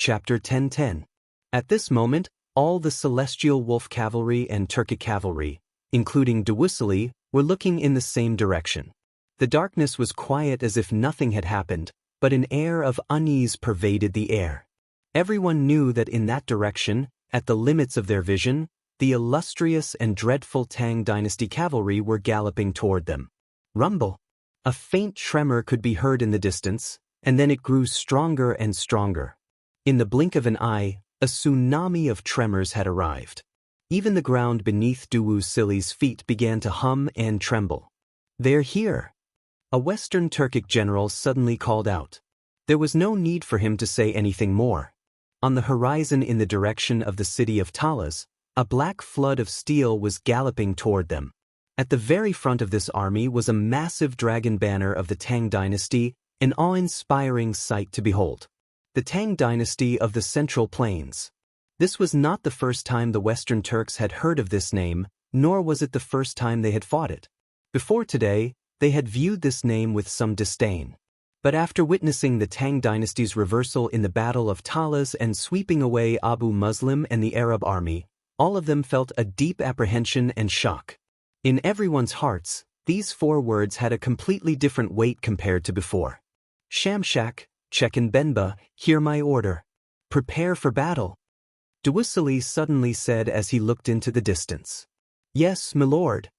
Chapter 10:10. At this moment, all the celestial wolf cavalry and Turkic cavalry, including Dewussili, were looking in the same direction. The darkness was quiet as if nothing had happened, but an air of unease pervaded the air. Everyone knew that in that direction, at the limits of their vision, the illustrious and dreadful Tang dynasty cavalry were galloping toward them. Rumble! A faint tremor could be heard in the distance, and then it grew stronger and stronger. In the blink of an eye, a tsunami of tremors had arrived. Even the ground beneath Dewussili's feet began to hum and tremble. "They're here!" A Western Turkic general suddenly called out. There was no need for him to say anything more. On the horizon in the direction of the city of Talas, a black flood of steel was galloping toward them. At the very front of this army was a massive dragon banner of the Tang dynasty, an awe-inspiring sight to behold. The Tang dynasty of the Central Plains. This was not the first time the Western Turks had heard of this name, nor was it the first time they had fought it. Before today, they had viewed this name with some disdain. But after witnessing the Tang dynasty's reversal in the Battle of Talas and sweeping away Abu Muslim and the Arab army, all of them felt a deep apprehension and shock. In everyone's hearts, these 4 words had a completely different weight compared to before. Shamshak, Chechen Benba, hear my order. Prepare for battle. Dewussili suddenly said as he looked into the distance. Yes, my lord.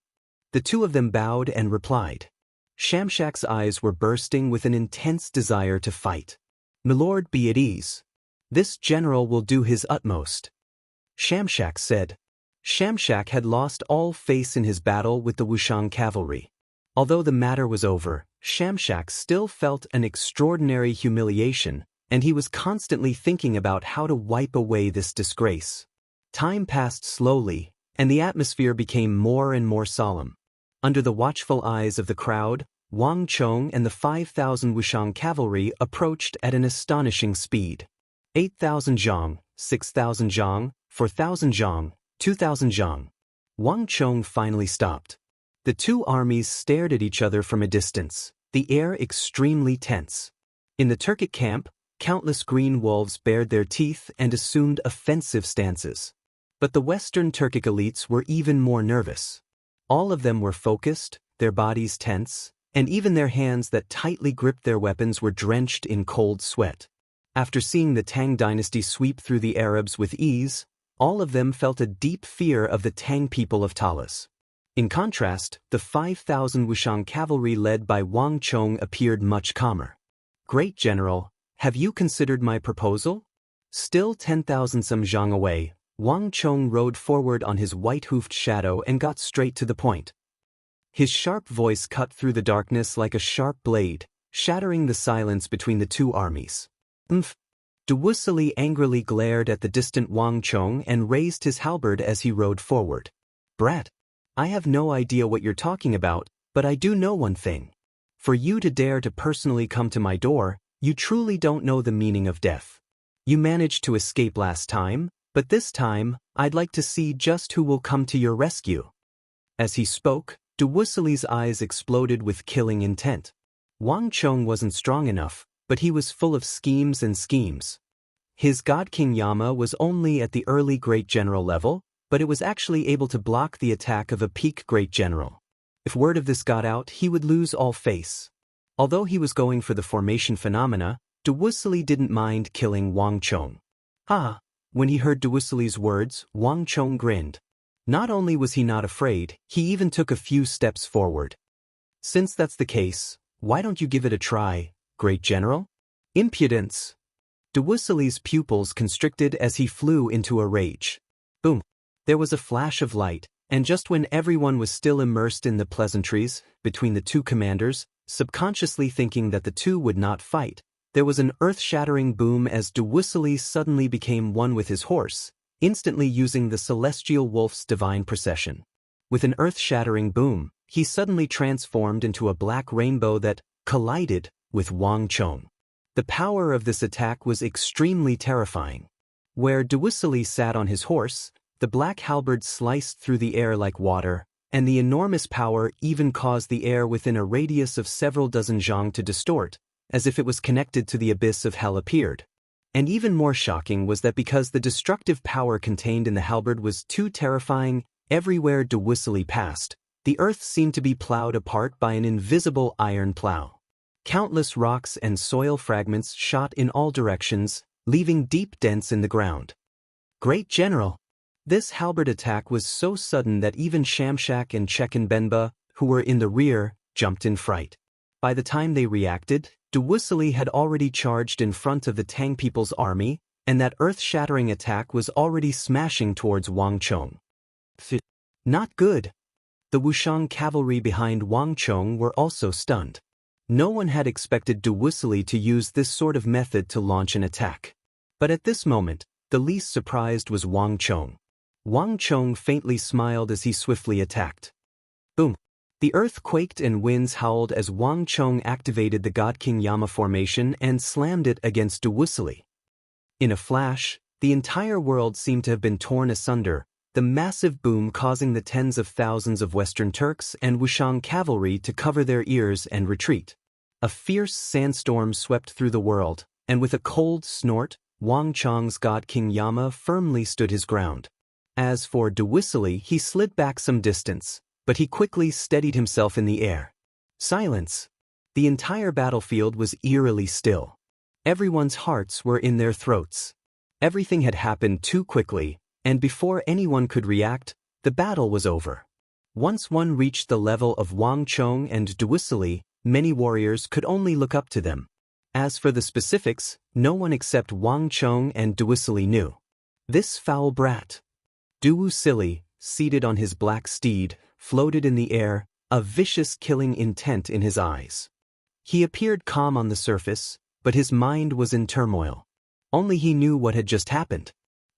The 2 of them bowed and replied. Shamshak's eyes were bursting with an intense desire to fight. My lord, be at ease. This general will do his utmost. Shamshak said. Shamshak had lost all faith in his battle with the Wushang cavalry. Although the matter was over, Shamshak still felt an extraordinary humiliation, and he was constantly thinking about how to wipe away this disgrace. Time passed slowly, and the atmosphere became more and more solemn. Under the watchful eyes of the crowd, Wang Chong and the 5,000 Wushang cavalry approached at an astonishing speed. 8,000 zhang, 6,000 zhang, 4,000 zhang, 2,000 zhang. Wang Chong finally stopped. The 2 armies stared at each other from a distance, the air extremely tense. In the Turkic camp, countless green wolves bared their teeth and assumed offensive stances. But the Western Turkic elites were even more nervous. All of them were focused, their bodies tense, and even their hands that tightly gripped their weapons were drenched in cold sweat. After seeing the Tang dynasty sweep through the Arabs with ease, all of them felt a deep fear of the Tang people of Talas. In contrast, the 5,000 Wushang cavalry led by Wang Chong appeared much calmer. Great General, have you considered my proposal? Still 10,000 some zhang away, Wang Chong rode forward on his white-hoofed shadow and got straight to the point. His sharp voice cut through the darkness like a sharp blade, shattering the silence between the 2 armies. Dewussili angrily glared at the distant Wang Chong and raised his halberd as he rode forward. Brat, I have no idea what you're talking about, but I do know one thing. For you to dare to personally come to my door, you truly don't know the meaning of death. You managed to escape last time, but this time, I'd like to see just who will come to your rescue. As he spoke, Dewussili's eyes exploded with killing intent. Wang Chong wasn't strong enough, but he was full of schemes and schemes. His God King Yama was only at the early Great General level, but it was actually able to block the attack of a peak Great General. If word of this got out, he would lose all face. Although he was going for the formation phenomena, Dewussili didn't mind killing Wang Chong. When he heard Dewussili's words, Wang Chong grinned. Not only was he not afraid, he even took a few steps forward. Since that's the case, why don't you give it a try, Great General? Impudence! Dewussili's pupils constricted as he flew into a rage. Boom! There was a flash of light, and just when everyone was still immersed in the pleasantries between the 2 commanders, subconsciously thinking that the 2 would not fight, there was an earth-shattering boom as Dewussili suddenly became one with his horse, instantly using the celestial wolf's divine procession. With an earth-shattering boom, he suddenly transformed into a black rainbow that collided with Wang Chong. The power of this attack was extremely terrifying. Where Dewussili sat on his horse, the black halberd sliced through the air like water, and the enormous power even caused the air within a radius of several dozen zhang to distort, as if it was connected to the abyss of hell appeared. And even more shocking was that because the destructive power contained in the halberd was too terrifying, everywhere de Wisely passed, the earth seemed to be plowed apart by an invisible iron plow. Countless rocks and soil fragments shot in all directions, leaving deep dents in the ground. Great General! This halberd attack was so sudden that even Shamshak and Chechen Benba, who were in the rear, jumped in fright. By the time they reacted, de Wisely had already charged in front of the Tang people's army, and that earth-shattering attack was already smashing towards Wang Chong. Not good. The Wushang cavalry behind Wang Chong were also stunned. No one had expected de Wisely to use this sort of method to launch an attack. But at this moment, the least surprised was Wang Chong. Wang Chong faintly smiled as he swiftly attacked. Boom! The earth quaked and winds howled as Wang Chong activated the God King Yama formation and slammed it against de Wisely. In a flash, the entire world seemed to have been torn asunder, the massive boom causing the tens of thousands of Western Turks and Wushang cavalry to cover their ears and retreat. A fierce sandstorm swept through the world, and with a cold snort, Wang Chong's God King Yama firmly stood his ground. As for de Wisely, he slid back some distance, but he quickly steadied himself in the air. Silence! The entire battlefield was eerily still. Everyone's hearts were in their throats. Everything had happened too quickly, and before anyone could react, the battle was over. Once one reached the level of Wang Chong and de Wisely, many warriors could only look up to them. As for the specifics, no one except Wang Chong and de Wisely knew. This foul brat. De Wisely, seated on his black steed, floated in the air, a vicious killing intent in his eyes. He appeared calm on the surface, but his mind was in turmoil. Only he knew what had just happened.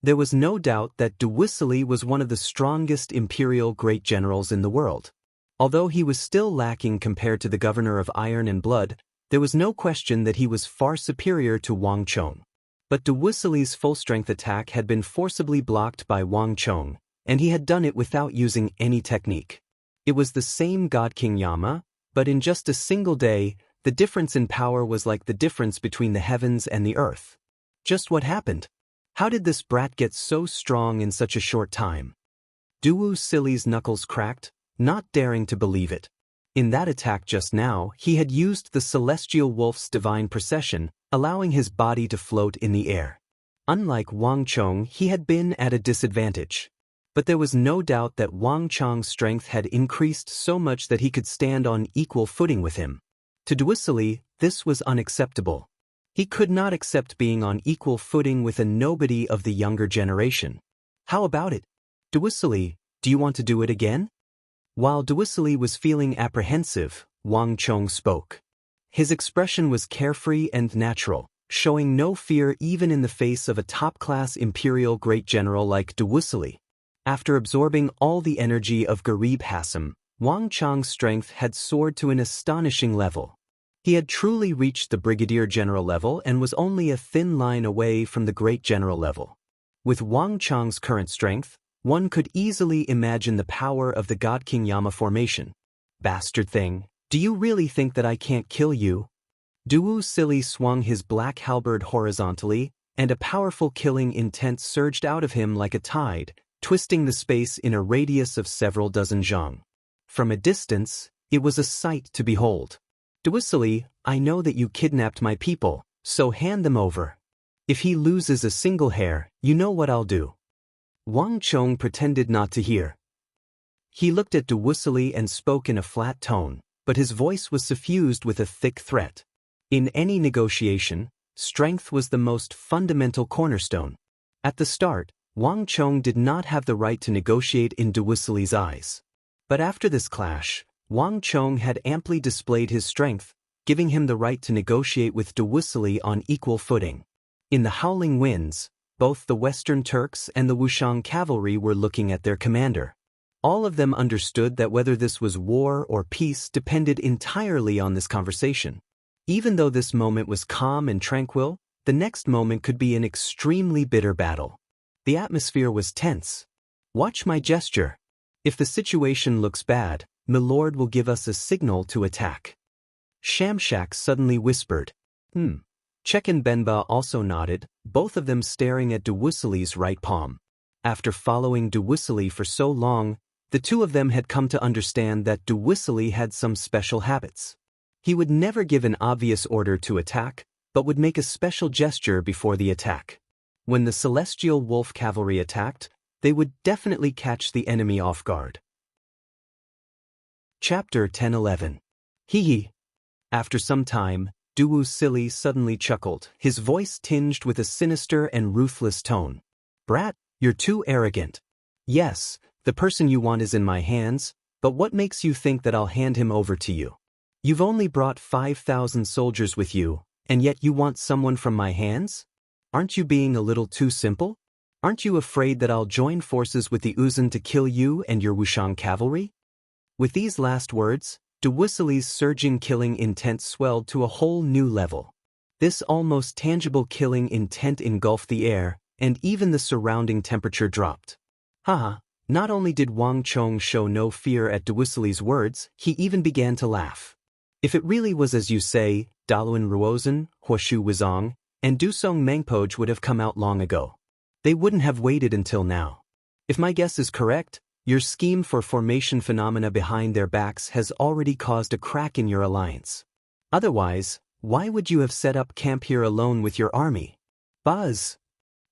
There was no doubt that de Wisely was one of the strongest imperial great generals in the world. Although he was still lacking compared to the governor of Iron and Blood, there was no question that he was far superior to Wang Chong. But de Wisely's full-strength attack had been forcibly blocked by Wang Chong, and he had done it without using any technique. It was the same God King Yama, but in just a single day, the difference in power was like the difference between the heavens and the earth. Just what happened? How did this brat get so strong in such a short time? De Wisely's knuckles cracked, not daring to believe it. In that attack just now, he had used the celestial wolf's divine procession, allowing his body to float in the air. Unlike Wang Chong, he had been at a disadvantage. But there was no doubt that Wang Chong's strength had increased so much that he could stand on equal footing with him. To de Wisely, this was unacceptable. He could not accept being on equal footing with a nobody of the younger generation. How about it? De Wisely, do you want to do it again? While de Wisely was feeling apprehensive, Wang Chong spoke. His expression was carefree and natural, showing no fear even in the face of a top-class imperial great general like de Wisely. After absorbing all the energy of Garib Hassam, Wang Chong's strength had soared to an astonishing level. He had truly reached the brigadier general level and was only a thin line away from the great general level. With Wang Chong's current strength, one could easily imagine the power of the God King Yama formation. Bastard thing, do you really think that I can't kill you? De Wisely swung his black halberd horizontally, and a powerful killing intent surged out of him like a tide, twisting the space in a radius of several dozen zhang. From a distance, it was a sight to behold. De Wisely, I know that you kidnapped my people, so hand them over. If he loses a single hair, you know what I'll do. Wang Chong pretended not to hear. He looked at de Wisely and spoke in a flat tone, but his voice was suffused with a thick threat. In any negotiation, strength was the most fundamental cornerstone. At the start, Wang Chong did not have the right to negotiate in de Wisely's eyes. But after this clash, Wang Chong had amply displayed his strength, giving him the right to negotiate with de Wisely on equal footing. In the howling winds, both the Western Turks and the Wushang cavalry were looking at their commander. All of them understood that whether this was war or peace depended entirely on this conversation. Even though this moment was calm and tranquil, the next moment could be an extremely bitter battle. The atmosphere was tense. Watch my gesture. If the situation looks bad, Milord will give us a signal to attack. Shamshak suddenly whispered. Chek and Benba also nodded, both of them staring at Duwusile's right palm. After following Duwusile for so long, the two of them had come to understand that Duwusile had some special habits. He would never give an obvious order to attack, but would make a special gesture before the attack. When the celestial wolf cavalry attacked, they would definitely catch the enemy off guard. Chapter 10-11. Hee. After some time, Duwusile suddenly chuckled, his voice tinged with a sinister and ruthless tone. Brat, you're too arrogant. Yes, the person you want is in my hands, but what makes you think that I'll hand him over to you? You've only brought 5,000 soldiers with you, and yet you want someone from my hands? Aren't you being a little too simple? Aren't you afraid that I'll join forces with the Uzun to kill you and your Wushang cavalry? With these last words, Duwusile's surging killing intent swelled to a whole new level. This almost tangible killing intent engulfed the air, and even the surrounding temperature dropped. Haha, not only did Wang Chong show no fear at Duwusile's words, he even began to laugh. If it really was as you say, Daluan Ruozhen, Huoshu Wizong, and Dusong Mengpoj would have come out long ago. They wouldn't have waited until now. If my guess is correct, your scheme for formation phenomena behind their backs has already caused a crack in your alliance. Otherwise, why would you have set up camp here alone with your army? Buzz!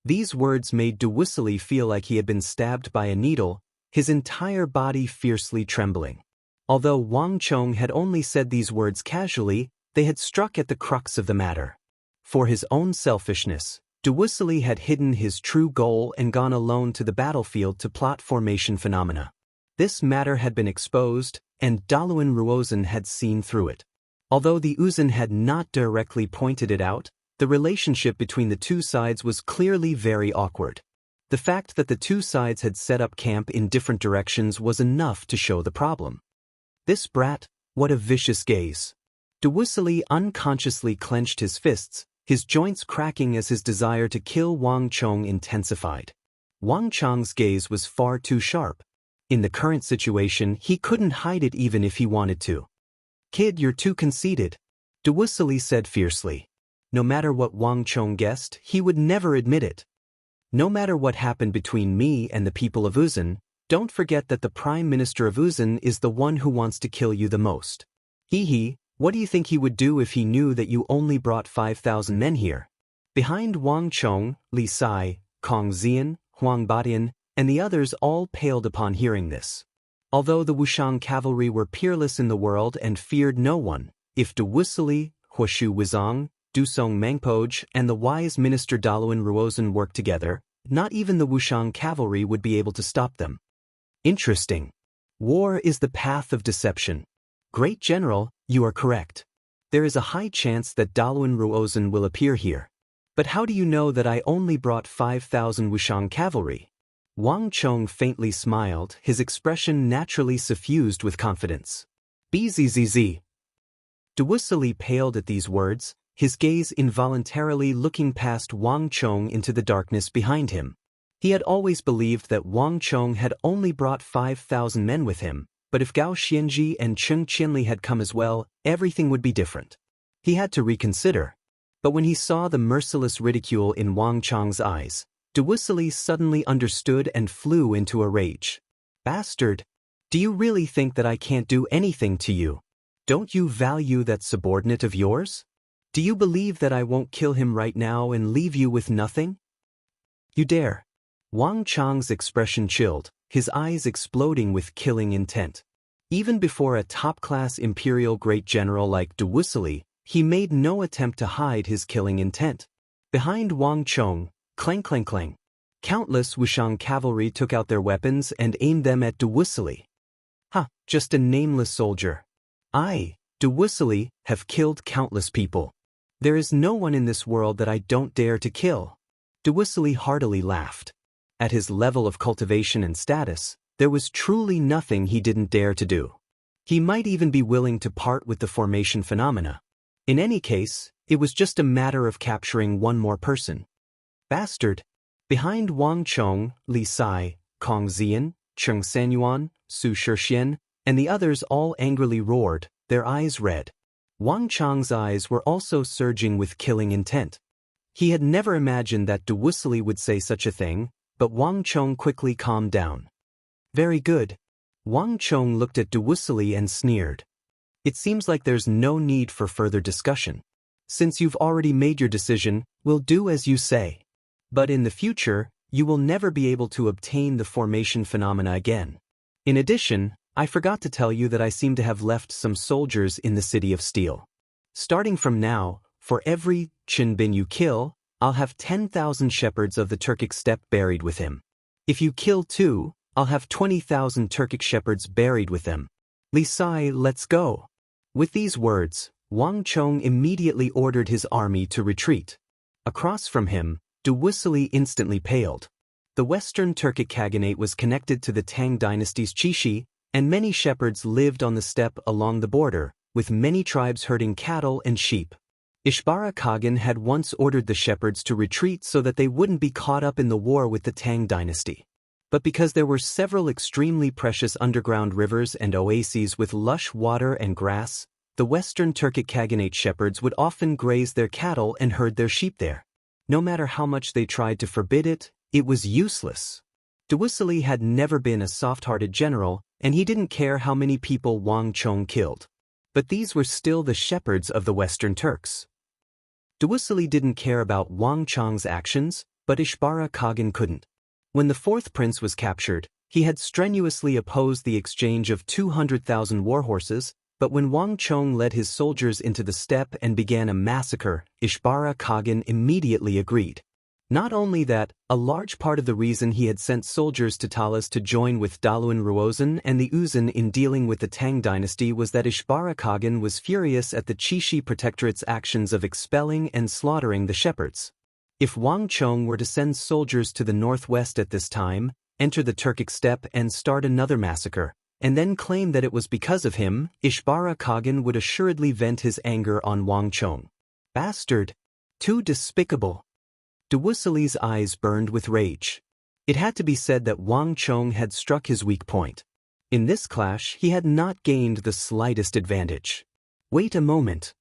These words made Duwusile feel like he had been stabbed by a needle, his entire body fiercely trembling. Although Wang Chong had only said these words casually, they had struck at the crux of the matter. For his own selfishness, Duwusile had hidden his true goal and gone alone to the battlefield to plot formation phenomena. This matter had been exposed, and Daluan Ruozhen had seen through it. Although the Uzun had not directly pointed it out, the relationship between the two sides was clearly very awkward. The fact that the two sides had set up camp in different directions was enough to show the problem. This brat, what a vicious gaze. Duwusile unconsciously clenched his fists, his joints cracking as his desire to kill Wang Chong intensified. Wang Chong's gaze was far too sharp. In the current situation, he couldn't hide it even if he wanted to. Kid, you're too conceited, Duwusile said fiercely. No matter what Wang Chong guessed, he would never admit it. No matter what happened between me and the people of Uzun, don't forget that the Prime Minister of Uzun is the one who wants to kill you the most. Hee, what do you think he would do if he knew that you only brought 5,000 men here? Behind Wang Chong, Li Sai, Kong Xian, Huang Badian, and the others all paled upon hearing this. Although the Wushang cavalry were peerless in the world and feared no one, if Duwusile, Huoshu Wizong, Dusong Mengpoj, and the wise Minister Daluan Ruozhen worked together, not even the Wushang cavalry would be able to stop them. Interesting. War is the path of deception. Great General, you are correct. There is a high chance that Daluan Ruozhen will appear here. But how do you know that I only brought 5,000 Wushang cavalry? Wang Chong faintly smiled, his expression naturally suffused with confidence. Bzzz. Duwusile paled at these words, his gaze involuntarily looking past Wang Chong into the darkness behind him. He had always believed that Wang Chong had only brought 5,000 men with him, but if Gao Xianji and Cheng Qianli had come as well, everything would be different. He had to reconsider. But when he saw the merciless ridicule in Wang Chong's eyes, Duwusile suddenly understood and flew into a rage. Bastard! Do you really think that I can't do anything to you? Don't you value that subordinate of yours? Do you believe that I won't kill him right now and leave you with nothing? You dare. Wang Chong's expression chilled, his eyes exploding with killing intent. Even before a top-class imperial great general like Duwusile, he made no attempt to hide his killing intent. Behind Wang Chong, clang clang clang, countless Wushang cavalry took out their weapons and aimed them at Duwusile. Ha, just a nameless soldier. I, Duwusile, have killed countless people. There is no one in this world that I don't dare to kill. Duwusile heartily laughed. At his level of cultivation and status, there was truly nothing he didn't dare to do. He might even be willing to part with the formation phenomena. In any case, it was just a matter of capturing one more person. Bastard! Behind Wang Chong, Li Sai, Kong Xian, Cheng Sanyuan, Su Shixian, and the others all angrily roared, their eyes red. Wang Chang's eyes were also surging with killing intent. He had never imagined that Dewusley would say such a thing, but Wang Chong quickly calmed down. Very good. Wang Chong looked at Dewusley and sneered. It seems like there's no need for further discussion. Since you've already made your decision, we'll do as you say. But in the future, you will never be able to obtain the formation phenomena again. In addition, I forgot to tell you that I seem to have left some soldiers in the City of Steel. Starting from now, for every Qinbin you kill, I'll have 10,000 shepherds of the Turkic steppe buried with him. If you kill 2, I'll have 20,000 Turkic shepherds buried with them. Li Sai, let's go. With these words, Wang Chong immediately ordered his army to retreat. Across from him, Dewusley instantly paled. The Western Turkic Khaganate was connected to the Tang dynasty's Qixi, and many shepherds lived on the steppe along the border, with many tribes herding cattle and sheep. Ishbara Khagan had once ordered the shepherds to retreat so that they wouldn't be caught up in the war with the Tang dynasty. But because there were several extremely precious underground rivers and oases with lush water and grass, the Western Turkic Khaganate shepherds would often graze their cattle and herd their sheep there. No matter how much they tried to forbid it, it was useless. Dewusley had never been a soft-hearted general, and he didn't care how many people Wang Chong killed. But these were still the shepherds of the Western Turks. Dewusley didn't care about Wang Chong's actions, but Ishbara Khagan couldn't. When the fourth prince was captured, he had strenuously opposed the exchange of 200,000 war horses, but when Wang Chong led his soldiers into the steppe and began a massacre, Ishbara Khagan immediately agreed. Not only that, a large part of the reason he had sent soldiers to Talas to join with Daluan Ruozan and the Uzan in dealing with the Tang dynasty was that Ishbara Khagan was furious at the Qixi Protectorate's actions of expelling and slaughtering the shepherds. If Wang Chong were to send soldiers to the northwest at this time, enter the Turkic steppe and start another massacre, and then claim that it was because of him, Ishbara Khagan would assuredly vent his anger on Wang Chong. Bastard! Too despicable! Dewusley's eyes burned with rage. It had to be said that Wang Chong had struck his weak point. In this clash, he had not gained the slightest advantage. Wait a moment.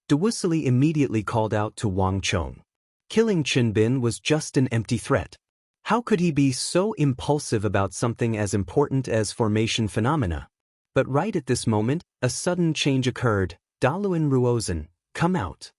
Dewusley immediately called out to Wang Chong. Killing Qinbin was just an empty threat. How could he be so impulsive about something as important as formation phenomena? But right at this moment, a sudden change occurred. Daluan Ruozan, come out.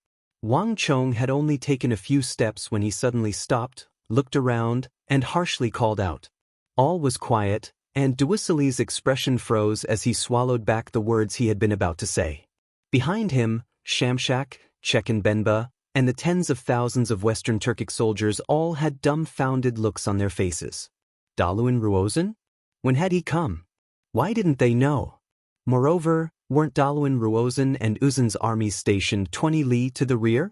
Wang Chong had only taken a few steps when he suddenly stopped, looked around, and harshly called out. All was quiet, and Dewusley's expression froze as he swallowed back the words he had been about to say. Behind him, Shamshak, Chechen Benba, and the tens of thousands of Western Turkic soldiers all had dumbfounded looks on their faces. Daluan Ruozan? When had he come? Why didn't they know? Moreover, weren't Daluan Ruozan and Uzan's armies stationed 20 li to the rear?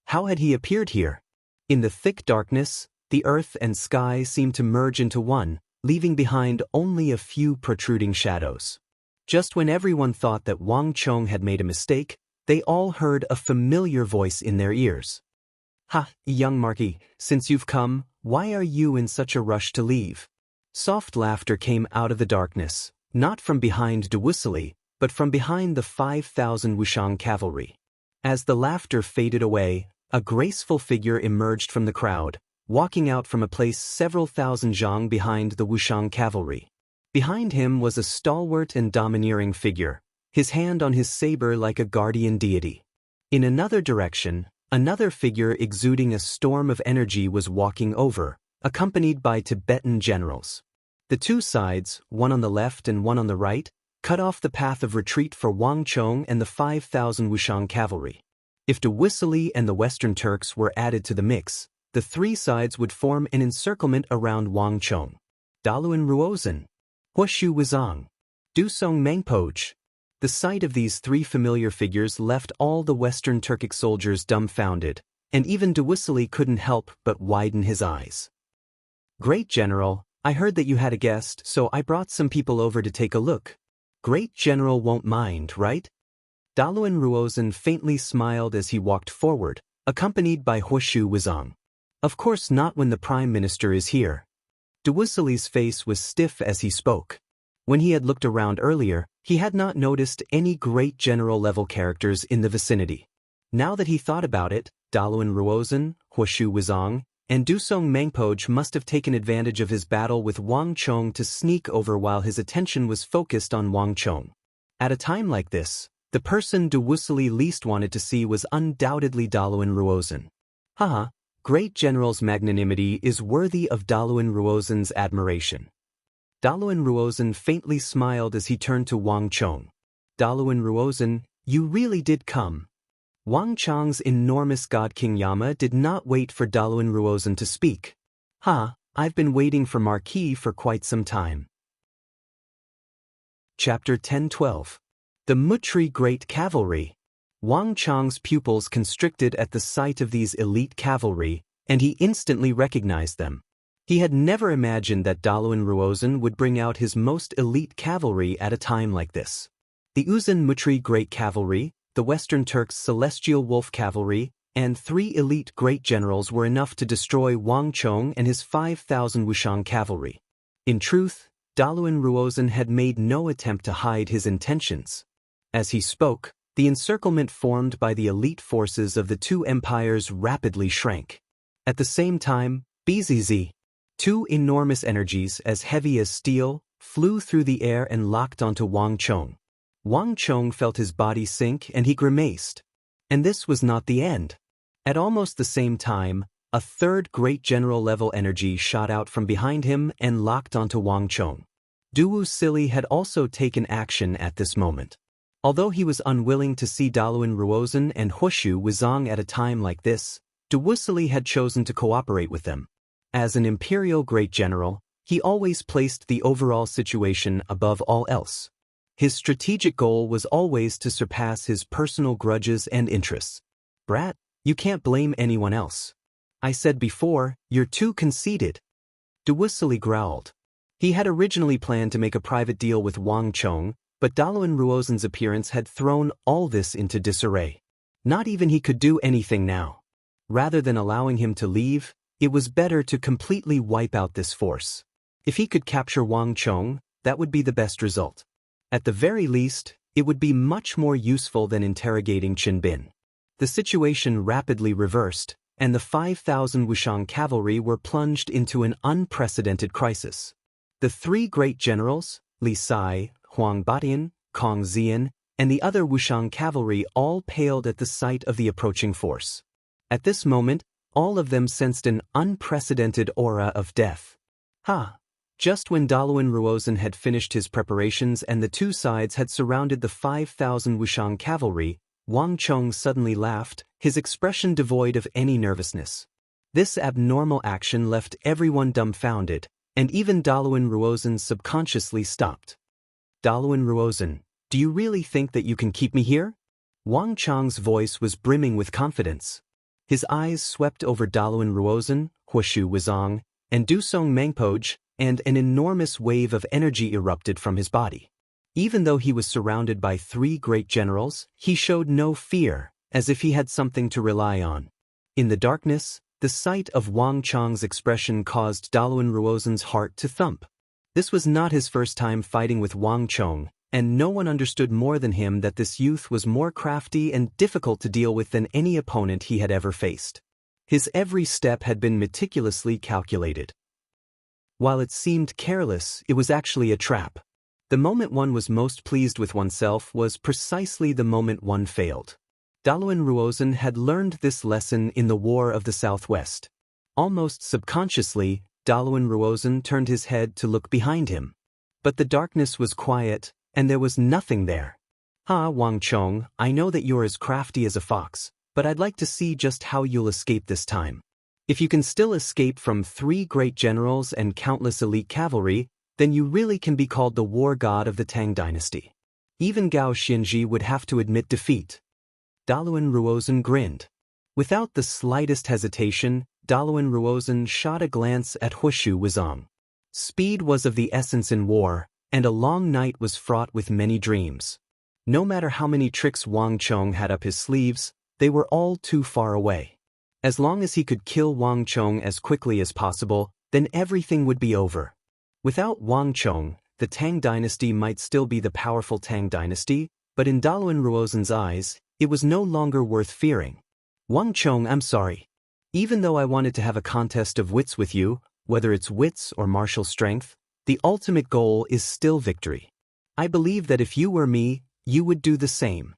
How had he appeared here? In the thick darkness, the earth and sky seemed to merge into one, leaving behind only a few protruding shadows. Just when everyone thought that Wang Chong had made a mistake, they all heard a familiar voice in their ears. Ha, young Marquis, since you've come, why are you in such a rush to leave? Soft laughter came out of the darkness, not from behind Dewusley, but from behind the 5,000 Wushang cavalry. As the laughter faded away, a graceful figure emerged from the crowd, walking out from a place several thousand zhang behind the Wushang cavalry. Behind him was a stalwart and domineering figure, his hand on his saber like a guardian deity. In another direction, another figure exuding a storm of energy was walking over, accompanied by Tibetan generals. The two sides, one on the left and one on the right, cut off the path of retreat for Wang Chong and the 5,000 Wushang cavalry. If Dewusley and the Western Turks were added to the mix, the three sides would form an encirclement around Wang Chong. Daluan Ruozan, Huashu Wizang, Dusong Mengpoj. The sight of these three familiar figures left all the Western Turkic soldiers dumbfounded, and even Dewusley couldn't help but widen his eyes. Great General, I heard that you had a guest, so I brought some people over to take a look. Great General won't mind, right? Daluan Ruozan faintly smiled as he walked forward, accompanied by Huashu Wizang. Of course not when the Prime Minister is here. Dewusley's face was stiff as he spoke. When he had looked around earlier, He had not noticed any great general-level characters in the vicinity. Now that he thought about it, Daluan Ruozhen, Huoshu Wuzong, and Dusong Mengpoj must have taken advantage of his battle with Wang Chong to sneak over while his attention was focused on Wang Chong. At a time like this, the person Duwusili least wanted to see was undoubtedly Daluan Ruozhen. Haha, great general's magnanimity is worthy of Daluan Ruozhen's admiration. Daluan Ruozhen faintly smiled as he turned to Wang Chong. Daluan Ruozhen, you really did come. Wang Chong's enormous god King Yama did not wait for Daluan Ruozhen to speak. I've been waiting for Marquis for quite some time. Chapter 10-12. The Mutri Great Cavalry. Wang Chong's pupils constricted at the sight of these elite cavalry, and he instantly recognized them. He had never imagined that Daluan Ruozhen would bring out his most elite cavalry at a time like this. The Uzun Mutri Great Cavalry, the Western Turks' Celestial Wolf Cavalry, and 3 elite great generals were enough to destroy Wang Chong and his 5,000 Wushang cavalry. In truth, Daluan Ruozhen had made no attempt to hide his intentions. As he spoke, the encirclement formed by the elite forces of the 2 empires rapidly shrank. At the same time, BZZ, 2 enormous energies as heavy as steel, flew through the air and locked onto Wang Chong. Wang Chong felt his body sink and he grimaced. And this was not the end. At almost the same time, a 3rd great general-level energy shot out from behind him and locked onto Wang Chong. Duwusili had also taken action at this moment. Although he was unwilling to see Daluan Ruozhen and Huoshu Wuzong at a time like this, Duwusili had chosen to cooperate with them. As an imperial great general, he always placed the overall situation above all else. His strategic goal was always to surpass his personal grudges and interests. Brat, you can't blame anyone else. I said before, you're too conceited. Duwusili growled. He had originally planned to make a private deal with Wang Chong, but Daluan Ruozhen's appearance had thrown all this into disarray. Not even he could do anything now. Rather than allowing him to leave, it was better to completely wipe out this force. If he could capture Wang Chong, that would be the best result. At the very least, it would be much more useful than interrogating Qin Bin. The situation rapidly reversed, and the 5,000 Wushang cavalry were plunged into an unprecedented crisis. The 3 great generals, Li Sai, Huang Batian, Kong Xian, and the other Wushang cavalry all paled at the sight of the approaching force. At this moment, all of them sensed an unprecedented aura of death. Just when Daluan Ruozhen had finished his preparations and the 2 sides had surrounded the 5,000 Wushang cavalry, Wang Chong suddenly laughed, his expression devoid of any nervousness. This abnormal action left everyone dumbfounded, and even Daluan Ruozhen subconsciously stopped. Daluan Ruozhen, do you really think that you can keep me here? Wang Chong's voice was brimming with confidence. His eyes swept over Daluan Ruozhen, Huoshu Wuzong, and Dusong Mengpoj, and an enormous wave of energy erupted from his body. Even though he was surrounded by 3 great generals, he showed no fear, as if he had something to rely on. In the darkness, the sight of Wang Chong's expression caused Daluan Ruozhen's heart to thump. This was not his first time fighting with Wang Chong, and no one understood more than him that this youth was more crafty and difficult to deal with than any opponent he had ever faced. His every step had been meticulously calculated. While it seemed careless, it was actually a trap. The moment one was most pleased with oneself was precisely the moment one failed. Daluan Ruozhen had learned this lesson in the War of the Southwest. Almost subconsciously, Daluan Ruozhen turned his head to look behind him. But the darkness was quiet, and there was nothing there. Wang Chong, I know that you're as crafty as a fox, but I'd like to see just how you'll escape this time. If you can still escape from 3 great generals and countless elite cavalry, then you really can be called the war god of the Tang dynasty. Even Gao Xinji would have to admit defeat. Daluan Ruozhen grinned. Without the slightest hesitation, Daluan Ruozhen shot a glance at Huoshu Wuzong. Speed was of the essence in war, and a long night was fraught with many dreams. No matter how many tricks Wang Chong had up his sleeves, they were all too far away. As long as he could kill Wang Chong as quickly as possible, then everything would be over. Without Wang Chong, the Tang dynasty might still be the powerful Tang dynasty, but in Daluan Ruozen's eyes, it was no longer worth fearing. Wang Chong, I'm sorry. Even though I wanted to have a contest of wits with you, whether it's wits or martial strength, the ultimate goal is still victory. I believe that if you were me, you would do the same.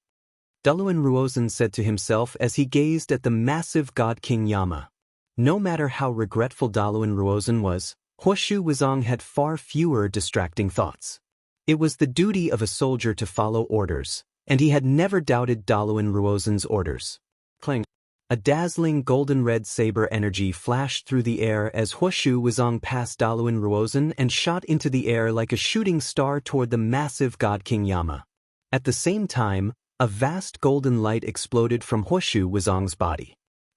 Daluan Ruozen said to himself as he gazed at the massive God King Yama. No matter how regretful Daluan Ruozen was, Huoshu Wuzong had far fewer distracting thoughts. It was the duty of a soldier to follow orders, and he had never doubted Daluan Ruozen's orders. Clang. A dazzling golden-red saber energy flashed through the air as Huoshu Wuzong passed Daluan Ruozen and shot into the air like a shooting star toward the massive God King Yama. At the same time, a vast golden light exploded from Huoshu Wuzong's body.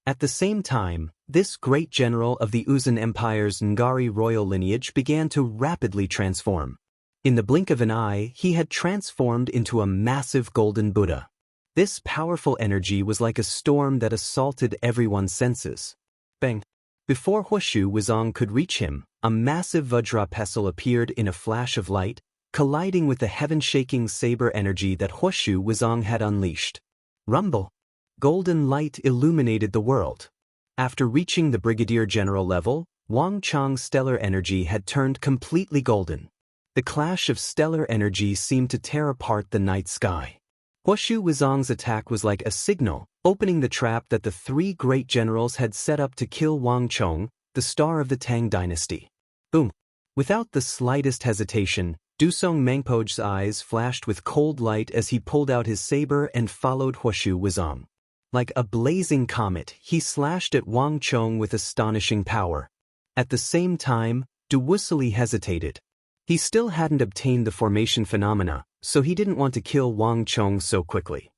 At the same time, this great general of the Uzun Empire's Ngari royal lineage began to rapidly transform. In the blink of an eye, he had transformed into a massive golden Buddha. This powerful energy was like a storm that assaulted everyone's senses. Bang! Before Huoshu Wuzong could reach him, a massive Vajra pestle appeared in a flash of light, colliding with the heaven-shaking saber energy that Huoshu Wuzong had unleashed. Rumble! Golden light illuminated the world. After reaching the brigadier general level, Wang Chong's stellar energy had turned completely golden. The clash of stellar energy seemed to tear apart the night sky. Huoshu Wuzong's attack was like a signal, opening the trap that the three great generals had set up to kill Wang Chong, the star of the Tang dynasty. Boom! Without the slightest hesitation, Dusong Mangpo's eyes flashed with cold light as he pulled out his saber and followed Huoshu Wuzong. Like a blazing comet, he slashed at Wang Chong with astonishing power. At the same time, Duwusili hesitated. He still hadn't obtained the formation phenomena, so he didn't want to kill Wang Chong so quickly.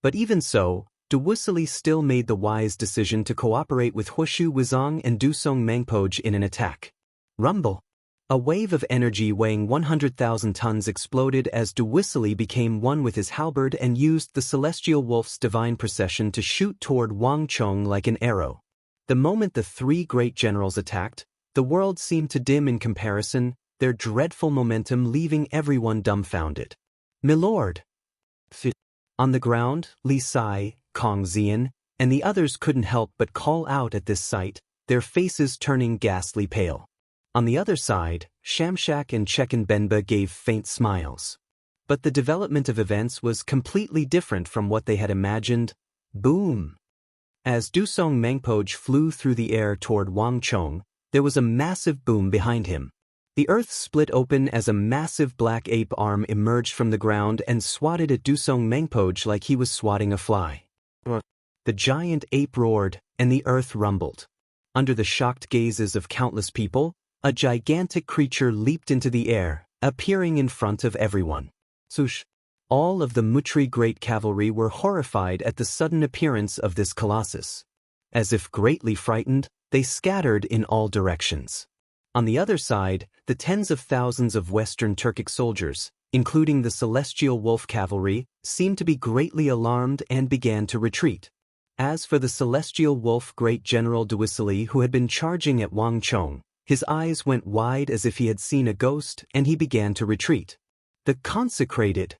But even so, Duwusili still made the wise decision to cooperate with Huoshu Wuzong and Dusong Mangpo in an attack. Rumble! A wave of energy weighing 100,000 tons exploded as Duwusili became one with his halberd and used the celestial wolf's divine procession to shoot toward Wang Chong like an arrow. The moment the three great generals attacked, the world seemed to dim in comparison, their dreadful momentum leaving everyone dumbfounded. "Milord!" On the ground, Li Sai, Kong Xian, and the others couldn't help but call out at this sight, their faces turning ghastly pale. On the other side, Shamshak and Chekan Benba gave faint smiles. But the development of events was completely different from what they had imagined. Boom! As Dusong Mangpo flew through the air toward Wang Chong, there was a massive boom behind him. The earth split open as a massive black ape arm emerged from the ground and swatted at Dusong Mangpo like he was swatting a fly. The giant ape roared, and the earth rumbled. Under the shocked gazes of countless people, a gigantic creature leaped into the air, appearing in front of everyone. Sush! All of the Mutri great cavalry were horrified at the sudden appearance of this colossus. As if greatly frightened, they scattered in all directions. On the other side, the tens of thousands of Western Turkic soldiers, including the Celestial Wolf cavalry, seemed to be greatly alarmed and began to retreat. As for the Celestial Wolf Great General Duwusili, who had been charging at Wang Chong, his eyes went wide as if he had seen a ghost, and he began to retreat. The consecrated!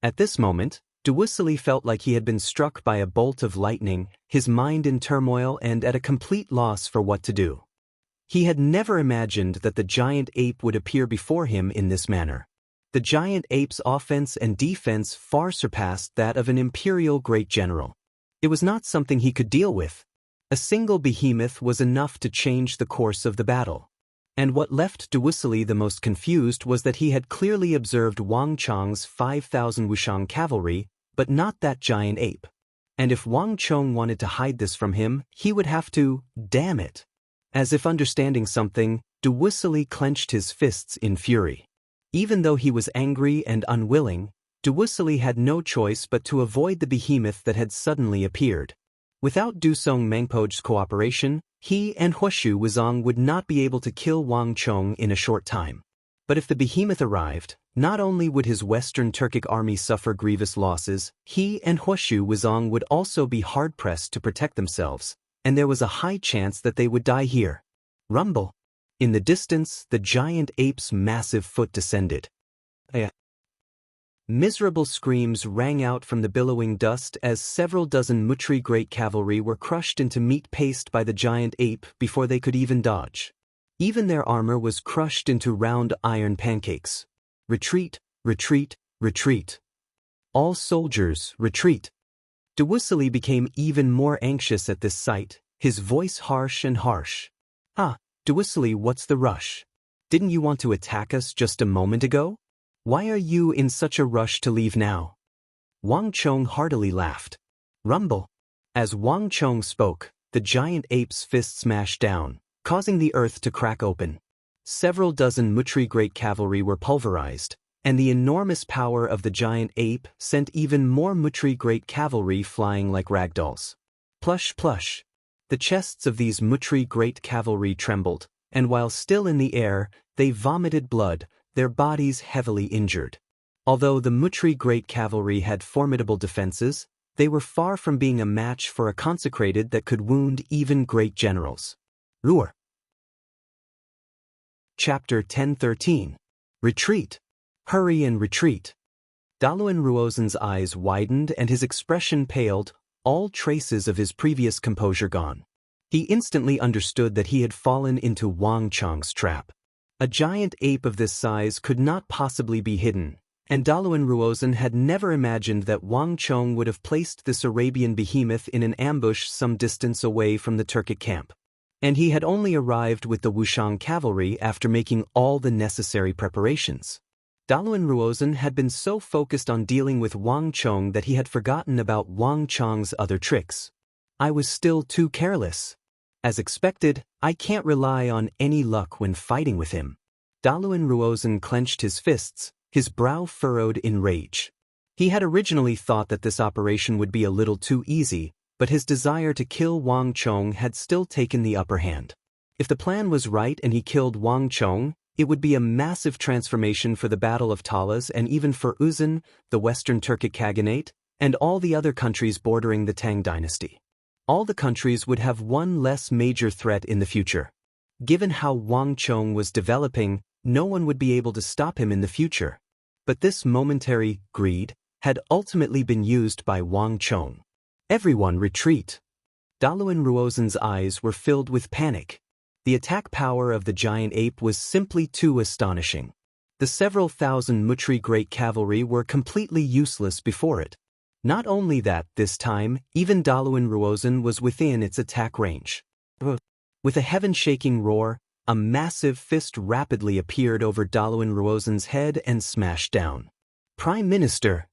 At this moment, Duwusili felt like he had been struck by a bolt of lightning, his mind in turmoil and at a complete loss for what to do. He had never imagined that the giant ape would appear before him in this manner. The giant ape's offense and defense far surpassed that of an imperial great general. It was not something he could deal with. A single behemoth was enough to change the course of the battle. And what left Duwusili the most confused was that he had clearly observed Wang Chong's 5,000 Wushang cavalry, but not that giant ape. And if Wang Chong wanted to hide this from him, he would have to, damn it. As if understanding something, Duwusili clenched his fists in fury. Even though he was angry and unwilling, Duwusili had no choice but to avoid the behemoth that had suddenly appeared. Without Dusong Mangpo's cooperation, he and Huoshu Wuzong would not be able to kill Wang Chong in a short time. But if the behemoth arrived, not only would his Western Turkic army suffer grievous losses, he and Huoshu Wuzong would also be hard-pressed to protect themselves, and there was a high chance that they would die here. Rumble! In the distance, the giant ape's massive foot descended. Miserable screams rang out from the billowing dust as several dozen Mutri great cavalry were crushed into meat paste by the giant ape before they could even dodge. Even their armor was crushed into round iron pancakes. Retreat, retreat, retreat. All soldiers, retreat. Dewussili became even more anxious at this sight, his voice harsh and harsh. Ah, Dewussili, what's the rush? Didn't you want to attack us just a moment ago? Why are you in such a rush to leave now? Wang Chong heartily laughed. Rumble. As Wang Chong spoke, the giant ape's fist smashed down, causing the earth to crack open. Several dozen Mutri great cavalry were pulverized, and the enormous power of the giant ape sent even more Mutri great cavalry flying like ragdolls. Plush plush. The chests of these Mutri great cavalry trembled, and while still in the air, they vomited blood, their bodies heavily injured. Although the Mutri great cavalry had formidable defenses, they were far from being a match for a consecrated that could wound even great generals. Ruhr. Chapter 10:13. Retreat. Hurry and retreat. Daluan Ruozen's eyes widened and his expression paled, all traces of his previous composure gone. He instantly understood that he had fallen into Wang Chong's trap. A giant ape of this size could not possibly be hidden, and Daluan Ruozen had never imagined that Wang Chong would have placed this Arabian behemoth in an ambush some distance away from the Turkic camp. And he had only arrived with the Wushang cavalry after making all the necessary preparations. Daluan Ruozen had been so focused on dealing with Wang Chong that he had forgotten about Wang Chong's other tricks. I was still too careless. As expected, I can't rely on any luck when fighting with him. Daluan Ruozen clenched his fists, his brow furrowed in rage. He had originally thought that this operation would be a little too easy, but his desire to kill Wang Chong had still taken the upper hand. If the plan was right and he killed Wang Chong, it would be a massive transformation for the Battle of Talas and even for Uzun, the Western Turkic Khaganate, and all the other countries bordering the Tang dynasty. All the countries would have one less major threat in the future. Given how Wang Chong was developing, no one would be able to stop him in the future. But this momentary greed had ultimately been used by Wang Chong. Everyone retreat. Daluan Ruozen's eyes were filled with panic. The attack power of the giant ape was simply too astonishing. The several thousand Mutri great cavalry were completely useless before it. Not only that, this time, even Daluan Ruozen was within its attack range. With a heaven-shaking roar, a massive fist rapidly appeared over Daluan Ruozen's head and smashed down. Prime Minister!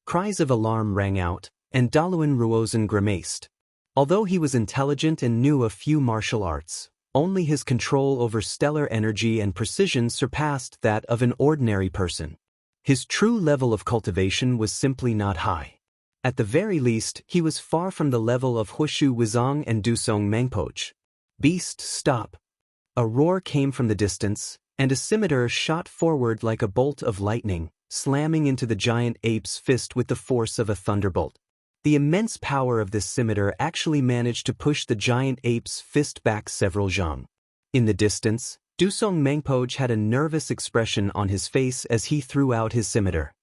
Cries of alarm rang out, and Daluan Ruozen grimaced. Although he was intelligent and knew a few martial arts, only his control over stellar energy and precision surpassed that of an ordinary person. His true level of cultivation was simply not high. At the very least, he was far from the level of Hushu Wizong and Dusong Mangpoch. Beast, stop! A roar came from the distance, and a scimitar shot forward like a bolt of lightning, slamming into the giant ape's fist with the force of a thunderbolt. The immense power of this scimitar actually managed to push the giant ape's fist back several zhang. In the distance, Dusong Mangpoch had a nervous expression on his face as he threw out his scimitar.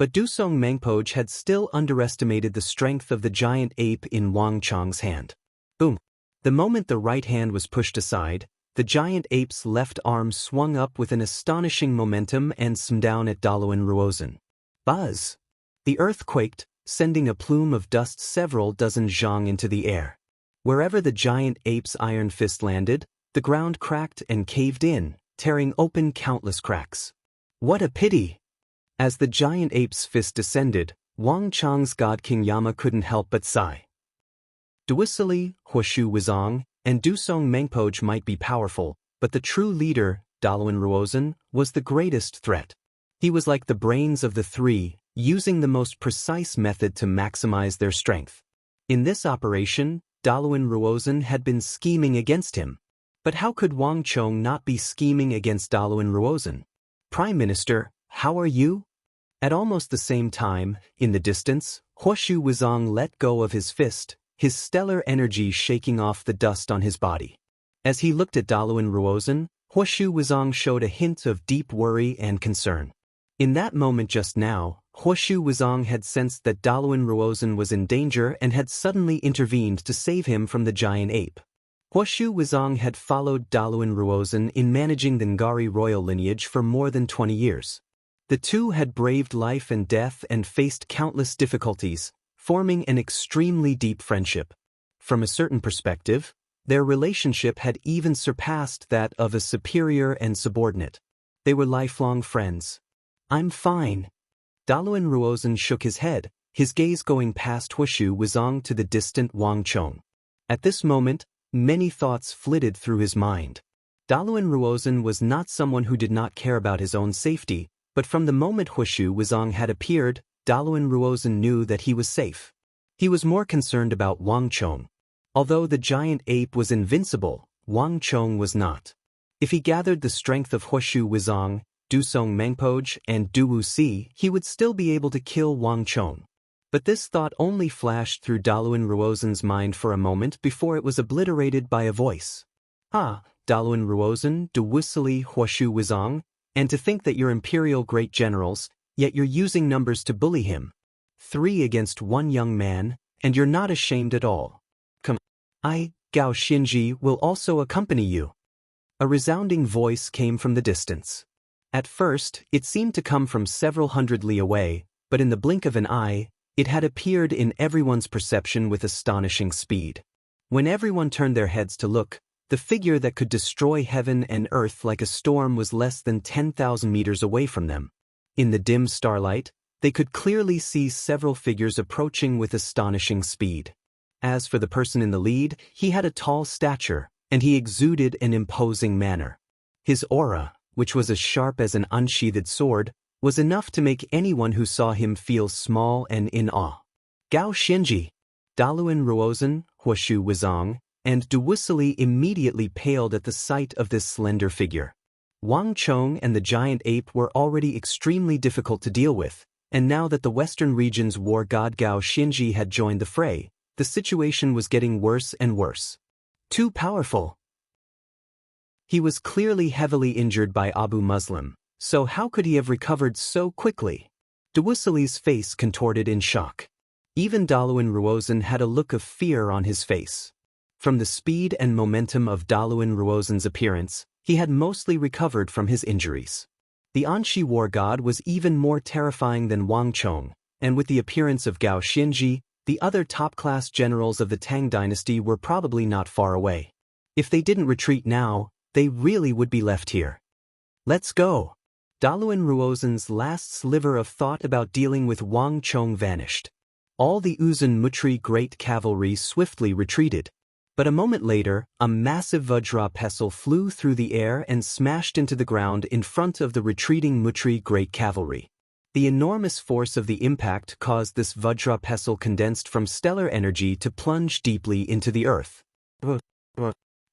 But Dusong Mangpoch had still underestimated the strength of the giant ape in Wang Chong's hand. Boom! The moment the right hand was pushed aside, the giant ape's left arm swung up with an astonishing momentum and slammed down at Daluan Ruozen. Buzz! The earth quaked, sending a plume of dust several dozen zhang into the air. Wherever the giant ape's iron fist landed, the ground cracked and caved in, tearing open countless cracks. What a pity! As the giant ape's fist descended, Wang Chong's god King Yama couldn't help but sigh. Dewussili, Hushu Wizong, and Dusong Mangpoch might be powerful, but the true leader, Daluan Ruozen, was the greatest threat. He was like the brains of the three, using the most precise method to maximize their strength. In this operation, Daluan Ruozen had been scheming against him. But how could Wang Chong not be scheming against Daluan Ruozen? Prime Minister, how are you? At almost the same time, in the distance, Hushu Wizong let go of his fist, his stellar energy shaking off the dust on his body. As he looked at Daluan Ruozen, Huoshu Wuzong showed a hint of deep worry and concern. In that moment just now, Huoshu Wuzong had sensed that Daluan Ruozhen was in danger and had suddenly intervened to save him from the giant ape. Huoshu Wuzong had followed Daluan Ruozhen in managing the Ngari royal lineage for more than 20 years. The two had braved life and death and faced countless difficulties, forming an extremely deep friendship. From a certain perspective, their relationship had even surpassed that of a superior and subordinate. They were lifelong friends. "I'm fine." Daluan Ruozhen shook his head, his gaze going past Huoshu Wuzong to the distant Wang Chong. At this moment, many thoughts flitted through his mind. Daluan Ruozhen was not someone who did not care about his own safety, but from the moment Huoshu Wuzong had appeared, Daluan Ruozhen knew that he was safe. He was more concerned about Wang Chong. Although the giant ape was invincible, Wang Chong was not. If he gathered the strength of Huoshu Wuzong, Dusong Mengpoj, and Du Wuxi, he would still be able to kill Wang Chong. But this thought only flashed through Daluan Ruozhen's mind for a moment before it was obliterated by a voice. "Ah, Daluan Ruozhen, Du Wuxi, Huoshu Wuzong, and to think that you're imperial great generals, yet you're using numbers to bully him. 3 against 1 young man, and you're not ashamed at all. Come, I, Gao Xinji, will also accompany you." A resounding voice came from the distance. At first, it seemed to come from several hundred li away, but in the blink of an eye, it had appeared in everyone's perception with astonishing speed. When everyone turned their heads to look, the figure that could destroy heaven and earth like a storm was less than 10,000 meters away from them. In the dim starlight, they could clearly see several figures approaching with astonishing speed. As for the person in the lead, he had a tall stature, and he exuded an imposing manner. His aura, which was as sharp as an unsheathed sword, was enough to make anyone who saw him feel small and in awe. Gao Xinji, Daluan Ruozhen, Huoshu Wuzong, and Du Wuxi immediately paled at the sight of this slender figure. Wang Chong and the giant ape were already extremely difficult to deal with, and now that the western region's war god Gao Xinji had joined the fray, the situation was getting worse and worse. Too powerful. He was clearly heavily injured by Abu Muslim, so how could he have recovered so quickly? Du Wuxi's face contorted in shock. Even Daluan Ruozhen had a look of fear on his face. From the speed and momentum of Daluan Ruozhen's appearance, he had mostly recovered from his injuries. The Anxi war god was even more terrifying than Wang Chong, and with the appearance of Gao Xinji, the other top-class generals of the Tang dynasty were probably not far away. If they didn't retreat now, they really would be left here. "Let's go." Daluan Ruozhen's last sliver of thought about dealing with Wang Chong vanished. All the Uzun Mutri great cavalry swiftly retreated. But a moment later, a massive Vajra pestle flew through the air and smashed into the ground in front of the retreating Mutri great cavalry. The enormous force of the impact caused this Vajra pestle condensed from stellar energy to plunge deeply into the earth.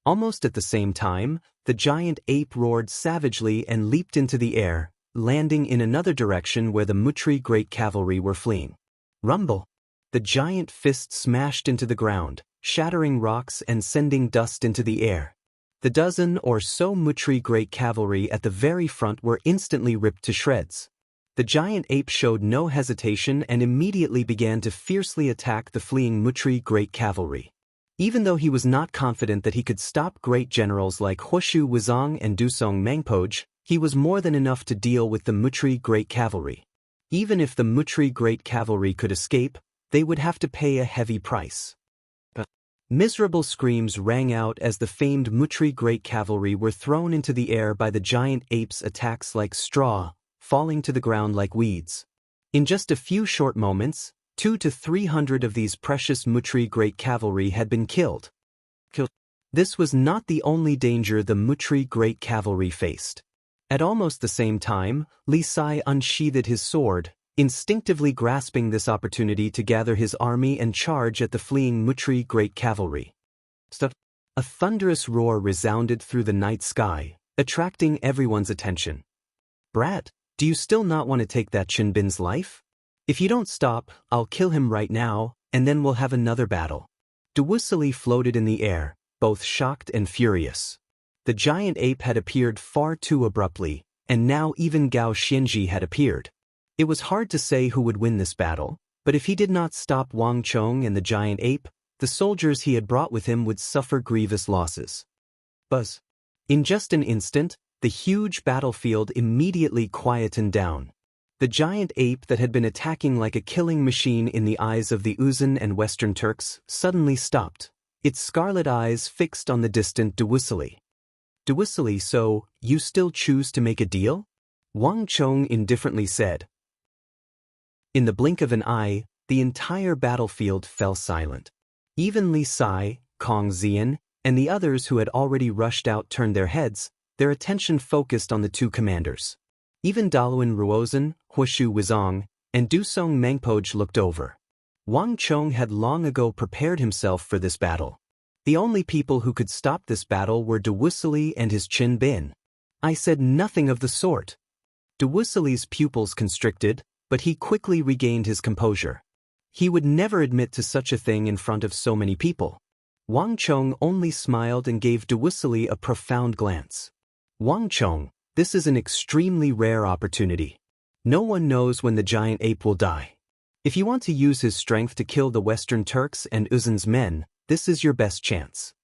Almost at the same time, the giant ape roared savagely and leaped into the air, landing in another direction where the Mutri great cavalry were fleeing. Rumble! The giant fist smashed into the ground, shattering rocks and sending dust into the air. The dozen or so Mutri great cavalry at the very front were instantly ripped to shreds. The giant ape showed no hesitation and immediately began to fiercely attack the fleeing Mutri great cavalry. Even though he was not confident that he could stop great generals like Huoshu Wuzong and Dusong Mengpoj, he was more than enough to deal with the Mutri great cavalry. Even if the Mutri great cavalry could escape, they would have to pay a heavy price. Miserable screams rang out as the famed Mutri great cavalry were thrown into the air by the giant ape's attacks like straw, falling to the ground like weeds. In just a few short moments, 200 to 300 of these precious Mutri great cavalry had been killed. This was not the only danger the Mutri great cavalry faced. At almost the same time, Li Sai unsheathed his sword, instinctively grasping this opportunity to gather his army and charge at the fleeing Mutri great cavalry. A thunderous roar resounded through the night sky, attracting everyone's attention. "Brat, do you still not want to take that Qinbin's life? If you don't stop, I'll kill him right now, and then we'll have another battle." Du Wuxi floated in the air, both shocked and furious. The giant ape had appeared far too abruptly, and now even Gao Xianji had appeared. It was hard to say who would win this battle, but if he did not stop Wang Chong and the giant ape, the soldiers he had brought with him would suffer grievous losses. Buzz. In just an instant, the huge battlefield immediately quietened down. The giant ape that had been attacking like a killing machine in the eyes of the Uzun and Western Turks suddenly stopped, its scarlet eyes fixed on the distant Duwusilli. Duwusilli, so, you still choose to make a deal? Wang Chong indifferently said. In the blink of an eye, the entire battlefield fell silent. Even Li Sai, Kong Xian, and the others who had already rushed out turned their heads, their attention focused on the two commanders. Even Daluan Ruozhen, Huishu Wizong, and Dusong Mengpoj looked over. Wang Chong had long ago prepared himself for this battle. The only people who could stop this battle were Duwusilli and his Qin Bin. I said nothing of the sort. Duwusilli's pupils constricted, but he quickly regained his composure. He would never admit to such a thing in front of so many people. Wang Chong only smiled and gave Duwusilli a profound glance. Wang Chong, this is an extremely rare opportunity. No one knows when the giant ape will die. If you want to use his strength to kill the Western Turks and Uzun's men, this is your best chance.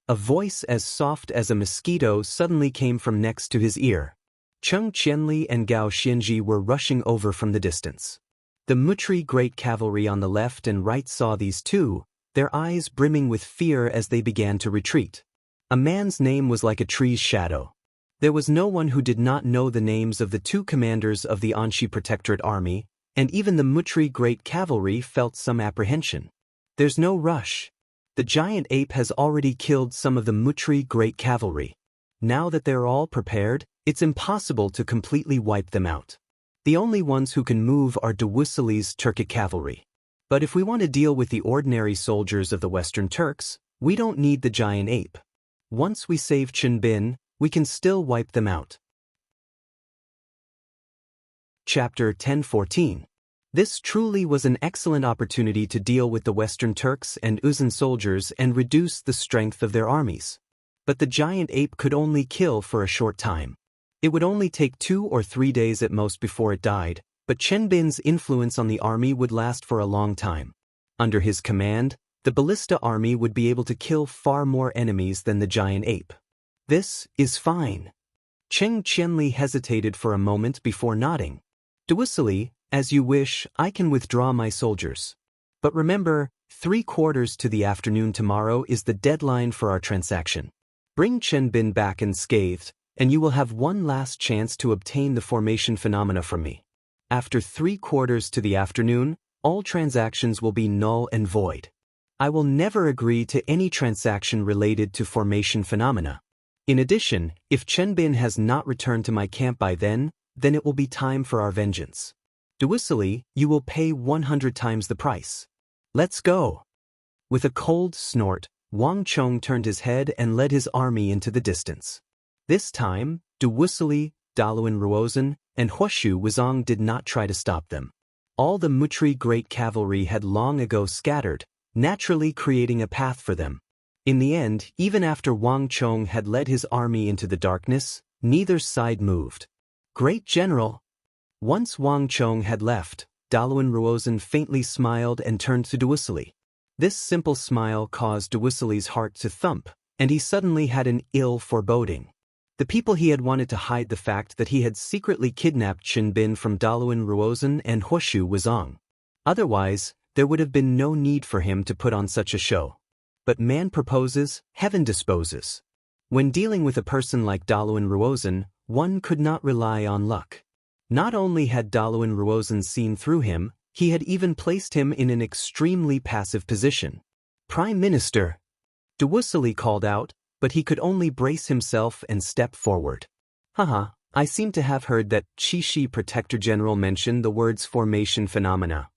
A voice as soft as a mosquito suddenly came from next to his ear. Cheng Qianli and Gao Xianji were rushing over from the distance. The Mutri great cavalry on the left and right saw these two, their eyes brimming with fear as they began to retreat. A man's name was like a tree's shadow. There was no one who did not know the names of the two commanders of the Anxi Protectorate Army, and even the Mutri great cavalry felt some apprehension. There's no rush. The giant ape has already killed some of the Mutri great cavalry. Now that they're all prepared, it's impossible to completely wipe them out. The only ones who can move are Duwusilli's Turkic cavalry. But if we want to deal with the ordinary soldiers of the Western Turks, we don't need the giant ape. Once we save Qin Bin, we can still wipe them out. Chapter 10:14. This truly was an excellent opportunity to deal with the Western Turks and Uzun soldiers and reduce the strength of their armies. But the giant ape could only kill for a short time. It would only take 2 or 3 days at most before it died, but Qin Bin's influence on the army would last for a long time. Under his command, the ballista army would be able to kill far more enemies than the giant ape. This is fine. Cheng Qianli hesitated for a moment before nodding. Duwusilli, as you wish, I can withdraw my soldiers. But remember, 3/4 to the afternoon tomorrow is the deadline for our transaction. Bring Qin Bin back unscathed, and you will have one last chance to obtain the formation phenomena from me. After 3/4 to the afternoon, all transactions will be null and void. I will never agree to any transaction related to formation phenomena. In addition, if Qin Bin has not returned to my camp by then it will be time for our vengeance. Duwusilli, you will pay 100 times the price. Let's go. With a cold snort, Wang Chong turned his head and led his army into the distance. This time, Duwusilli, Daluan Ruozhen, and Huishu Wizong did not try to stop them. All the Mutri great cavalry had long ago scattered, naturally creating a path for them. In the end, even after Wang Chong had led his army into the darkness, neither side moved. Great General! Once Wang Chong had left, Daluan Ruozhen faintly smiled and turned to Duwusilli. This simple smile caused Duwusilli's heart to thump, and he suddenly had an ill foreboding. The people he had wanted to hide the fact that he had secretly kidnapped Qin Bin from Daluan Ruozhen and Huishu Wizong. Otherwise, there would have been no need for him to put on such a show. But man proposes, heaven disposes. When dealing with a person like Daluan Ruozhen, one could not rely on luck. Not only had Daluan Ruozhen seen through him, he had even placed him in an extremely passive position. Prime Minister! Duwusilli called out, but he could only brace himself and step forward. Haha, I seem to have heard that Qixi Protector General mentioned the words formation phenomena.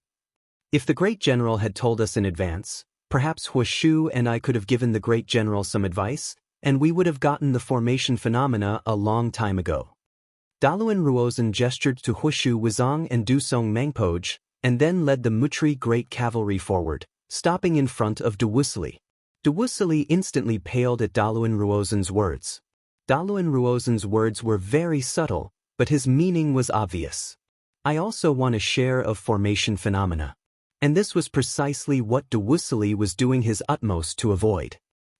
If the Great General had told us in advance, perhaps Huishu and I could have given the Great General some advice, and we would have gotten the formation phenomena a long time ago. Daluan Ruozhen gestured to Huishu Wizong and Dusong Mengpoj, and then led the Mutri great cavalry forward, stopping in front of Duwusilli. Duwusilli instantly paled at Daluan Ruozhen's words. Daluan Ruozen's words were very subtle, but his meaning was obvious. I also want a share of formation phenomena. And this was precisely what Dewussili was doing his utmost to avoid.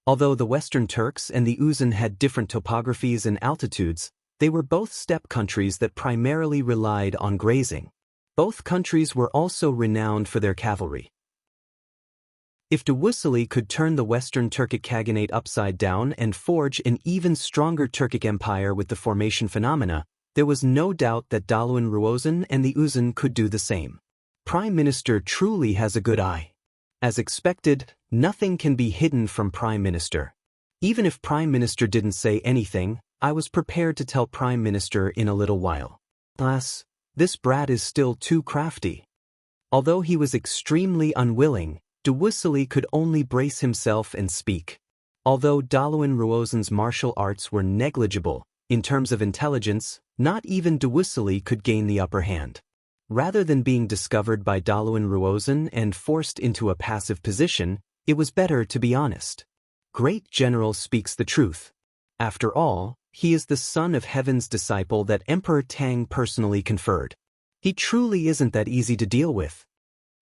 Although the Western Turks and the Uzun had different topographies and altitudes, they were both steppe countries that primarily relied on grazing. Both countries were also renowned for their cavalry. If Dewussili could turn the Western Turkic Khaganate upside down and forge an even stronger Turkic Empire with the formation phenomena, there was no doubt that Daluan Ruozen and the Uzun could do the same. Prime Minister truly has a good eye. As expected, nothing can be hidden from Prime Minister. Even if Prime Minister didn't say anything, I was prepared to tell Prime Minister in a little while. Alas, this brat is still too crafty. Although he was extremely unwilling, Dewussili could only brace himself and speak. Although Daluan Ruozen's martial arts were negligible, in terms of intelligence, not even Dewussili could gain the upper hand. Rather than being discovered by Daluan Ruozen and forced into a passive position, it was better to be honest. Great general speaks the truth. After all, he is the son of heaven's disciple that Emperor Tang personally conferred. He truly isn't that easy to deal with.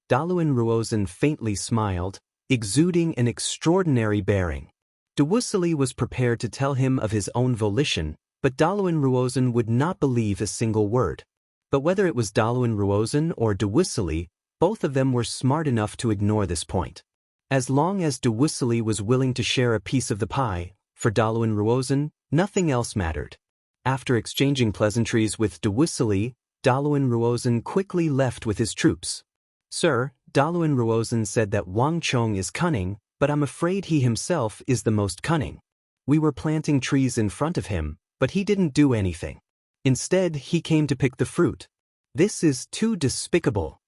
Daluan Ruozen faintly smiled, exuding an extraordinary bearing. Dewussili was prepared to tell him of his own volition, but Daluan Ruozen would not believe a single word. But whether it was Daluan Ruozen or Dewussili, both of them were smart enough to ignore this point. As long as Dewussili was willing to share a piece of the pie, for Daluan Ruozen, nothing else mattered. After exchanging pleasantries with Dewussili, Daluan Ruozen quickly left with his troops. Sir, Daluan Ruozen said that Wang Chong is cunning, but I'm afraid he himself is the most cunning. We were planting trees in front of him, but he didn't do anything. Instead, he came to pick the fruit. This is too despicable.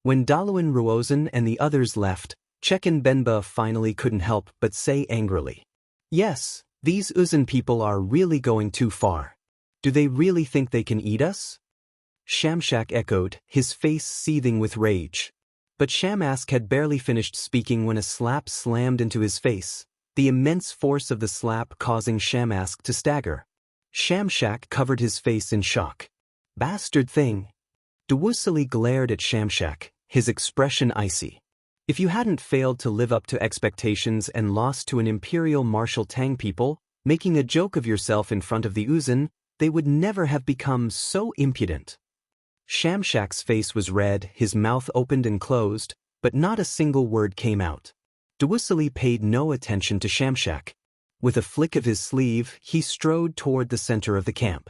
When Daluan Ruozen and the others left, Chechen Benba finally couldn't help but say angrily, "Yes, these Uzun people are really going too far. Do they really think they can eat us?" Shamshak echoed, his face seething with rage. But Shamask had barely finished speaking when a slap slammed into his face, the immense force of the slap causing Shamask to stagger. Shamshak covered his face in shock. "Bastard thing." Dewussili glared at Shamshak, his expression icy. If you hadn't failed to live up to expectations and lost to an Imperial Marshal Tang people, making a joke of yourself in front of the Uzun, they would never have become so impudent. Shamshak's face was red, his mouth opened and closed, but not a single word came out. Dewussili paid no attention to Shamshak. With a flick of his sleeve, he strode toward the center of the camp.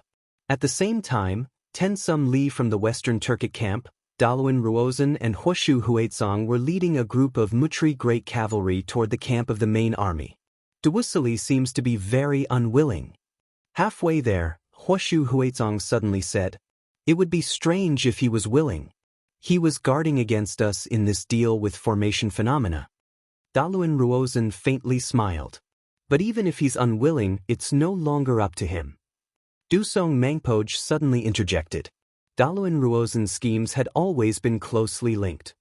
At the same time, 10 some li from the Western Turkic camp, Daluan Ruozen and Huoshu Huaizong were leading a group of Mutri Great Cavalry toward the camp of the main army. Dewussili seems to be very unwilling. Halfway there, Huoshu Huaizong suddenly said, "It would be strange if he was willing. He was guarding against us in this deal with formation phenomena." Daluan Ruozen faintly smiled. "But even if he's unwilling, it's no longer up to him." Dusong Mangpoj suddenly interjected. Daluan Ruozen's schemes had always been closely linked.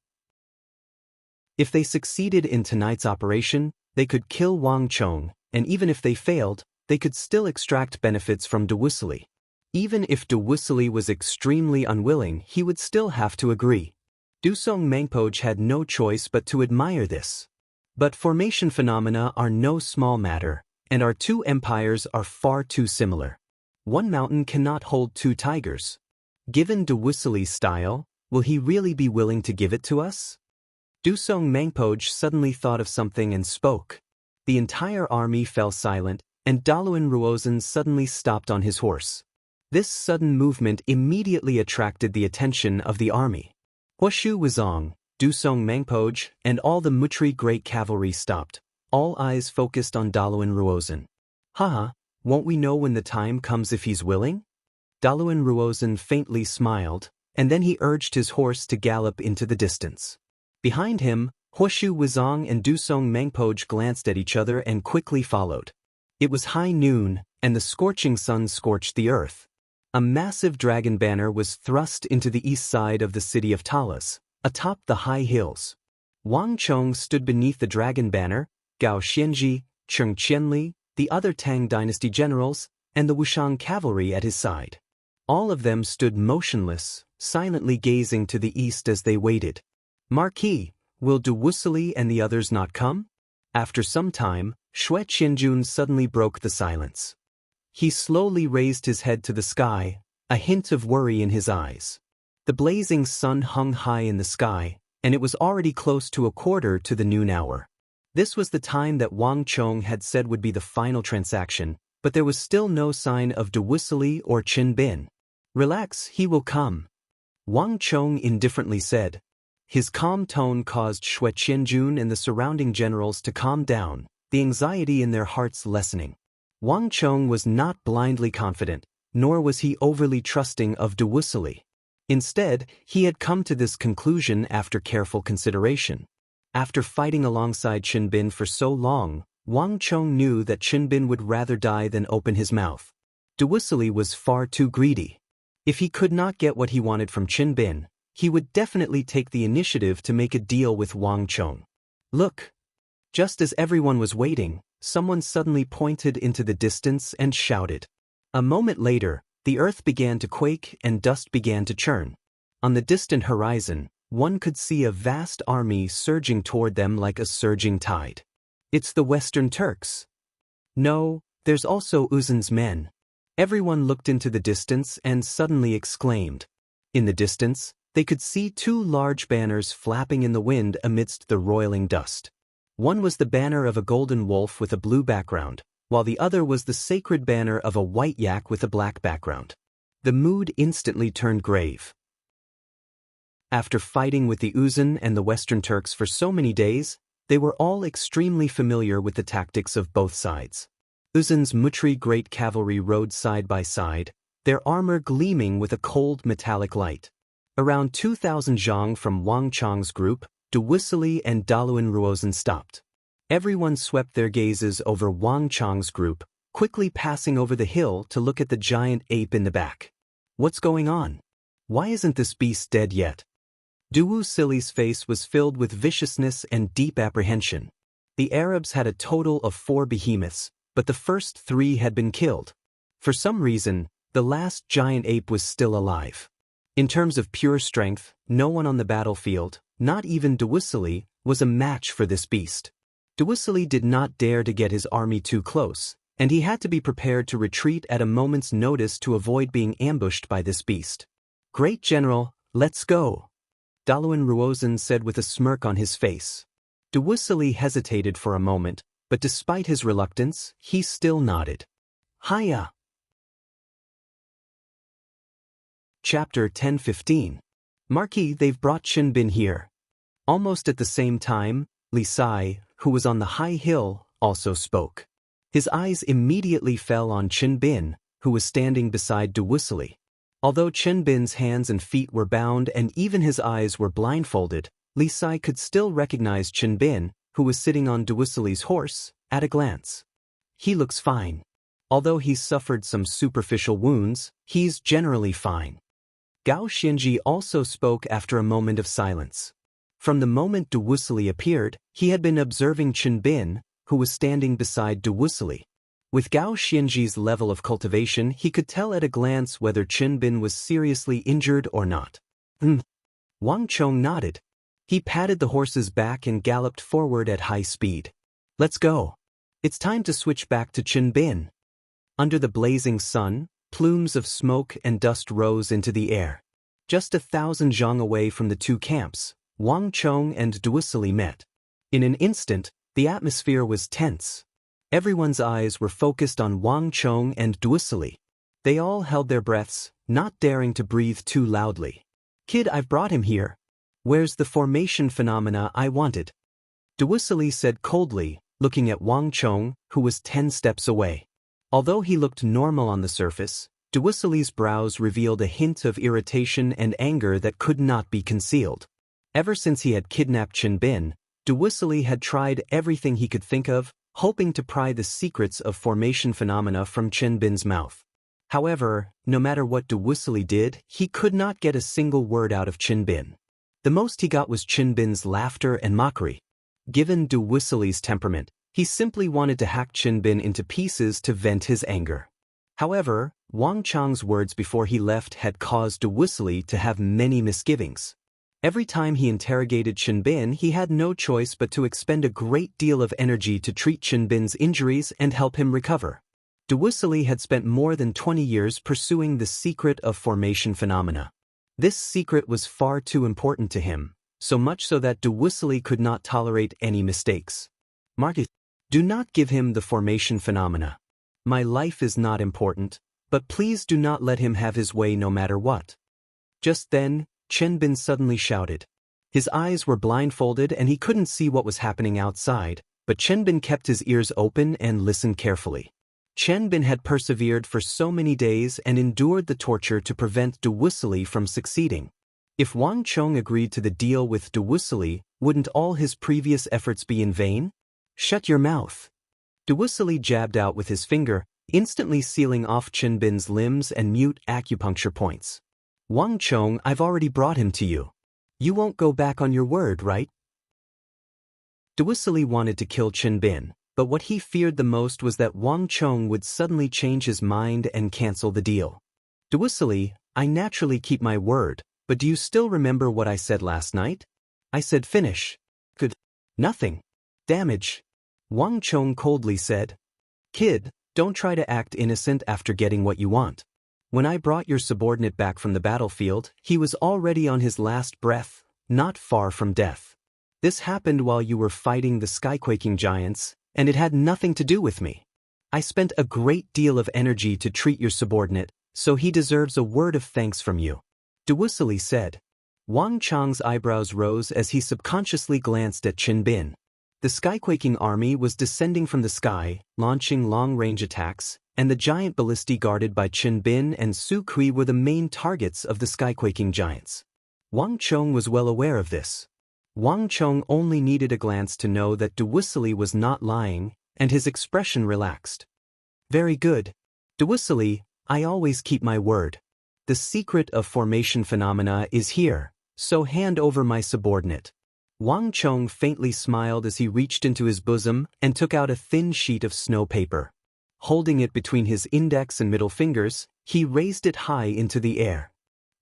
If they succeeded in tonight's operation, they could kill Wang Chong, and even if they failed, they could still extract benefits from Dewussili. Even if Dewussili was extremely unwilling, he would still have to agree. Dusong Mangpoj had no choice but to admire this. But formation phenomena are no small matter, and our two empires are far too similar. One mountain cannot hold two tigers. Given Dewussili's style, will he really be willing to give it to us? Dusong Mangpoj suddenly thought of something and spoke. The entire army fell silent, and Daluan Ruozen suddenly stopped on his horse. This sudden movement immediately attracted the attention of the army. Huoshu Huaizong, Dusong Mangpoj, and all the Mutri Great Cavalry stopped, all eyes focused on Daluan Ruozen. "Haha, won't we know when the time comes if he's willing?" Daluan Ruozen faintly smiled, and then he urged his horse to gallop into the distance. Behind him, Huoshu Huaizong and Dusong Mangpoj glanced at each other and quickly followed. It was high noon, and the scorching sun scorched the earth. A massive dragon banner was thrust into the east side of the city of Talas, atop the high hills. Wang Chong stood beneath the dragon banner, Gao Xianji, Cheng Qianli, the other Tang dynasty generals, and the Wushang cavalry at his side. All of them stood motionless, silently gazing to the east as they waited. "Marquis, will Du Wussili and the others not come?" After some time, Xue Qianjun suddenly broke the silence. He slowly raised his head to the sky, a hint of worry in his eyes. The blazing sun hung high in the sky, and it was already close to a quarter to the noon hour. This was the time that Wang Chong had said would be the final transaction, but there was still no sign of Du Wussili or Qin Bin. "Relax, he will come," Wang Chong indifferently said. His calm tone caused Xue Qianjun and the surrounding generals to calm down, the anxiety in their hearts lessening. Wang Chong was not blindly confident, nor was he overly trusting of Du Wussili. Instead, he had come to this conclusion after careful consideration. After fighting alongside Qin Bin for so long, Wang Chong knew that Qin Bin would rather die than open his mouth. Du Wussili was far too greedy. If he could not get what he wanted from Qin Bin, he would definitely take the initiative to make a deal with Wang Chong. "Look!" Just as everyone was waiting, someone suddenly pointed into the distance and shouted. A moment later, the earth began to quake and dust began to churn. On the distant horizon, one could see a vast army surging toward them like a surging tide. "It's the Western Turks." "No, there's also Uzun's men." Everyone looked into the distance and suddenly exclaimed. In the distance, they could see two large banners flapping in the wind amidst the roiling dust. One was the banner of a golden wolf with a blue background, while the other was the sacred banner of a white yak with a black background. The mood instantly turned grave. After fighting with the Uzun and the Western Turks for so many days, they were all extremely familiar with the tactics of both sides. Uzun's Mutri great cavalry rode side by side, their armor gleaming with a cold metallic light. Around 2,000 zhang from Wang Chong's group, Du Wussili and Daluan Ruozhen stopped. Everyone swept their gazes over Wang Chong's group, quickly passing over the hill to look at the giant ape in the back. "What's going on? Why isn't this beast dead yet?" Du Wussili's face was filled with viciousness and deep apprehension. The Arabs had a total of 4 behemoths, but the first 3 had been killed. For some reason, the last giant ape was still alive. In terms of pure strength, no one on the battlefield, not even Du Wussili, was a match for this beast. Du Wussili did not dare to get his army too close, and he had to be prepared to retreat at a moment's notice to avoid being ambushed by this beast. "Great General, let's go," Daluan Ruozhen said with a smirk on his face. Du Wussili hesitated for a moment, but despite his reluctance, he still nodded. "Hiya!" Chapter 10:15. "Marquis, they've brought Qin Bin here." Almost at the same time, Li Sai, who was on the high hill, also spoke. His eyes immediately fell on Qin Bin, who was standing beside Du Wussili. Although Qin Bin's hands and feet were bound and even his eyes were blindfolded, Li Sai could still recognize Qin Bin, who was sitting on Du Wussili's horse, at a glance. "He looks fine. Although he's suffered some superficial wounds, he's generally fine." Gao Xianji also spoke after a moment of silence. From the moment Du Wussili appeared, he had been observing Qin Bin, who was standing beside Du Wussili. With Gao Xianji's level of cultivation, he could tell at a glance whether Qin Bin was seriously injured or not. Wang Chong nodded. He patted the horse's back and galloped forward at high speed. "Let's go. It's time to switch back to Qin Bin." Under the blazing sun, plumes of smoke and dust rose into the air. Just 1,000 zhang away from the two camps, Wang Chong and Du Wussili met. In an instant, the atmosphere was tense. Everyone's eyes were focused on Wang Chong and Du Wussili. They all held their breaths, not daring to breathe too loudly. "Kid, I've brought him here. Where's the formation phenomena I wanted?" Du Wussili said coldly, looking at Wang Chong, who was 10 steps away. Although he looked normal on the surface, Du Wussili's brows revealed a hint of irritation and anger that could not be concealed. Ever since he had kidnapped Qin Bin, Du Wussili had tried everything he could think of, hoping to pry the secrets of formation phenomena from Qin Bin's mouth. However, no matter what Du Wussili did, he could not get a single word out of Qin Bin. The most he got was Qin Bin's laughter and mockery. Given Du Wussili's temperament, he simply wanted to hack Qin Bin into pieces to vent his anger. However, Wang Chang's words before he left had caused Duwusilly to have many misgivings. Every time he interrogated Chenbin, he had no choice but to expend a great deal of energy to treat Chenbin's injuries and help him recover. Duwusilly had spent more than 20 years pursuing the secret of formation phenomena. This secret was far too important to him, so much so that Duwusilly could not tolerate any mistakes. Marcus, do not give him the formation phenomena. My life is not important, but please do not let him have his way no matter what. Just then, Chenbin suddenly shouted. His eyes were blindfolded and he couldn't see what was happening outside, but Chenbin kept his ears open and listened carefully. Chenbin had persevered for so many days and endured the torture to prevent Duwusilly from succeeding. If Wang Chong agreed to the deal with Duwusilly, wouldn't all his previous efforts be in vain? Shut your mouth. Duwusilly jabbed out with his finger, instantly sealing off Chenbin's limbs and mute acupuncture points. Wang Chong, I've already brought him to you. You won't go back on your word, right? Duwusilly wanted to kill Chenbin, but what he feared the most was that Wang Chong would suddenly change his mind and cancel the deal. Duwusilly, I naturally keep my word, but do you still remember what I said last night? I said finish. Good. Nothing. Damage. Wang Chong coldly said. Kid, don't try to act innocent after getting what you want. When I brought your subordinate back from the battlefield, he was already on his last breath, not far from death. This happened while you were fighting the skyquaking giants, and it had nothing to do with me. I spent a great deal of energy to treat your subordinate, so he deserves a word of thanks from you. Duwusilly said. Wang Chang's eyebrows rose as he subconsciously glanced at Chenbin. The skyquaking army was descending from the sky, launching long-range attacks, and the giant ballistae guarded by Chenbin and Su Kui were the main targets of the skyquaking giants. Wang Chong was well aware of this. Wang Chong only needed a glance to know that Duwusilly was not lying, and his expression relaxed. Very good. Duwusilly, I always keep my word. The secret of formation phenomena is here, so hand over my subordinate. Wang Chong faintly smiled as he reached into his bosom and took out a thin sheet of snow paper. Holding it between his index and middle fingers, he raised it high into the air.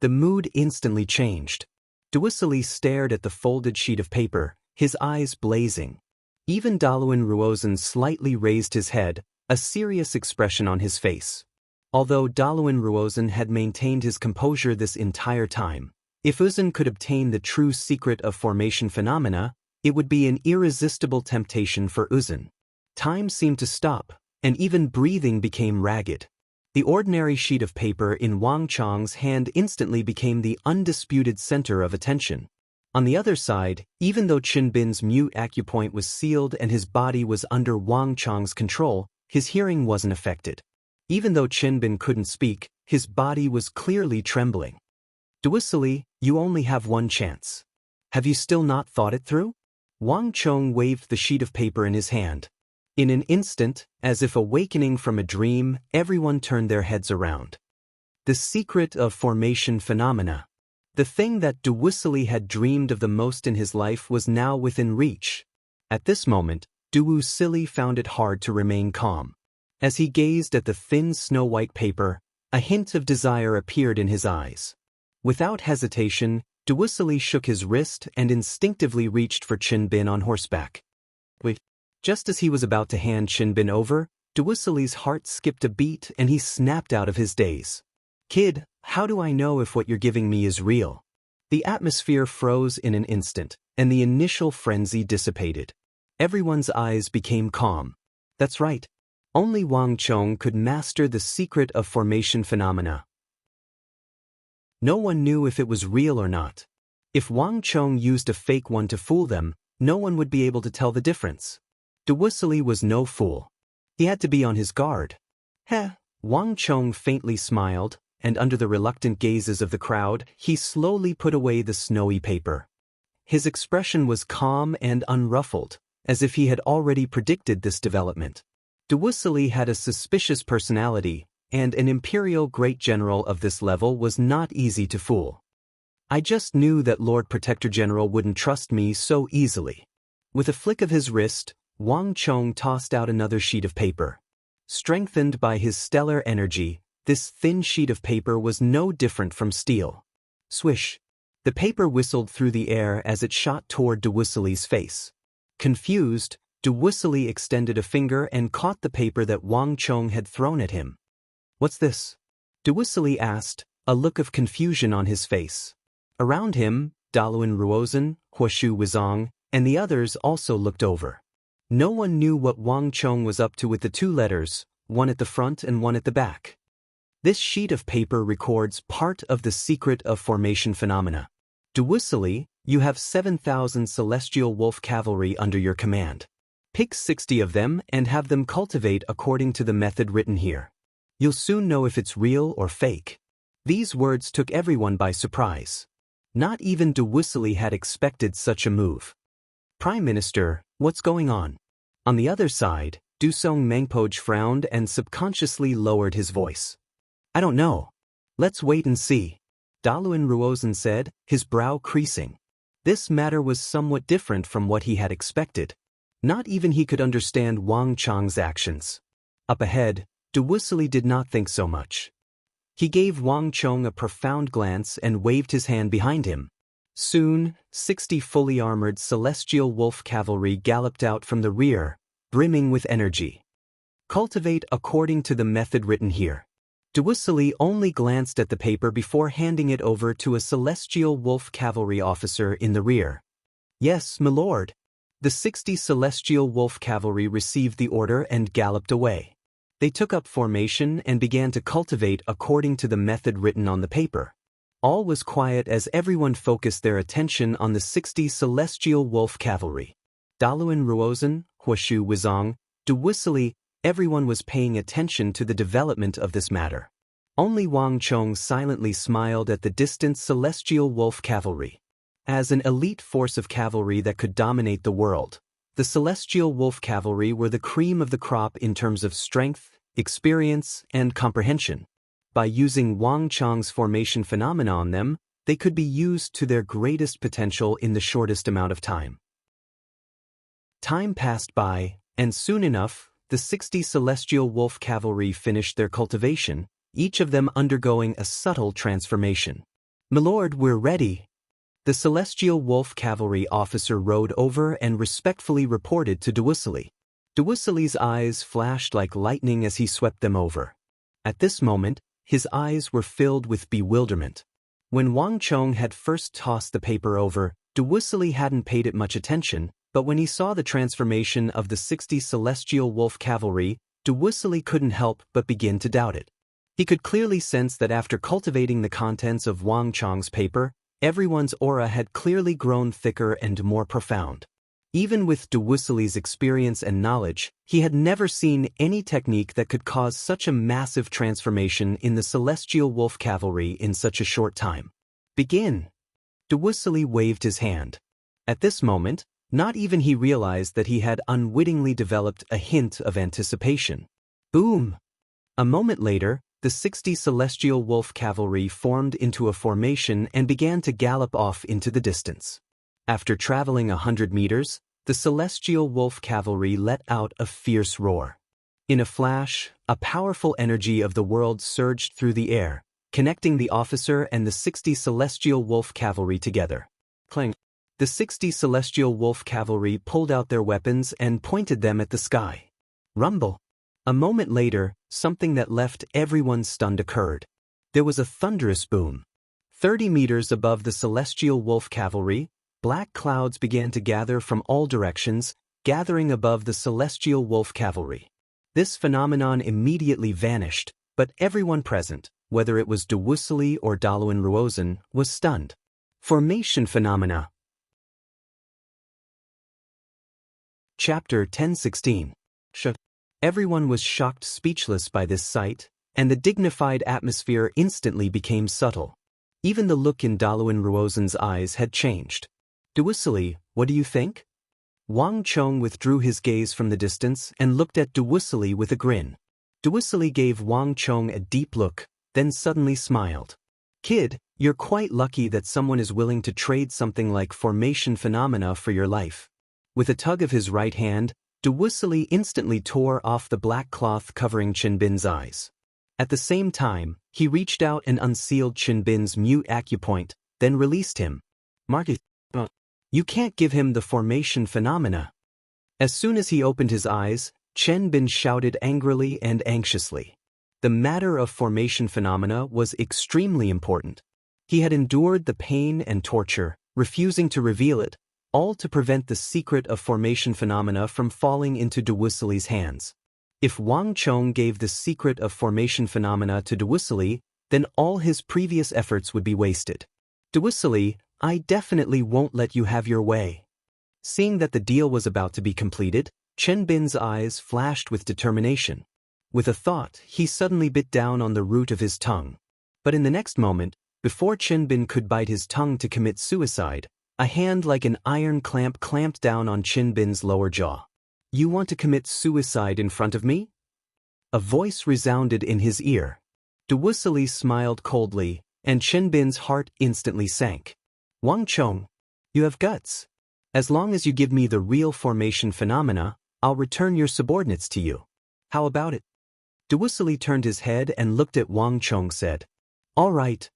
The mood instantly changed. Duwusilly stared at the folded sheet of paper, his eyes blazing. Even Daluan Ruozan slightly raised his head, a serious expression on his face. Although Daluan Ruozan had maintained his composure this entire time, if Uzan could obtain the true secret of formation phenomena, it would be an irresistible temptation for Uzan. Time seemed to stop, and even breathing became ragged. The ordinary sheet of paper in Wang Chang's hand instantly became the undisputed center of attention. On the other side, even though Chenbin's mute acupoint was sealed and his body was under Wang Chang's control, his hearing wasn't affected. Even though Chenbin couldn't speak, his body was clearly trembling. Duwusilly, you only have one chance. Have you still not thought it through? Wang Chong waved the sheet of paper in his hand. In an instant, as if awakening from a dream, everyone turned their heads around. The secret of formation phenomena. The thing that Duwusilly had dreamed of the most in his life was now within reach. At this moment, Duwusilly found it hard to remain calm. As he gazed at the thin snow-white paper, a hint of desire appeared in his eyes. Without hesitation, Duwusilly shook his wrist and instinctively reached for Chenbin on horseback. Just as he was about to hand Chenbin over, Duwusilly's heart skipped a beat and he snapped out of his daze. Kid, how do I know if what you're giving me is real? The atmosphere froze in an instant, and the initial frenzy dissipated. Everyone's eyes became calm. That's right. Only Wang Chong could master the secret of formation phenomena. No one knew if it was real or not. If Wang Chong used a fake one to fool them, no one would be able to tell the difference. Duwusilly was no fool. He had to be on his guard. Heh. Wang Chong faintly smiled, and under the reluctant gazes of the crowd, he slowly put away the snowy paper. His expression was calm and unruffled, as if he had already predicted this development. Duwusilly had a suspicious personality, and an imperial great general of this level was not easy to fool. I just knew that Lord Protector General wouldn't trust me so easily. With a flick of his wrist, Wang Chong tossed out another sheet of paper. Strengthened by his stellar energy, this thin sheet of paper was no different from steel. Swish! The paper whistled through the air as it shot toward Duwusilee's face. Confused, Duwusilee extended a finger and caught the paper that Wang Chong had thrown at him. "What's this?" Duwusilee asked, a look of confusion on his face. Around him, Daluan Ruozhen, Huashu Wizong, and the others also looked over. No one knew what Wang Chong was up to with the two letters, one at the front and one at the back. This sheet of paper records part of the secret of formation phenomena. Duwusilee, you have 7,000 celestial wolf cavalry under your command. Pick 60 of them and have them cultivate according to the method written here. You'll soon know if it's real or fake. These words took everyone by surprise. Not even Duwusilee had expected such a move. "Prime Minister, what's going on?" On the other side, Dusong Mengpoj frowned and subconsciously lowered his voice. "I don't know. Let's wait and see," Daluan Ruozhen said, his brow creasing. This matter was somewhat different from what he had expected. Not even he could understand Wang Chong's actions. Up ahead, Duwusilee did not think so much. He gave Wang Chong a profound glance and waved his hand behind him. Soon, 60 fully armored celestial wolf cavalry galloped out from the rear, brimming with energy. Cultivate according to the method written here. Duwusilee only glanced at the paper before handing it over to a celestial wolf cavalry officer in the rear. "Yes, my lord." The 60 celestial wolf cavalry received the order and galloped away. They took up formation and began to cultivate according to the method written on the paper. All was quiet as everyone focused their attention on the 60 celestial wolf cavalry. Daluan Ruozhen, Huashu Wizong, Duwusilee, everyone was paying attention to the development of this matter. Only Wang Chong silently smiled at the distant celestial wolf cavalry. As an elite force of cavalry that could dominate the world, the celestial wolf cavalry were the cream of the crop in terms of strength, experience, and comprehension. By using Wang Chong's formation phenomena on them, they could be used to their greatest potential in the shortest amount of time. Time passed by, and soon enough, the 60 celestial wolf cavalry finished their cultivation, each of them undergoing a subtle transformation. "My lord, we're ready." The celestial wolf cavalry officer rode over and respectfully reported to Duwusilee. Duwusilee's eyes flashed like lightning as he swept them over. At this moment, his eyes were filled with bewilderment. When Wang Chong had first tossed the paper over, Duwusilee hadn't paid it much attention, but when he saw the transformation of the 60 celestial wolf cavalry, Duwusilee couldn't help but begin to doubt it. He could clearly sense that after cultivating the contents of Wang Chong's paper, everyone's aura had clearly grown thicker and more profound. Even with Duwusilee's experience and knowledge, he had never seen any technique that could cause such a massive transformation in the celestial wolf cavalry in such a short time. "Begin." Duwusilee waved his hand. At this moment, not even he realized that he had unwittingly developed a hint of anticipation. Boom! A moment later, the 60 celestial wolf cavalry formed into a formation and began to gallop off into the distance. After traveling 100 meters, the celestial wolf cavalry let out a fierce roar. In a flash, a powerful energy of the world surged through the air, connecting the officer and the 60 celestial wolf cavalry together. Clang! The 60 celestial wolf cavalry pulled out their weapons and pointed them at the sky. Rumble! A moment later, something that left everyone stunned occurred. There was a thunderous boom. 30 meters above the celestial wolf cavalry, black clouds began to gather from all directions, gathering above the celestial wolf cavalry. This phenomenon immediately vanished, but everyone present, whether it was Duwusilee or Daluan Ruozhen, was stunned. Formation phenomena. Chapter 1016. Everyone was shocked speechless by this sight, and the dignified atmosphere instantly became subtle. Even the look in Daluan Ruozhen's eyes had changed. "Duwusilee, what do you think?" Wang Chong withdrew his gaze from the distance and looked at Duwusilee with a grin. Duwusilee gave Wang Chong a deep look, then suddenly smiled. "Kid, you're quite lucky that someone is willing to trade something like formation phenomena for your life." With a tug of his right hand, Duwusilly instantly tore off the black cloth covering Chinbin's eyes. At the same time, he reached out and unsealed Chinbin's mute acupoint, then released him. Marcus, you can't give him the formation phenomena. As soon as he opened his eyes, Chinbin shouted angrily and anxiously. The matter of formation phenomena was extremely important. He had endured the pain and torture, refusing to reveal it, all to prevent the secret of formation phenomena from falling into Duwusilly's hands. If Wang Chong gave the secret of formation phenomena to Duwusilly, then all his previous efforts would be wasted. Duwusilly, I definitely won't let you have your way. Seeing that the deal was about to be completed, Chinbin's eyes flashed with determination. With a thought, he suddenly bit down on the root of his tongue. But in the next moment, before Chinbin could bite his tongue to commit suicide, a hand like an iron clamp clamped down on Chinbin's lower jaw. You want to commit suicide in front of me? A voice resounded in his ear. Duwusilly smiled coldly, and Chinbin's heart instantly sank. Wang Chong, you have guts. As long as you give me the real formation phenomena, I'll return your subordinates to you. How about it? Duwusilly turned his head and looked at Wang Chong said. All right.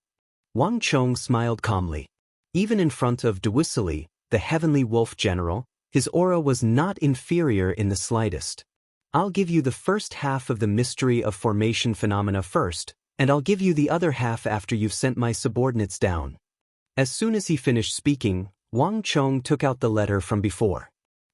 Wang Chong smiled calmly. Even in front of Duwusilly, the heavenly wolf general, his aura was not inferior in the slightest. I'll give you the first half of the mystery of formation phenomena first, and I'll give you the other half after you've sent my subordinates down. As soon as he finished speaking, Wang Chong took out the letter from before.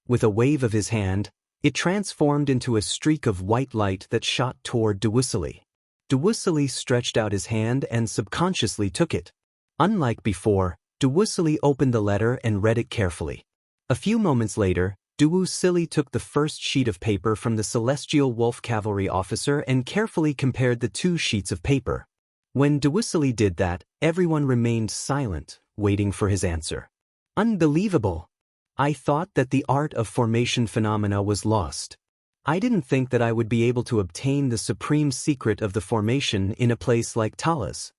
With a wave of his hand, it transformed into a streak of white light that shot toward Duwusilly. Duwusilly stretched out his hand and subconsciously took it. Unlike before, Duwusilly opened the letter and read it carefully. A few moments later, Duwusilly took the first sheet of paper from the Celestial Wolf Cavalry officer and carefully compared the two sheets of paper. When Duwusilly did that, everyone remained silent, waiting for his answer. Unbelievable! I thought that the art of formation phenomena was lost. I didn't think that I would be able to obtain the supreme secret of the formation in a place like Talas.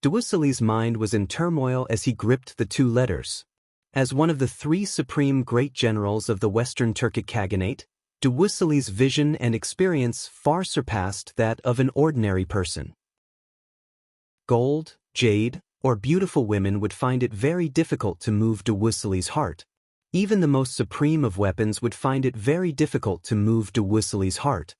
Duwusilly's mind was in turmoil as he gripped the two letters. As one of the three supreme great generals of the Western Turkic Khaganate, Duwusilly's vision and experience far surpassed that of an ordinary person. Gold, jade, or beautiful women would find it very difficult to move Duwusilly's heart. Even the most supreme of weapons would find it very difficult to move Duwusilly's heart.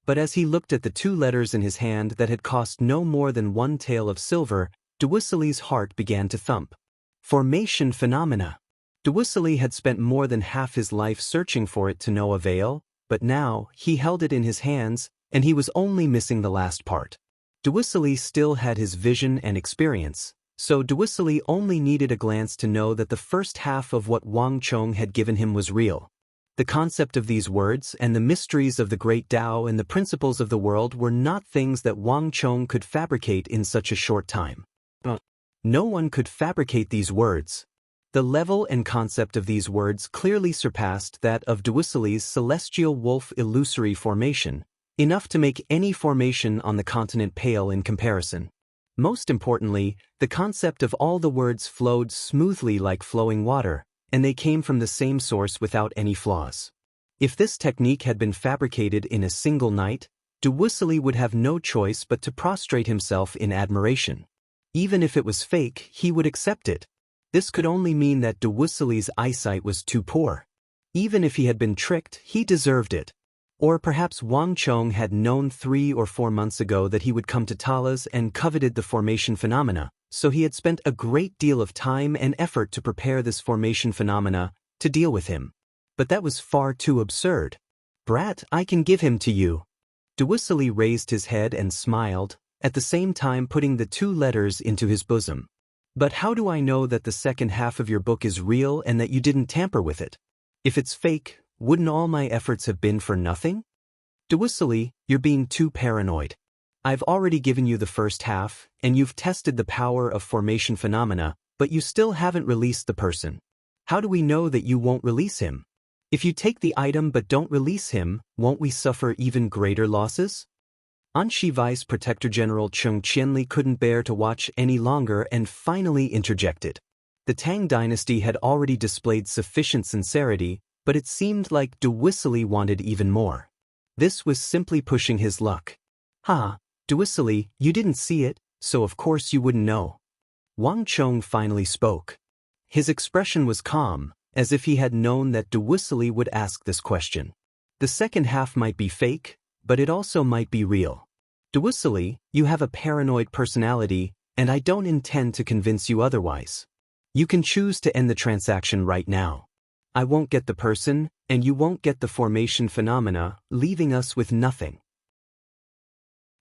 But as he looked at the two letters in his hand that had cost no more than one tael of silver, Duwusilly's heart began to thump. Formation phenomena. Duwusilly had spent more than half his life searching for it to no avail, but now he held it in his hands, and he was only missing the last part. Duwusilly still had his vision and experience, so Duwusilly only needed a glance to know that the first half of what Wang Chong had given him was real. The concept of these words and the mysteries of the great Tao and the principles of the world were not things that Wang Chong could fabricate in such a short time. No one could fabricate these words. The level and concept of these words clearly surpassed that of Duwusilly's celestial wolf illusory formation, enough to make any formation on the continent pale in comparison. Most importantly, the concept of all the words flowed smoothly like flowing water, and they came from the same source without any flaws. If this technique had been fabricated in a single night, Duwusilly would have no choice but to prostrate himself in admiration. Even if it was fake, he would accept it. This could only mean that Duwusilly's eyesight was too poor. Even if he had been tricked, he deserved it. Or perhaps Wang Chong had known 3 or 4 months ago that he would come to Talas and coveted the formation phenomena, so he had spent a great deal of time and effort to prepare this formation phenomena to deal with him. But that was far too absurd. Brat, I can give him to you. Duwusilly raised his head and smiled, at the same time putting the two letters into his bosom. But how do I know that the second half of your book is real and that you didn't tamper with it? If it's fake, wouldn't all my efforts have been for nothing? Duwusilly, you're being too paranoid. I've already given you the first half, and you've tested the power of formation phenomena, but you still haven't released the person. How do we know that you won't release him? If you take the item but don't release him, won't we suffer even greater losses? Anshi Vice Protector General Chung Qianli couldn't bear to watch any longer and finally interjected. The Tang dynasty had already displayed sufficient sincerity, But it seemed like Duwisili wanted even more. This was simply pushing his luck. "Ha, Duwisili, you didn't see it, so of course you wouldn't know." Wang Chong finally spoke. His expression was calm, as if he had known that Duwisili would ask this question. The second half might be fake, but it also might be real. Duwisili, you have a paranoid personality, and I don't intend to convince you otherwise. You can choose to end the transaction right now. I won't get the person, and you won't get the formation phenomena, leaving us with nothing.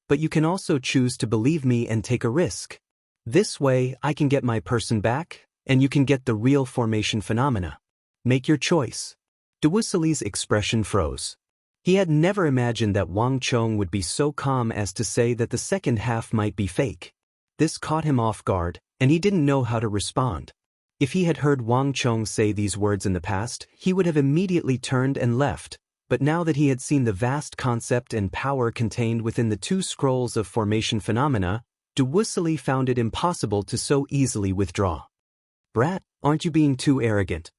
But you can also choose to believe me and take a risk. This way, I can get my person back, and you can get the real formation phenomena. Make your choice. Duwisili's expression froze. He had never imagined that Wang Chong would be so calm as to say that the second half might be fake. This caught him off guard, and he didn't know how to respond. If he had heard Wang Chong say these words in the past, he would have immediately turned and left, but now that he had seen the vast concept and power contained within the two scrolls of formation phenomena, Duwisili found it impossible to so easily withdraw. "Brat, aren't you being too arrogant?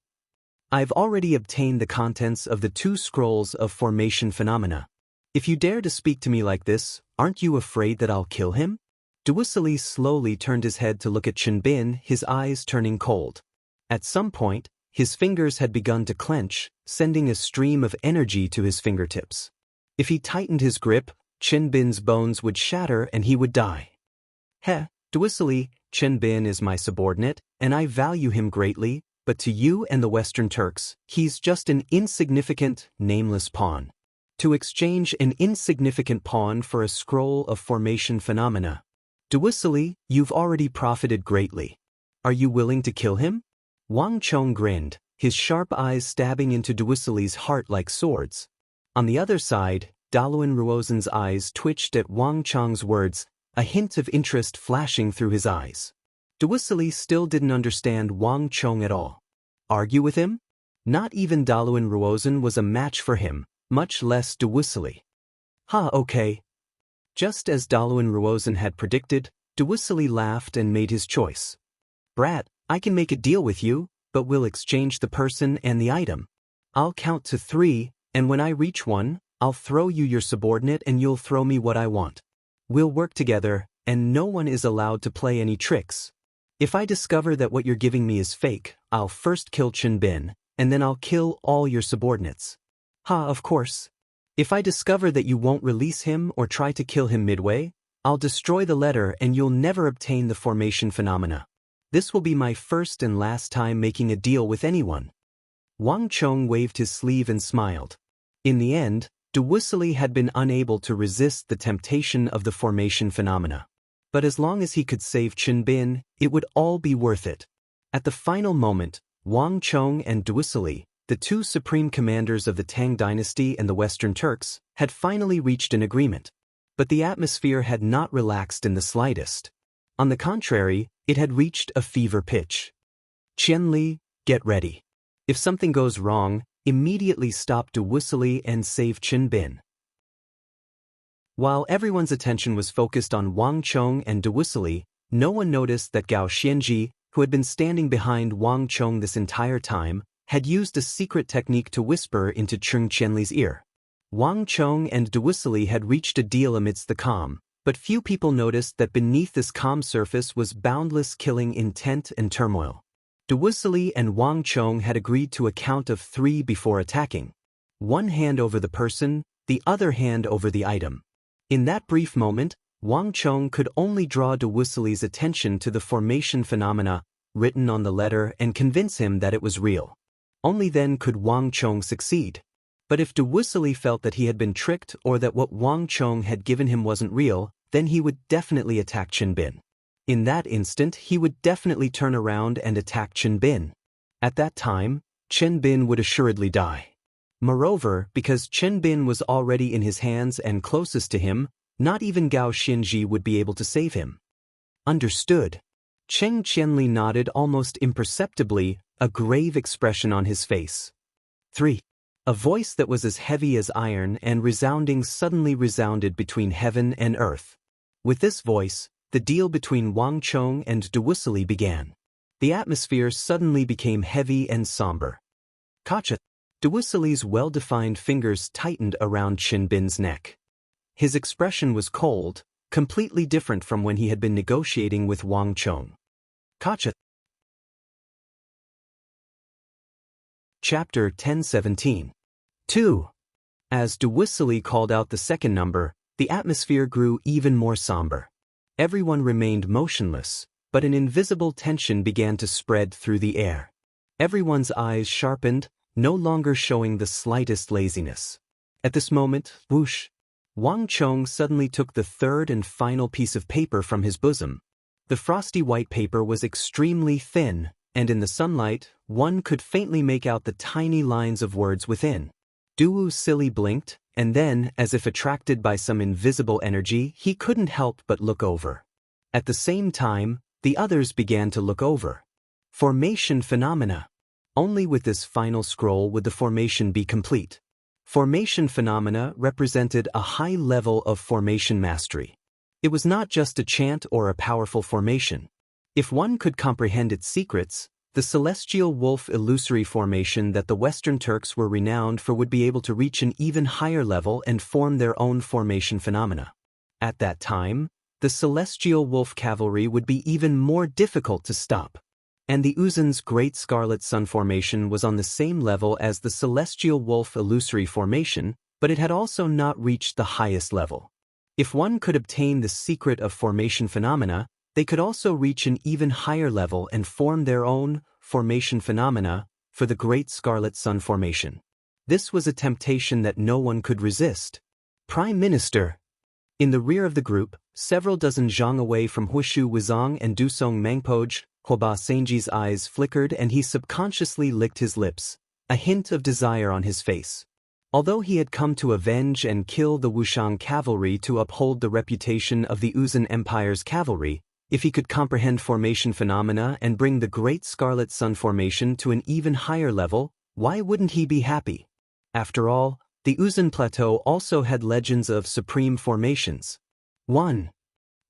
I've already obtained the contents of the two scrolls of formation phenomena. If you dare to speak to me like this, aren't you afraid that I'll kill him?" Duwisili slowly turned his head to look at Chen Bin, his eyes turning cold. At some point, his fingers had begun to clench, sending a stream of energy to his fingertips. If he tightened his grip, Chen Bin's bones would shatter and he would die. "Heh, Duwisili, Chen Bin is my subordinate, and I value him greatly, but to you and the Western Turks, he's just an insignificant, nameless pawn. To exchange an insignificant pawn for a scroll of formation phenomena. Duwisili, you've already profited greatly. Are you willing to kill him?" Wang Chong grinned, his sharp eyes stabbing into Duwisili's heart like swords. On the other side, Daluan Ruozen's eyes twitched at Wang Chong's words, a hint of interest flashing through his eyes. Duwisili still didn't understand Wang Chong at all. Argue with him? Not even Daluan Ruozen was a match for him, much less Duwisili. Okay. Just as Daluan Ruozen had predicted, Duwisili laughed and made his choice. "Brat, I can make a deal with you, but we'll exchange the person and the item. I'll count to 3, and when I reach 1, I'll throw you your subordinate and you'll throw me what I want. We'll work together, and no one is allowed to play any tricks. If I discover that what you're giving me is fake, I'll first kill Chen Bin, and then I'll kill all your subordinates." Of course. "If I discover that you won't release him or try to kill him midway, I'll destroy the letter and you'll never obtain the formation phenomena. This will be my first and last time making a deal with anyone." Wang Chong waved his sleeve and smiled. In the end, Duwisili had been unable to resist the temptation of the formation phenomena. But as long as he could save Chen Bin, it would all be worth it. At the final moment, Wang Chong and Duwisili, the two supreme commanders of the Tang dynasty and the Western Turks, had finally reached an agreement. But the atmosphere had not relaxed in the slightest. On the contrary, it had reached a fever pitch. "Qianli, get ready. If something goes wrong, immediately stop Duwisili and save Chen Bin." While everyone's attention was focused on Wang Chong and Duwisili, no one noticed that Gao Xianji, who had been standing behind Wang Chong this entire time, had used a secret technique to whisper into Cheng Qianli's ear. Wang Chong and Duwisili had reached a deal amidst the calm, but few people noticed that beneath this calm surface was boundless killing intent and turmoil. Duwisili and Wang Chong had agreed to a count of 3 before attacking. One hand over the person, the other hand over the item. In that brief moment, Wang Chong could only draw Duwisili's attention to the formation phenomena written on the letter and convince him that it was real. Only then could Wang Chong succeed. But if Duwisili felt that he had been tricked or that what Wang Chong had given him wasn't real, then he would definitely attack Chen Bin. In that instant, he would definitely turn around and attack Chen Bin. At that time, Chen Bin would assuredly die. Moreover, because Chen Bin was already in his hands and closest to him, not even Gao Xianji would be able to save him. Understood. Cheng Qianli nodded almost imperceptibly, a grave expression on his face. 3. A voice that was as heavy as iron and resounding suddenly resounded between heaven and earth. With this voice, the deal between Wang Chong and Duwisili began. The atmosphere suddenly became heavy and somber. "Kacha, Duwusilli's well-defined fingers tightened around Qin Bin's neck. His expression was cold, completely different from when he had been negotiating with Wang Chong. Kacha. Chapter 10:17. 2. As Duwisilli called out the second number, the atmosphere grew even more somber. Everyone remained motionless, but an invisible tension began to spread through the air. Everyone's eyes sharpened, no longer showing the slightest laziness. At this moment, whoosh! Wang Chong suddenly took the third and final piece of paper from his bosom. The frosty white paper was extremely thin, and in the sunlight, one could faintly make out the tiny lines of words within. Duwusilli blinked, and then, as if attracted by some invisible energy, he couldn't help but look over. At the same time, the others began to look over. Formation phenomena. Only with this final scroll would the formation be complete. Formation phenomena represented a high level of formation mastery. It was not just a chant or a powerful formation. If one could comprehend its secrets, the celestial wolf illusory formation that the Western Turks were renowned for would be able to reach an even higher level and form their own formation phenomena. At that time, the celestial wolf cavalry would be even more difficult to stop. And the Uzun's great scarlet sun formation was on the same level as the celestial wolf illusory formation, but it had also not reached the highest level. If one could obtain the secret of formation phenomena, they could also reach an even higher level and form their own formation phenomena for the great scarlet sun formation. This was a temptation that no one could resist. Prime Minister. In the rear of the group, several dozen zhang away from Huishu Wizong and Dusong Mangpoj, Hoba Senji's eyes flickered and he subconsciously licked his lips, a hint of desire on his face. Although he had come to avenge and kill the Wushang cavalry to uphold the reputation of the Uzun Empire's cavalry, if he could comprehend formation phenomena and bring the great scarlet sun formation to an even higher level, why wouldn't he be happy? After all, the Uzun Plateau also had legends of supreme formations. 1.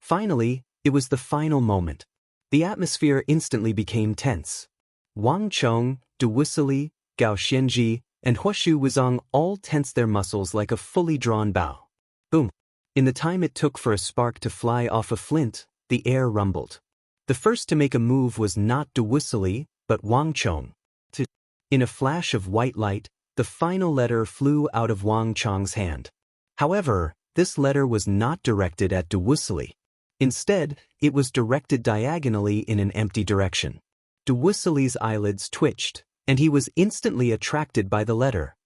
Finally, it was the final moment. The atmosphere instantly became tense. Wang Chong, Duwusilli, Gao Xianji, and Huishu Wizong all tensed their muscles like a fully drawn bow. Boom! In the time it took for a spark to fly off a flint, the air rumbled. The first to make a move was not Duwusilli, but Wang Chong. In a flash of white light, the final letter flew out of Wang Chong's hand. However, this letter was not directed at Duwusilli. Instead, it was directed diagonally in an empty direction. Duwisilli's eyelids twitched, and he was instantly attracted by the letter.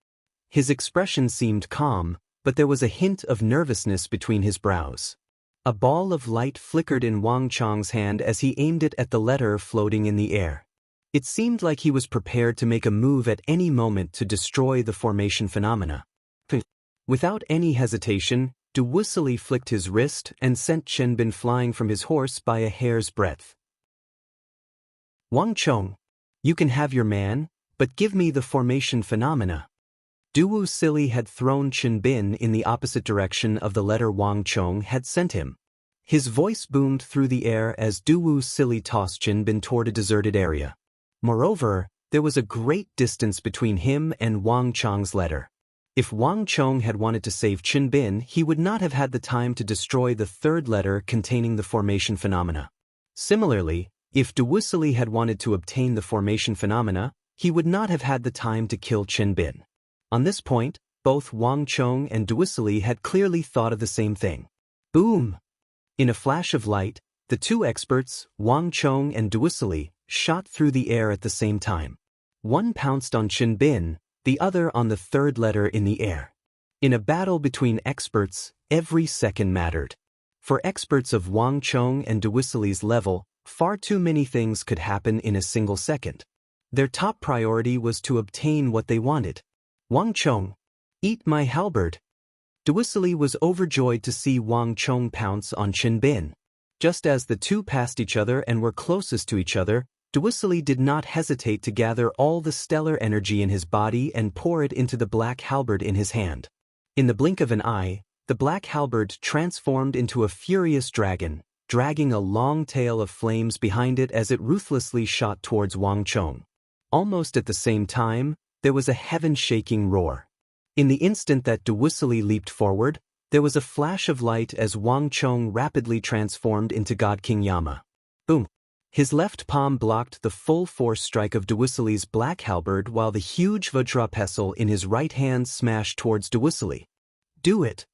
His expression seemed calm, but there was a hint of nervousness between his brows. A ball of light flickered in Wang Chong's hand as he aimed it at the letter floating in the air. It seemed like he was prepared to make a move at any moment to destroy the formation phenomena. Without any hesitation, Duwisilli flicked his wrist and sent Qin Bin flying from his horse by a hair's breadth. Wang Chong, you can have your man, but give me the formation phenomena. Duwusilli had thrown Qin Bin in the opposite direction of the letter Wang Chong had sent him. His voice boomed through the air as Duwusilli tossed Qin Bin toward a deserted area. Moreover, there was a great distance between him and Wang Chong's letter. If Wang Chong had wanted to save Qin Bin, he would not have had the time to destroy the third letter containing the formation phenomena. Similarly, if Duwusilli had wanted to obtain the formation phenomena, he would not have had the time to kill Qin Bin. On this point, both Wang Chong and Duwusilli had clearly thought of the same thing. Boom! In a flash of light, the two experts, Wang Chong and Duwusilli, shot through the air at the same time. One pounced on Qin Bin, the other on the third letter in the air. In a battle between experts, every second mattered. For experts of Wang Chong and Duwisilli's level, far too many things could happen in a single second. Their top priority was to obtain what they wanted. Wang Chong, eat my halberd. Duwisilli was overjoyed to see Wang Chong pounce on Qin Bin. Just as the two passed each other and were closest to each other, Duwusilli did not hesitate to gather all the stellar energy in his body and pour it into the black halberd in his hand. In the blink of an eye, the black halberd transformed into a furious dragon, dragging a long tail of flames behind it as it ruthlessly shot towards Wang Chong. Almost at the same time, there was a heaven-shaking roar. In the instant that Duwusilli leaped forward, there was a flash of light as Wang Chong rapidly transformed into God King Yama. Boom! His left palm blocked the full-force strike of Duwusilli's black halberd while the huge Vajra pestle in his right hand smashed towards Duwusilli. Do it!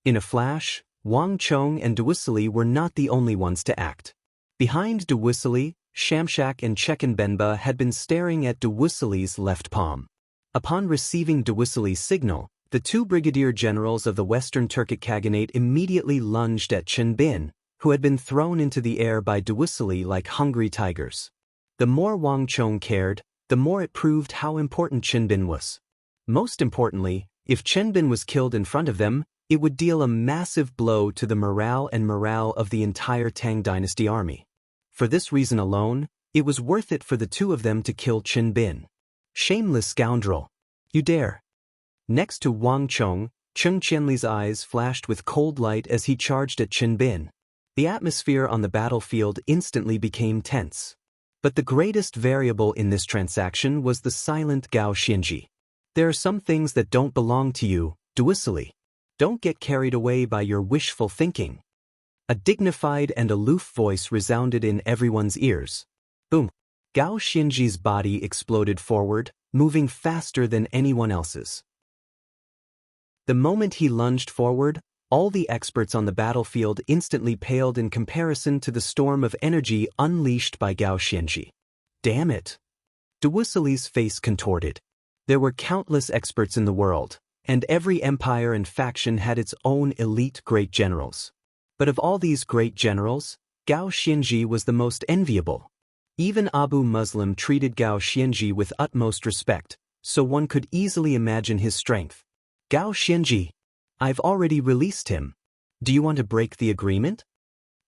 In a flash, Wang Chong and Duwusilli were not the only ones to act. Behind Duwusilli, Shamshak and Chekenbenba had been staring at Duwusilli's left palm. Upon receiving Duwusilli's signal, the two brigadier generals of the Western Turkic Khaganate immediately lunged at Chenbin, who had been thrown into the air by Duwusilli like hungry tigers. The more Wang Chong cared, the more it proved how important Chenbin was. Most importantly, if Chenbin was killed in front of them, it would deal a massive blow to the morale of the entire Tang Dynasty army. For this reason alone, it was worth it for the two of them to kill Chenbin. Shameless scoundrel! You dare! Next to Wang Chong, Cheng Qianli's eyes flashed with cold light as he charged at Chenbin. The atmosphere on the battlefield instantly became tense. But the greatest variable in this transaction was the silent Gao Xianji. There are some things that don't belong to you, Duwusilli. Don't get carried away by your wishful thinking. A dignified and aloof voice resounded in everyone's ears. Boom! Gao Xianji's body exploded forward, moving faster than anyone else's. The moment he lunged forward, all the experts on the battlefield instantly paled in comparison to the storm of energy unleashed by Gao Xianji. Damn it! Duwusilli's face contorted. There were countless experts in the world, and every empire and faction had its own elite great generals. But of all these great generals, Gao Xianji was the most enviable. Even Abu Muslim treated Gao Xianji with utmost respect, so one could easily imagine his strength. Gao Xianji, I've already released him. Do you want to break the agreement?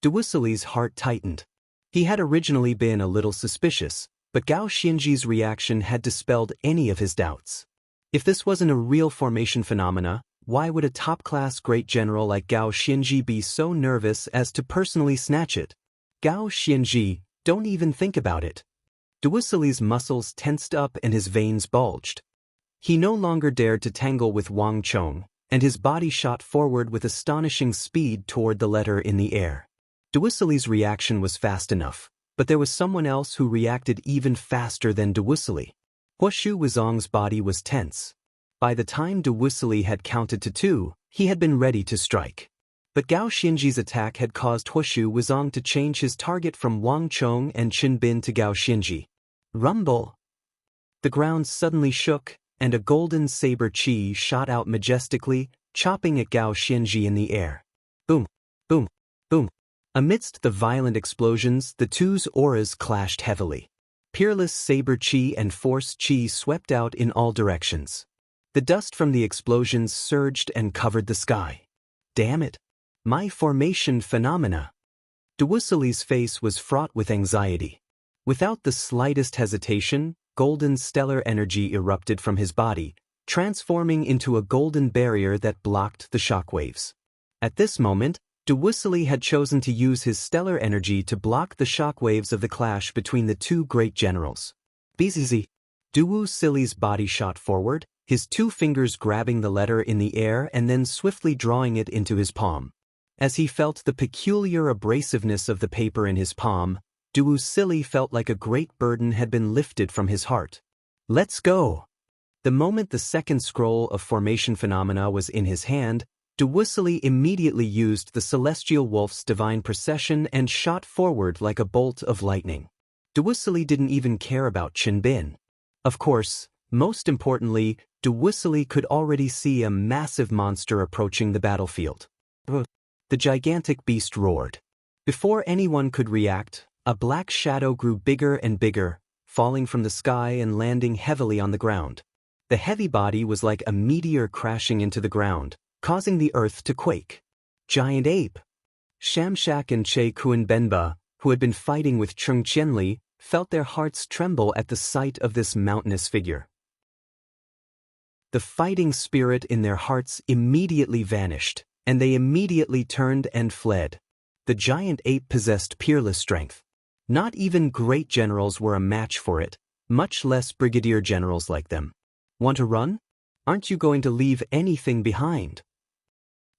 Duwusilli's heart tightened. He had originally been a little suspicious, but Gao Xianji's reaction had dispelled any of his doubts. If this wasn't a real formation phenomena, why would a top-class great general like Gao Xianji be so nervous as to personally snatch it? Gao Xianji, don't even think about it. Duwusilli's muscles tensed up and his veins bulged. He no longer dared to tangle with Wang Chong, and his body shot forward with astonishing speed toward the letter in the air. Duwusilli's reaction was fast enough, but there was someone else who reacted even faster than Duwusilli. Huoshu Wuzong's body was tense. By the time Duwusilli had counted to 2, he had been ready to strike. But Gao Xianji's attack had caused Huoshu Wuzong to change his target from Wang Chong and Chenbin to Gao Xianji. Rumble! The ground suddenly shook, and a golden saber chi shot out majestically, chopping at Gao Xianji in the air. Boom! Boom! Boom! Amidst the violent explosions, the two's auras clashed heavily. Peerless saber chi and force chi swept out in all directions. The dust from the explosions surged and covered the sky. Damn it! My formation phenomena! Duwusilli's face was fraught with anxiety. Without the slightest hesitation, golden stellar energy erupted from his body, transforming into a golden barrier that blocked the shockwaves. At this moment, Duwusilli had chosen to use his stellar energy to block the shockwaves of the clash between the two great generals. Bzz. Duwusilli's body shot forward, his 2 fingers grabbing the letter in the air and then swiftly drawing it into his palm. As he felt the peculiar abrasiveness of the paper in his palm, Duwusilli felt like a great burden had been lifted from his heart. Let's go! The moment the second scroll of formation phenomena was in his hand, Duwusilli immediately used the celestial wolf's divine procession and shot forward like a bolt of lightning. Duwusilli didn't even care about Chenbin. Of course, most importantly, Duwusilli could already see a massive monster approaching the battlefield. The gigantic beast roared. Before anyone could react, a black shadow grew bigger and bigger, falling from the sky and landing heavily on the ground. The heavy body was like a meteor crashing into the ground, causing the earth to quake. Giant ape! Shamshak and Che Kuenbenba, who had been fighting with Cheng Qianli, felt their hearts tremble at the sight of this mountainous figure. The fighting spirit in their hearts immediately vanished, and they immediately turned and fled. The giant ape possessed peerless strength. Not even great generals were a match for it, much less brigadier generals like them. Want to run? Aren't you going to leave anything behind?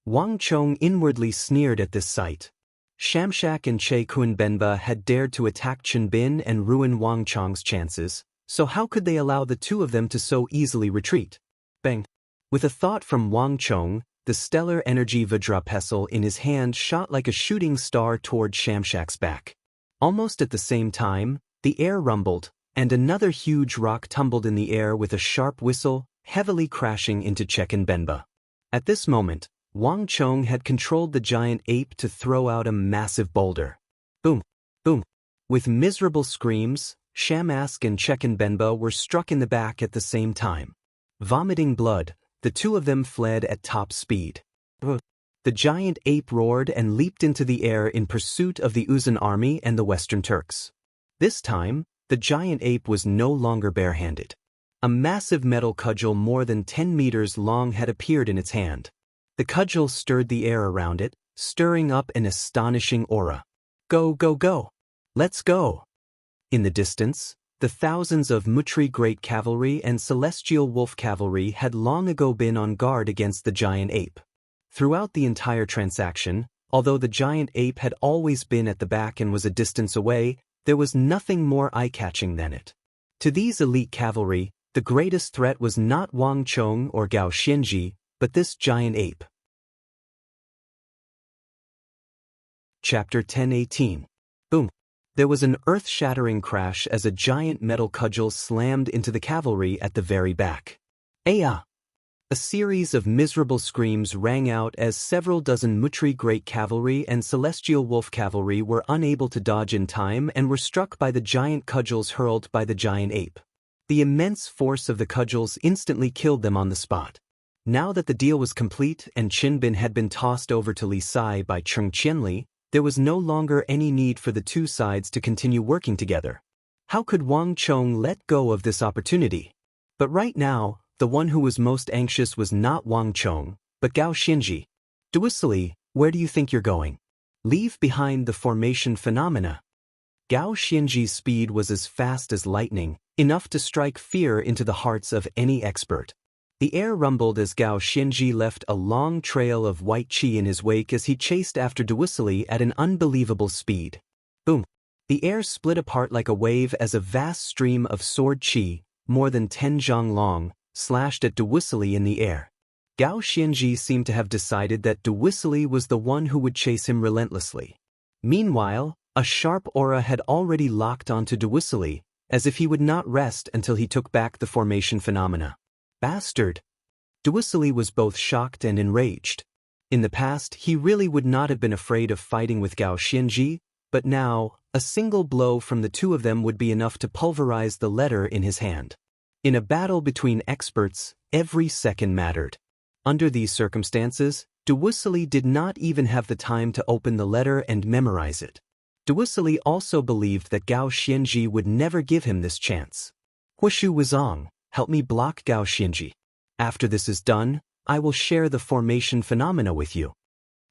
Wang Chong inwardly sneered at this sight. Shamshak and Che Kunbenba had dared to attack Chen Bin and ruin Wang Chong's chances, so how could they allow the two of them to so easily retreat? Bang! With a thought from Wang Chong, the stellar energy Vajrapestle in his hand shot like a shooting star toward Shamshak's back. Almost at the same time, the air rumbled, and another huge rock tumbled in the air with a sharp whistle, heavily crashing into Che Kunbenba. At this moment, Wang Chong had controlled the giant ape to throw out a massive boulder. Boom! Boom! With miserable screams, Shamask and Che Kunbenba were struck in the back at the same time. Vomiting blood, the two of them fled at top speed. The giant ape roared and leaped into the air in pursuit of the Uzun army and the Western Turks. This time, the giant ape was no longer barehanded. A massive metal cudgel more than 10 meters long had appeared in its hand. The cudgel stirred the air around it, stirring up an astonishing aura. Go, go, go! Let's go! In the distance, the thousands of Mutri Great Cavalry and Celestial Wolf Cavalry had long ago been on guard against the giant ape. Throughout the entire transaction, although the giant ape had always been at the back and was a distance away, there was nothing more eye-catching than it. To these elite cavalry, the greatest threat was not Wang Chong or Gao Xianji, but this giant ape. Chapter 10:18. Boom! There was an earth-shattering crash as a giant metal cudgel slammed into the cavalry at the very back. Aya! A series of miserable screams rang out as several dozen Mutri Great Cavalry and Celestial Wolf Cavalry were unable to dodge in time and were struck by the giant cudgels hurled by the giant ape. The immense force of the cudgels instantly killed them on the spot. Now that the deal was complete and Qin Bin had been tossed over to Li Sai by Cheng Qianli, there was no longer any need for the two sides to continue working together. How could Wang Chong let go of this opportunity? But right now, the one who was most anxious was not Wang Chong, but Gao Xianji. Duisili, where do you think you're going? Leave behind the formation phenomena. Gao Xianji's speed was as fast as lightning, enough to strike fear into the hearts of any expert. The air rumbled as Gao Xianji left a long trail of white qi in his wake as he chased after Duisili at an unbelievable speed. Boom! The air split apart like a wave as a vast stream of sword qi, more than 10 zhang long, slashed at Duisili in the air. Gao Xianji seemed to have decided that Duisili was the one who would chase him relentlessly. Meanwhile, a sharp aura had already locked onto Duisili, as if he would not rest until he took back the formation phenomena. Bastard! Duisili was both shocked and enraged. In the past, he really would not have been afraid of fighting with Gao Xianji, but now, a single blow from the two of them would be enough to pulverize the letter in his hand. In a battle between experts, every second mattered. Under these circumstances, Duisili did not even have the time to open the letter and memorize it. Duisili also believed that Gao Xianji would never give him this chance. Huishu Wuzong, help me block Gao Xianji. After this is done, I will share the formation phenomena with you.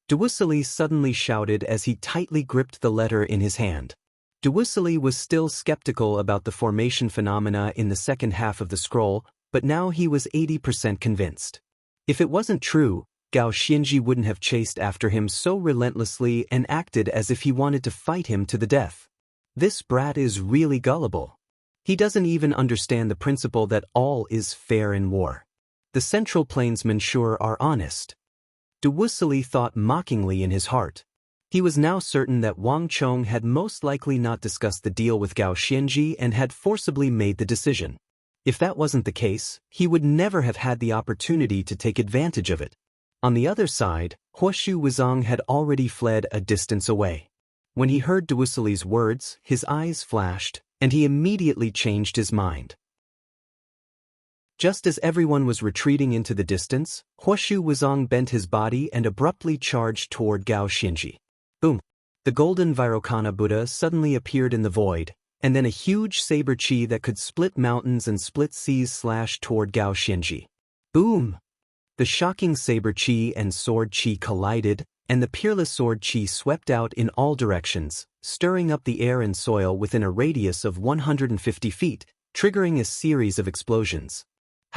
Duisili suddenly shouted as he tightly gripped the letter in his hand. Duisili was still skeptical about the formation phenomena in the second half of the scroll, but now he was 80% convinced. If it wasn't true, Gao Xianji wouldn't have chased after him so relentlessly and acted as if he wanted to fight him to the death. This brat is really gullible. He doesn't even understand the principle that all is fair in war. The Central Plainsmen sure are honest. Duisili thought mockingly in his heart. He was now certain that Wang Chong had most likely not discussed the deal with Gao Xianji and had forcibly made the decision. If that wasn't the case, he would never have had the opportunity to take advantage of it. On the other side, Huishu Wuzong had already fled a distance away. When he heard Duisili's words, his eyes flashed, and he immediately changed his mind. Just as everyone was retreating into the distance, Huishu Wuzong bent his body and abruptly charged toward Gao Xianji. Boom! The golden Vairocana Buddha suddenly appeared in the void, and then a huge saber qi that could split mountains and split seas slashed toward Gao Xianji. Boom! The shocking saber qi and sword qi collided, and the peerless sword qi swept out in all directions, stirring up the air and soil within a radius of 150 feet, triggering a series of explosions.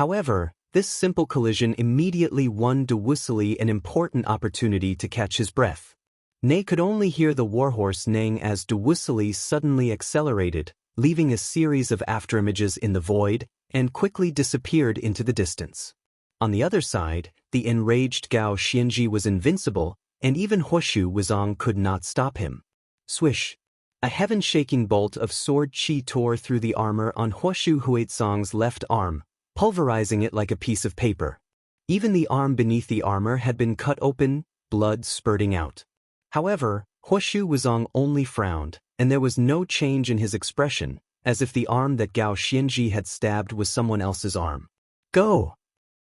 However, this simple collision immediately won Duwusilly an important opportunity to catch his breath. Nay could only hear the warhorse neighing as Duwusilly suddenly accelerated, leaving a series of afterimages in the void, and quickly disappeared into the distance. On the other side, the enraged Gao Xianji was invincible, and even Huoshu Wuzong could not stop him. Swish! A heaven-shaking bolt of sword qi tore through the armor on Huoshu Huizong's left arm, pulverizing it like a piece of paper. Even the arm beneath the armor had been cut open, blood spurting out. However, Huoshu Wuzong only frowned, and there was no change in his expression, as if the arm that Gao Xianji had stabbed was someone else's arm. Go!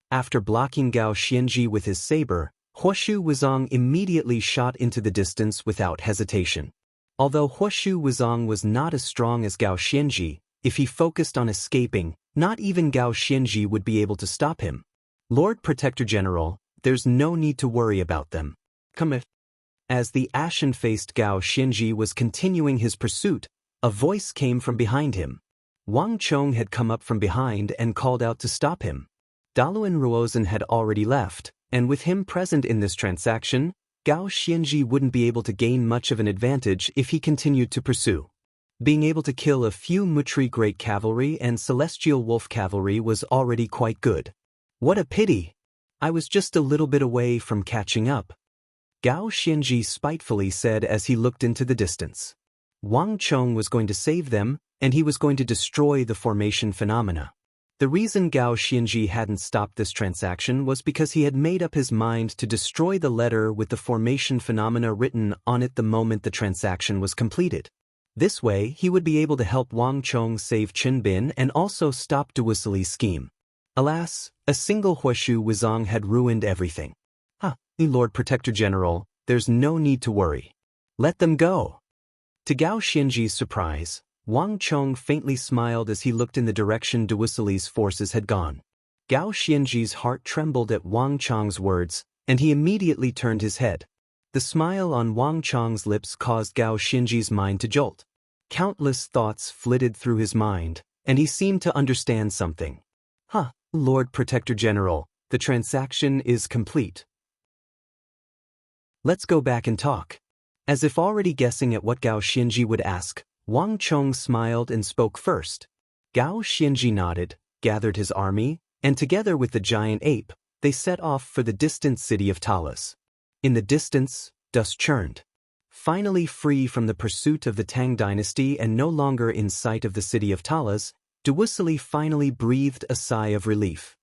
After blocking Gao Xianji with his saber, Huoshu Wuzong immediately shot into the distance without hesitation. Although Huoshu Wuzong was not as strong as Gao Xianji, if he focused on escaping, not even Gao Xianji would be able to stop him. Lord Protector General, there's no need to worry about them. Come if. As the ashen-faced Gao Xianji was continuing his pursuit, a voice came from behind him. Wang Chong had come up from behind and called out to stop him. Daluan Ruozhen had already left, and with him present in this transaction, Gao Xianji wouldn't be able to gain much of an advantage if he continued to pursue. Being able to kill a few Mutri Great Cavalry and Celestial Wolf Cavalry was already quite good. What a pity! I was just a little bit away from catching up. Gao Xianji spitefully said as he looked into the distance. Wang Chong was going to save them, and he was going to destroy the formation phenomena. The reason Gao Xianji hadn't stopped this transaction was because he had made up his mind to destroy the letter with the formation phenomena written on it the moment the transaction was completed. This way, he would be able to help Wang Chong save Chen Bin and also stop Duwusilly's scheme. Alas, a single Huoshu Wuzong had ruined everything. Lord Protector General, there's no need to worry. Let them go. To Gao Xianji's surprise, Wang Chong faintly smiled as he looked in the direction Duwusilly's forces had gone. Gao Xianji's heart trembled at Wang Chong's words, and he immediately turned his head. The smile on Wang Chong's lips caused Gao Xianji's mind to jolt. Countless thoughts flitted through his mind, and he seemed to understand something. Lord Protector General, the transaction is complete. Let's go back and talk. As if already guessing at what Gao Xianji would ask, Wang Chong smiled and spoke first. Gao Xianji nodded, gathered his army, and together with the giant ape, they set off for the distant city of Talas. In the distance, dust churned. Finally free from the pursuit of the Tang dynasty and no longer in sight of the city of Talas, Duwusilly finally breathed a sigh of relief.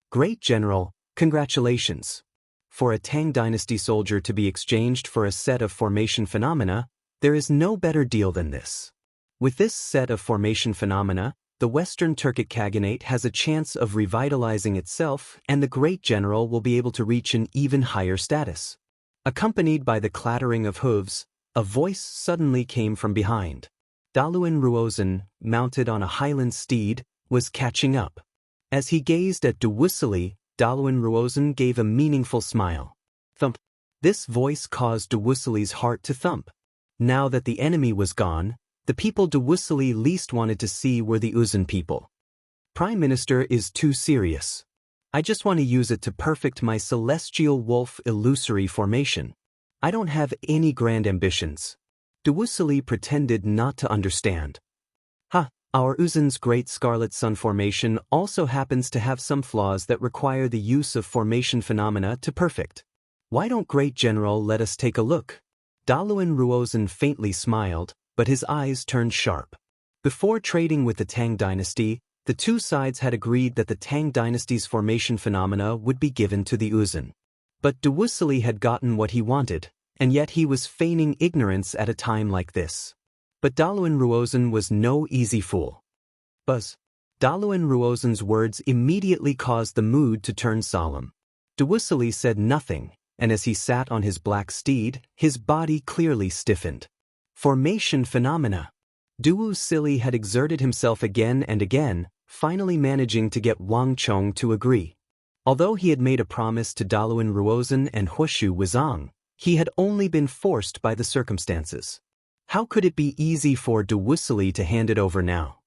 Great General, congratulations. For a Tang dynasty soldier to be exchanged for a set of formation phenomena, there is no better deal than this. With this set of formation phenomena, the Western Turkic Khaganate has a chance of revitalizing itself, and the Great General will be able to reach an even higher status. Accompanied by the clattering of hooves, a voice suddenly came from behind. Daluan Ruozhen, mounted on a highland steed, was catching up. As he gazed at Duwusilly, Daluan Ruozhen gave a meaningful smile. Thump. This voice caused Duwusilly's heart to thump. Now that the enemy was gone, the people Duwusilly least wanted to see were the Uzun people. Prime Minister is too serious. I just want to use it to perfect my Celestial Wolf illusory formation. I don't have any grand ambitions. Duwusilly pretended not to understand. Our Uzun's Great Scarlet Sun formation also happens to have some flaws that require the use of formation phenomena to perfect. Why don't Great General let us take a look? Daluan Ruozhen faintly smiled, but his eyes turned sharp. Before trading with the Tang dynasty, the two sides had agreed that the Tang dynasty's formation phenomena would be given to the Uzun. But Duwusilly had gotten what he wanted, and yet he was feigning ignorance at a time like this. But Daluan Ruozhen was no easy fool. Buzz. Daluan Ruozhen's words immediately caused the mood to turn solemn. Duwusilly said nothing, and as he sat on his black steed, his body clearly stiffened. Formation phenomena. Duwusilly had exerted himself again and again, finally managing to get Wang Chong to agree. Although he had made a promise to Daluan Ruozhen and Huoshu Wuzong, he had only been forced by the circumstances. How could it be easy for Duwusilly to hand it over now?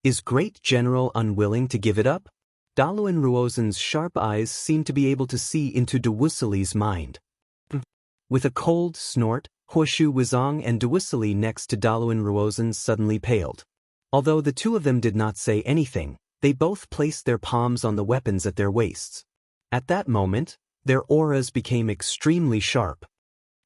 Is Great General unwilling to give it up? Daluan Ruozen's sharp eyes seemed to be able to see into Duwusili's mind. With a cold snort, Huoshu Wuzong and Duwisili next to Daluan Ruozen suddenly paled. Although the two of them did not say anything, they both placed their palms on the weapons at their waists. At that moment, their auras became extremely sharp.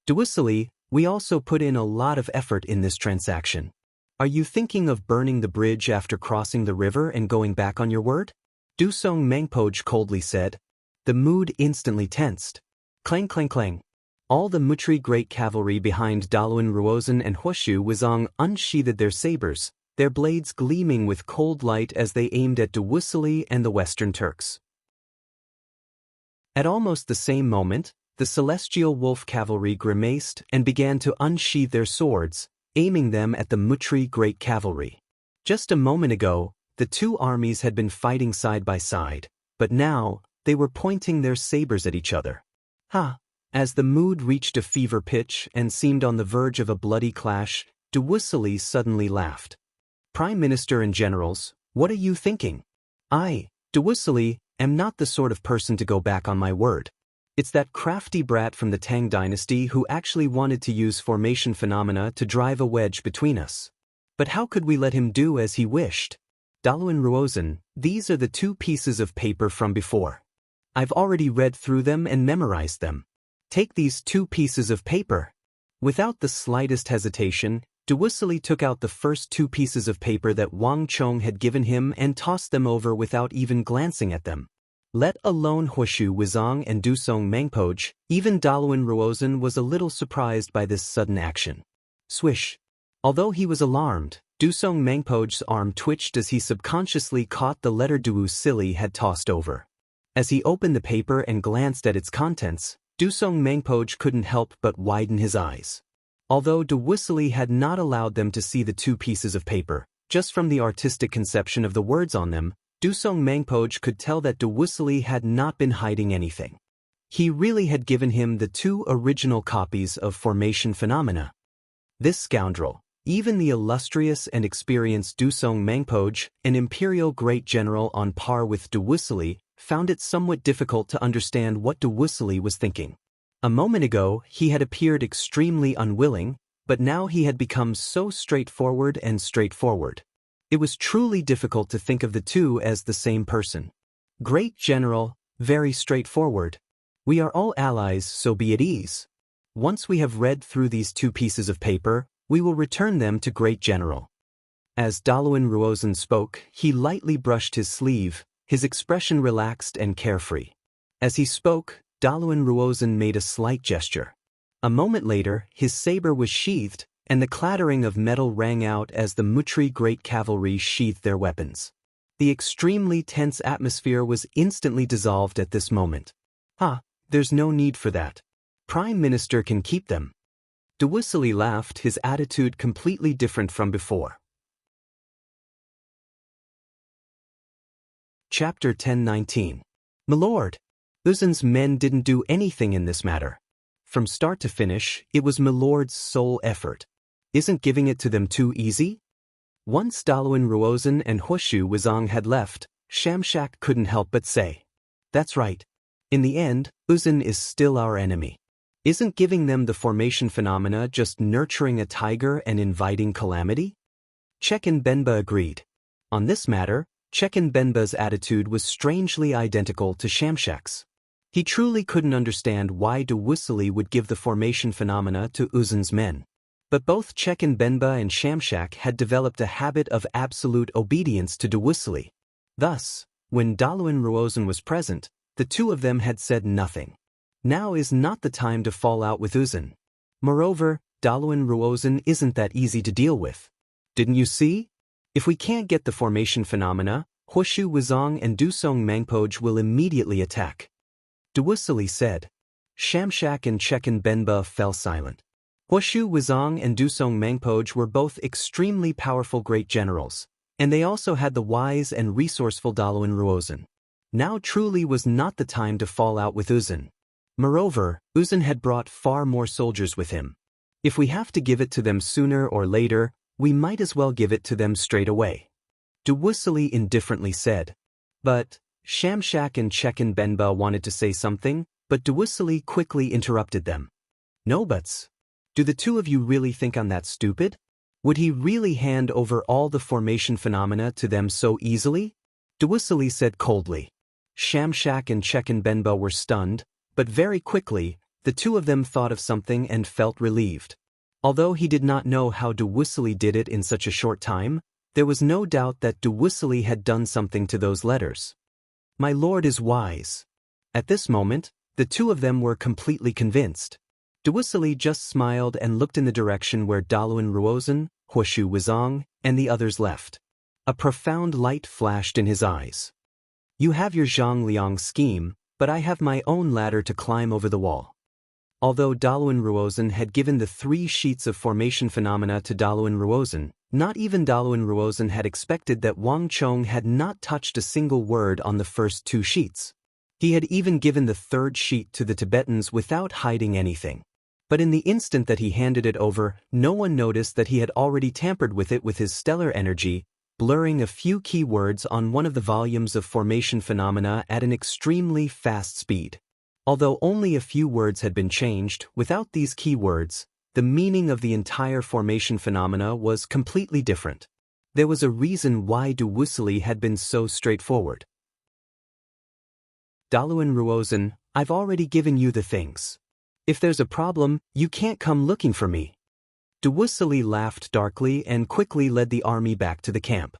Duwisili, we also put in a lot of effort in this transaction. Are you thinking of burning the bridge after crossing the river and going back on your word? Dusong Mangpoj coldly said. The mood instantly tensed. Clang clang clang. All the Mutri great cavalry behind Daluan Ruozen and Huoshu Wuzong unsheathed their sabers, their blades gleaming with cold light as they aimed at Duwisili and the Western Turks. At almost the same moment, the celestial wolf cavalry grimaced and began to unsheathe their swords, aiming them at the Mutri great cavalry. Just a moment ago, the two armies had been fighting side by side, but now, they were pointing their sabers at each other. Ha! As the mood reached a fever pitch and seemed on the verge of a bloody clash, Duwisili suddenly laughed. Prime Minister and generals, what are you thinking? I, Duwisili, am not the sort of person to go back on my word. It's that crafty brat from the Tang dynasty who actually wanted to use formation phenomena to drive a wedge between us. But how could we let him do as he wished? Daluan Ruozen, these are the two pieces of paper from before. I've already read through them and memorized them. Take these two pieces of paper. Without the slightest hesitation, Duwisili took out the first two pieces of paper that Wang Chong had given him and tossed them over without even glancing at them. Let alone Huoshu Wuzong and Dusong Mangpoj, even Daluan Ruozen was a little surprised by this sudden action. Swish. Although he was alarmed, Dusong Mangpoj's arm twitched as he subconsciously caught the letter Duwisili had tossed over. As he opened the paper and glanced at its contents, Dusong Mangpoj couldn't help but widen his eyes. Although Duwisili had not allowed them to see the two pieces of paper, just from the artistic conception of the words on them, Dusong Mangpoj could tell that Duwisili had not been hiding anything. He really had given him the two original copies of Formation Phenomena. This scoundrel, even the illustrious and experienced Dusong Mangpoj, an imperial great general on par with Duwisili, found it somewhat difficult to understand what Duwisili was thinking. A moment ago, he had appeared extremely unwilling, but now he had become so straightforward. It was truly difficult to think of the two as the same person. Great General, very straightforward. We are all allies, so be at ease. Once we have read through these two pieces of paper, we will return them to Great General. As Daluan Ruozen spoke, he lightly brushed his sleeve, his expression relaxed and carefree. As he spoke, Daluan Ruozen made a slight gesture. A moment later, his saber was sheathed, and the clattering of metal rang out as the Mutri great cavalry sheathed their weapons. The extremely tense atmosphere was instantly dissolved at this moment. There's no need for that. Prime Minister can keep them. Duwisili laughed, his attitude completely different from before. Chapter 10:19. My lord, Uzen's men didn't do anything in this matter. From start to finish, it was my lord's sole effort. Isn't giving it to them too easy? Once Daluan Ruozen and Huoshu Wuzong had left, Shamshak couldn't help but say, "That's right. In the end, Uzen is still our enemy. Isn't giving them the formation phenomena just nurturing a tiger and inviting calamity?" Chechen Benba agreed. On this matter, Chechen Benba's attitude was strangely identical to Shamshak's. He truly couldn't understand why Duwisili would give the formation phenomena to Uzen's men. But both Chechen Benba and Shamshak had developed a habit of absolute obedience to Duwisili. Thus, when Daluan Ruozen was present, the two of them had said nothing. Now is not the time to fall out with Uzen. Moreover, Daluan Ruozen isn't that easy to deal with. Didn't you see? If we can't get the formation phenomena, Huoshu Wuzong and Dusong Mangpoj will immediately attack. Duwisili said. Shamshak and Chechen Benba fell silent. Huoshu Wuzong and Dusong Mangpoj were both extremely powerful great generals, and they also had the wise and resourceful Daluan Ruozen. Now truly was not the time to fall out with Uzen. Moreover, Uzen had brought far more soldiers with him. If we have to give it to them sooner or later, we might as well give it to them straight away. Duwisili indifferently said. But, Shamshak and Chekan Benba wanted to say something, but Duwusili quickly interrupted them. No buts. Do the two of you really think I'm that stupid? Would he really hand over all the formation phenomena to them so easily? Duwusili said coldly. Shamshak and Chekan Benba were stunned, but very quickly, the two of them thought of something and felt relieved. Although he did not know how Duwusili did it in such a short time, there was no doubt that Duwusili had done something to those letters. My lord is wise. At this moment, the two of them were completely convinced. Duwusili just smiled and looked in the direction where Daluan Ruozen, Huoshu Wizong, and the others left. A profound light flashed in his eyes. You have your Zhang Liang scheme, but I have my own ladder to climb over the wall. Although Daluan Ruozen had given the 3 sheets of formation phenomena to Daluan Ruozen, not even Daluan Ruozen had expected that Wang Chong had not touched a single word on the first 2 sheets. He had even given the 3rd sheet to the Tibetans without hiding anything. But in the instant that he handed it over, no one noticed that he had already tampered with it with his stellar energy, blurring a few key words on one of the volumes of formation phenomena at an extremely fast speed. Although only a few words had been changed, without these key words, the meaning of the entire formation phenomena was completely different. There was a reason why Duwusili had been so straightforward. Daluan Ruozen, I've already given you the things. If there's a problem, you can't come looking for me. Duwusili laughed darkly and quickly led the army back to the camp.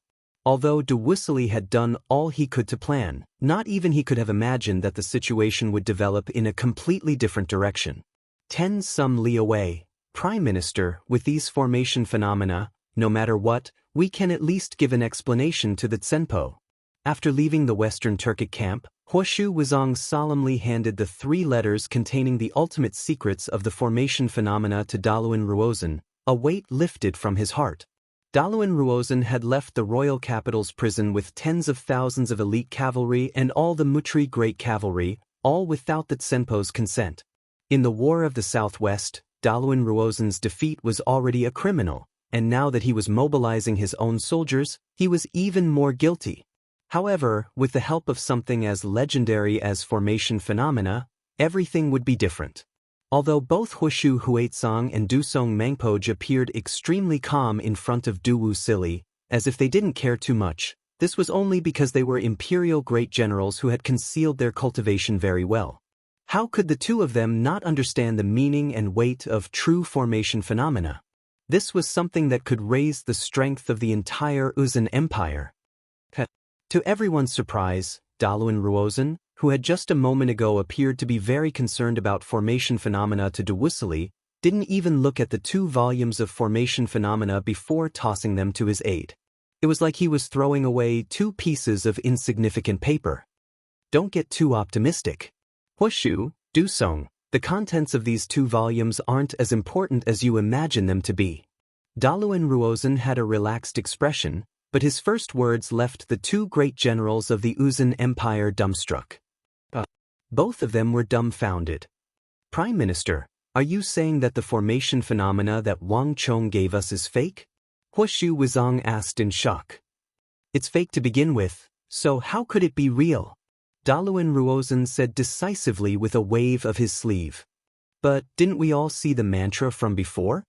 Although Duwusili had done all he could to plan, not even he could have imagined that the situation would develop in a completely different direction. 10 some li away, Prime Minister, with these formation phenomena, no matter what, we can at least give an explanation to the Tsenpo. After leaving the Western Turkic camp, Huoshu Wizong solemnly handed the 3 letters containing the ultimate secrets of the formation phenomena to Daluan Ruozen, a weight lifted from his heart. Daluan Ruozen had left the royal capital's prison with tens of thousands of elite cavalry and all the Mutri great cavalry, all without the Tsenpo's consent. In the War of the Southwest, Daluan Ruozen's defeat was already a criminal, and now that he was mobilizing his own soldiers, he was even more guilty. However, with the help of something as legendary as formation phenomena, everything would be different. Although both Huoshu Huaitsong and Dusong Mangpoj appeared extremely calm in front of Duwusili, as if they didn't care too much, this was only because they were imperial great generals who had concealed their cultivation very well. How could the two of them not understand the meaning and weight of true formation phenomena? This was something that could raise the strength of the entire Uzun Empire. To everyone's surprise, Daluan Ruozen, who had just a moment ago appeared to be very concerned about formation phenomena to Duwusili, didn't even look at the 2 volumes of formation phenomena before tossing them to his aide. It was like he was throwing away 2 pieces of insignificant paper. Don't get too optimistic. Huoshu, Dusong, the contents of these 2 volumes aren't as important as you imagine them to be. Daluan Ruozen had a relaxed expression, but his first words left the 2 great generals of the Uzun Empire dumbstruck. Both of them were dumbfounded. Prime Minister, are you saying that the formation phenomena that Wang Chong gave us is fake? Huoshu Wizong asked in shock. It's fake to begin with, so how could it be real? Daluan Ruozen said decisively with a wave of his sleeve. But didn't we all see the mantra from before?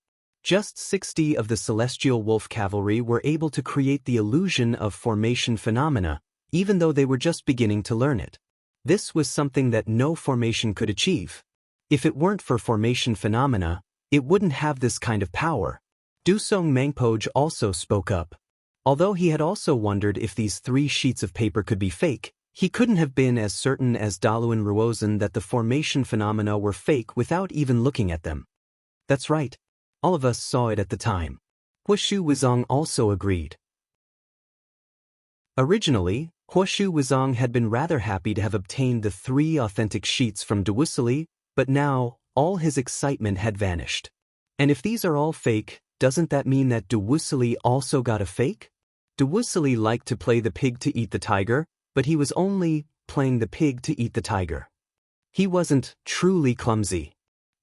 Just 60 of the Celestial Wolf Cavalry were able to create the illusion of formation phenomena, even though they were just beginning to learn it. This was something that no formation could achieve. If it weren't for formation phenomena, it wouldn't have this kind of power. Dusong Mangpoj also spoke up. Although he had also wondered if these 3 sheets of paper could be fake, he couldn't have been as certain as Daluan Ruozen that the formation phenomena were fake without even looking at them. That's right. All of us saw it at the time. Huoshu Wizong also agreed. Originally, Huoshu Wizong had been rather happy to have obtained the 3 authentic sheets from Duwusili, but now, all his excitement had vanished. And if these are all fake, doesn't that mean that Duwusili also got a fake? Duwusili liked to play the pig to eat the tiger, but he was only playing the pig to eat the tiger. He wasn't truly clumsy.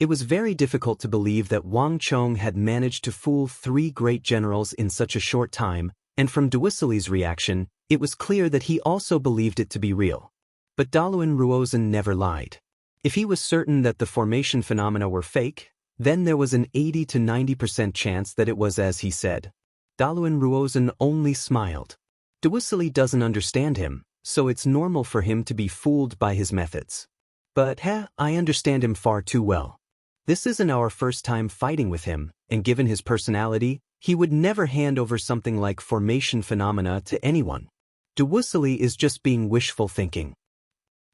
It was very difficult to believe that Wang Chong had managed to fool 3 great generals in such a short time, and from Duwusili's reaction, It was clear that he also believed it to be real. But Daluan Ruozhen never lied. If he was certain that the formation phenomena were fake, then there was an 80 to 90% chance that it was as he said. Daluan Ruozhen only smiled. Duisili doesn't understand him, so it's normal for him to be fooled by his methods. But I understand him far too well. This isn't our first time fighting with him, and given his personality, he would never hand over something like formation phenomena to anyone. Duisili is just being wishful thinking.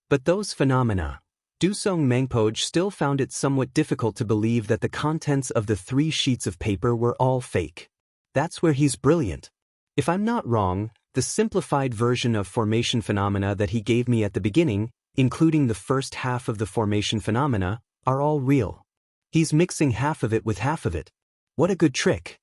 But those phenomena, Dusong Mengpoj still found it somewhat difficult to believe that the contents of the 3 sheets of paper were all fake. That's where he's brilliant. If I'm not wrong, the simplified version of formation phenomena that he gave me at the beginning, including the first half of the formation phenomena, are all real. He's mixing half of it with half of it. What a good trick.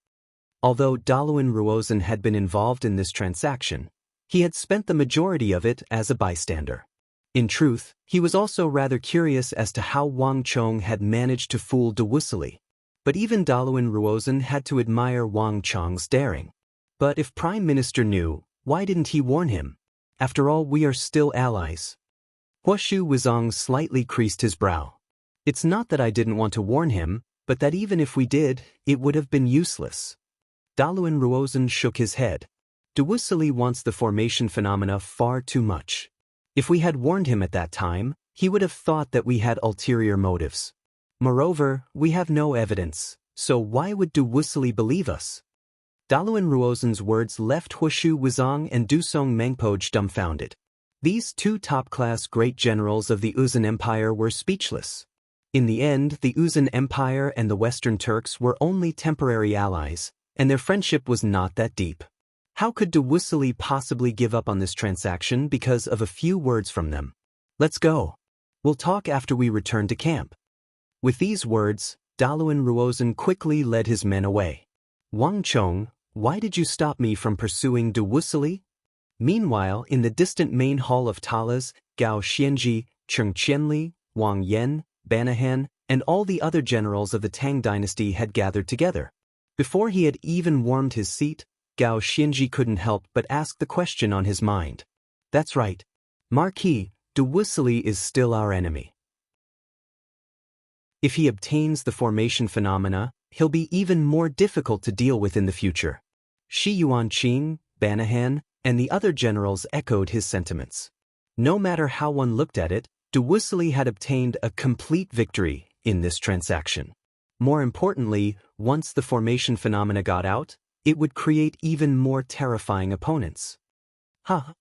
Although Daluan Ruozhen had been involved in this transaction, he had spent the majority of it as a bystander. In truth, he was also rather curious as to how Wang Chong had managed to fool Duisili. But even Daluan Ruozhen had to admire Wang Chong's daring. But if Prime Minister knew, why didn't he warn him? After all, we are still allies. Huashu Wizong slightly creased his brow. It's not that I didn't want to warn him, but that even if we did, it would have been useless. Daluan Ruozhen shook his head. Duisili wants the formation phenomena far too much. If we had warned him at that time, he would have thought that we had ulterior motives. Moreover, we have no evidence, so why would Duisili believe us? Daluan Ruozhen's words left Huashu Wizong and Dusong Mengpoj dumbfounded. These 2 top-class great generals of the Uzun Empire were speechless. In the end, the Uzun Empire and the Western Turks were only temporary allies, and their friendship was not that deep. How could Duisili possibly give up on this transaction because of a few words from them? Let's go. We'll talk after we return to camp. With these words, Daluan Ruozhen quickly led his men away. Wang Chong, why did you stop me from pursuing Duisili? Meanwhile, in the distant main hall of Talas, Gao Xianji, Cheng Qianli, Wang Yan, Banahan, and all the other generals of the Tang dynasty had gathered together. Before he had even warmed his seat, Gao Xianji couldn't help but ask the question on his mind. That's right. Marquis, Duisili is still our enemy. If he obtains the formation phenomena, he'll be even more difficult to deal with in the future. Shi Yuanqing, Banahan, and the other generals echoed his sentiments. No matter how one looked at it, Duisili had obtained a complete victory in this transaction. More importantly, once the formation phenomena got out, it would create even more terrifying opponents.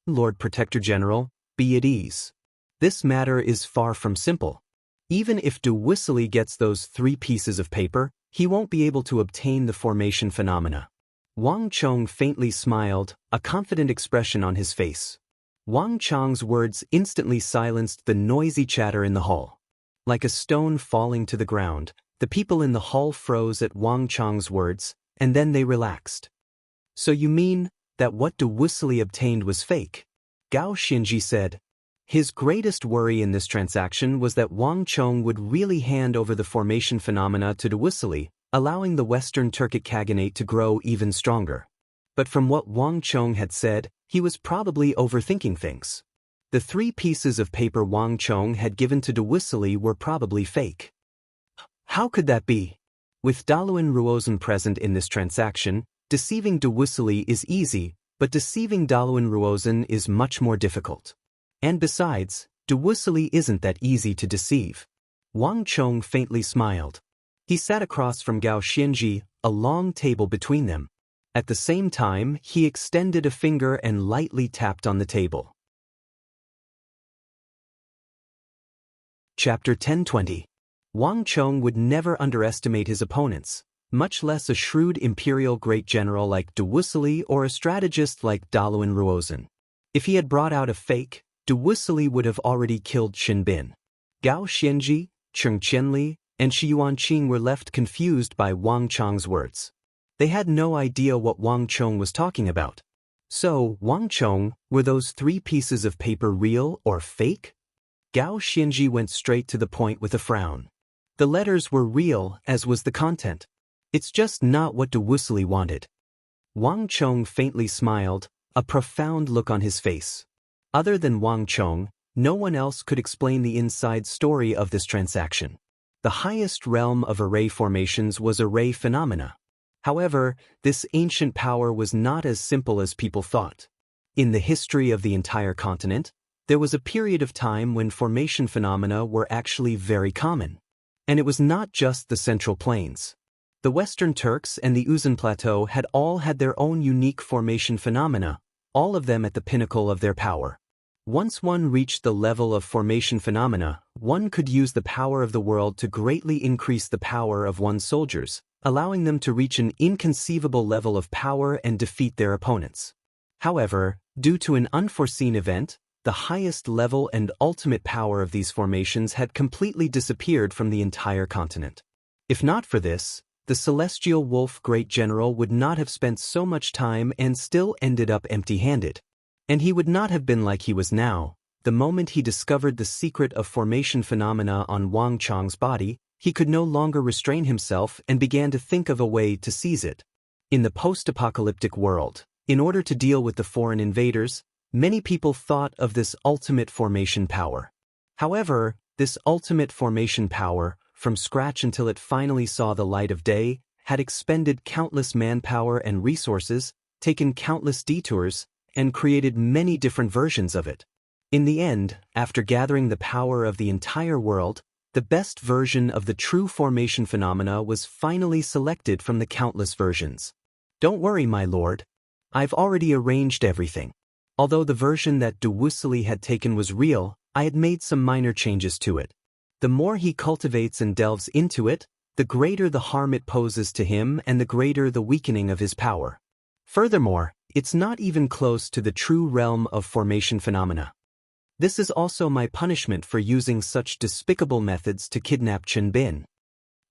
Lord Protector General, be at ease. This matter is far from simple. Even if Duisili gets those 3 pieces of paper, he won't be able to obtain the formation phenomena. Wang Chong faintly smiled, a confident expression on his face. Wang Chong's words instantly silenced the noisy chatter in the hall. Like a stone falling to the ground, the people in the hall froze at Wang Chong's words, and then they relaxed. So you mean that what Duisili obtained was fake? Gao Xianji said. His greatest worry in this transaction was that Wang Chong would really hand over the formation phenomena to Duisili, allowing the Western Turkic Khaganate to grow even stronger. But from what Wang Chong had said, he was probably overthinking things. The 3 pieces of paper Wang Chong had given to Duisili were probably fake. How could that be? With Daluan Ruozhen present in this transaction, deceiving Duisili is easy, but deceiving Daluan Ruozhen is much more difficult. And besides, Duisili isn't that easy to deceive. Wang Chong faintly smiled. He sat across from Gao Xianji, a long table between them. At the same time, he extended a finger and lightly tapped on the table. Chapter 1020. Wang Chong would never underestimate his opponents, much less a shrewd imperial great general like Duisili or a strategist like Daluan Ruozhen. If he had brought out a fake, Duisili would have already killed Qin Bin. Gao Xianji, Cheng Qianli, and Shi Yuanqing were left confused by Wang Chong's words. They had no idea what Wang Chong was talking about. So, Wang Chong, were those 3 pieces of paper real or fake? Gao Xianji went straight to the point with a frown. The letters were real, as was the content. It's just not what Duisili wanted. Wang Chong faintly smiled, a profound look on his face. Other than Wang Chong, no one else could explain the inside story of this transaction. The highest realm of array formations was array phenomena. However, this ancient power was not as simple as people thought. In the history of the entire continent, there was a period of time when formation phenomena were actually very common. And it was not just the Central Plains. The Western Turks and the Uzun Plateau had all had their own unique formation phenomena, all of them at the pinnacle of their power. Once one reached the level of formation phenomena, one could use the power of the world to greatly increase the power of one's soldiers, allowing them to reach an inconceivable level of power and defeat their opponents. However, due to an unforeseen event, the highest level and ultimate power of these formations had completely disappeared from the entire continent. If not for this, the Celestial Wolf Great General would not have spent so much time and still ended up empty-handed. And he would not have been like he was now. The moment he discovered the secret of formation phenomena on Wang Chong's body, he could no longer restrain himself and began to think of a way to seize it. In the post-apocalyptic world, in order to deal with the foreign invaders, many people thought of this ultimate formation power. However, this ultimate formation power, from scratch until it finally saw the light of day, had expended countless manpower and resources, taken countless detours, and created many different versions of it. In the end, after gathering the power of the entire world, the best version of the true formation phenomena was finally selected from the countless versions. Don't worry, my lord. I've already arranged everything. Although the version that Duwusili had taken was real, I had made some minor changes to it. The more he cultivates and delves into it, the greater the harm it poses to him and the greater the weakening of his power. Furthermore, it's not even close to the true realm of formation phenomena. This is also my punishment for using such despicable methods to kidnap Chen Bin.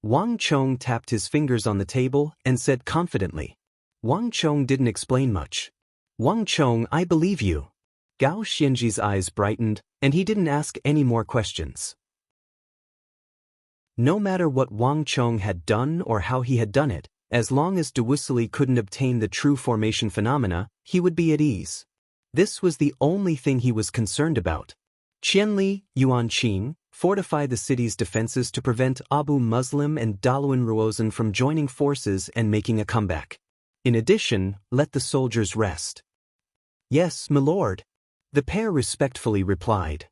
Wang Chong tapped his fingers on the table and said confidently. Wang Chong didn't explain much. Wang Chong, I believe you. Gao Xianji's eyes brightened, and he didn't ask any more questions. No matter what Wang Chong had done or how he had done it, as long as Duwusili couldn't obtain the true formation phenomena, he would be at ease. This was the only thing he was concerned about. Qianli, Yuanqing, fortify the city's defenses to prevent Abu Muslim and Daluan Ruozan from joining forces and making a comeback. In addition, let the soldiers rest. Yes, my lord. The pair respectfully replied.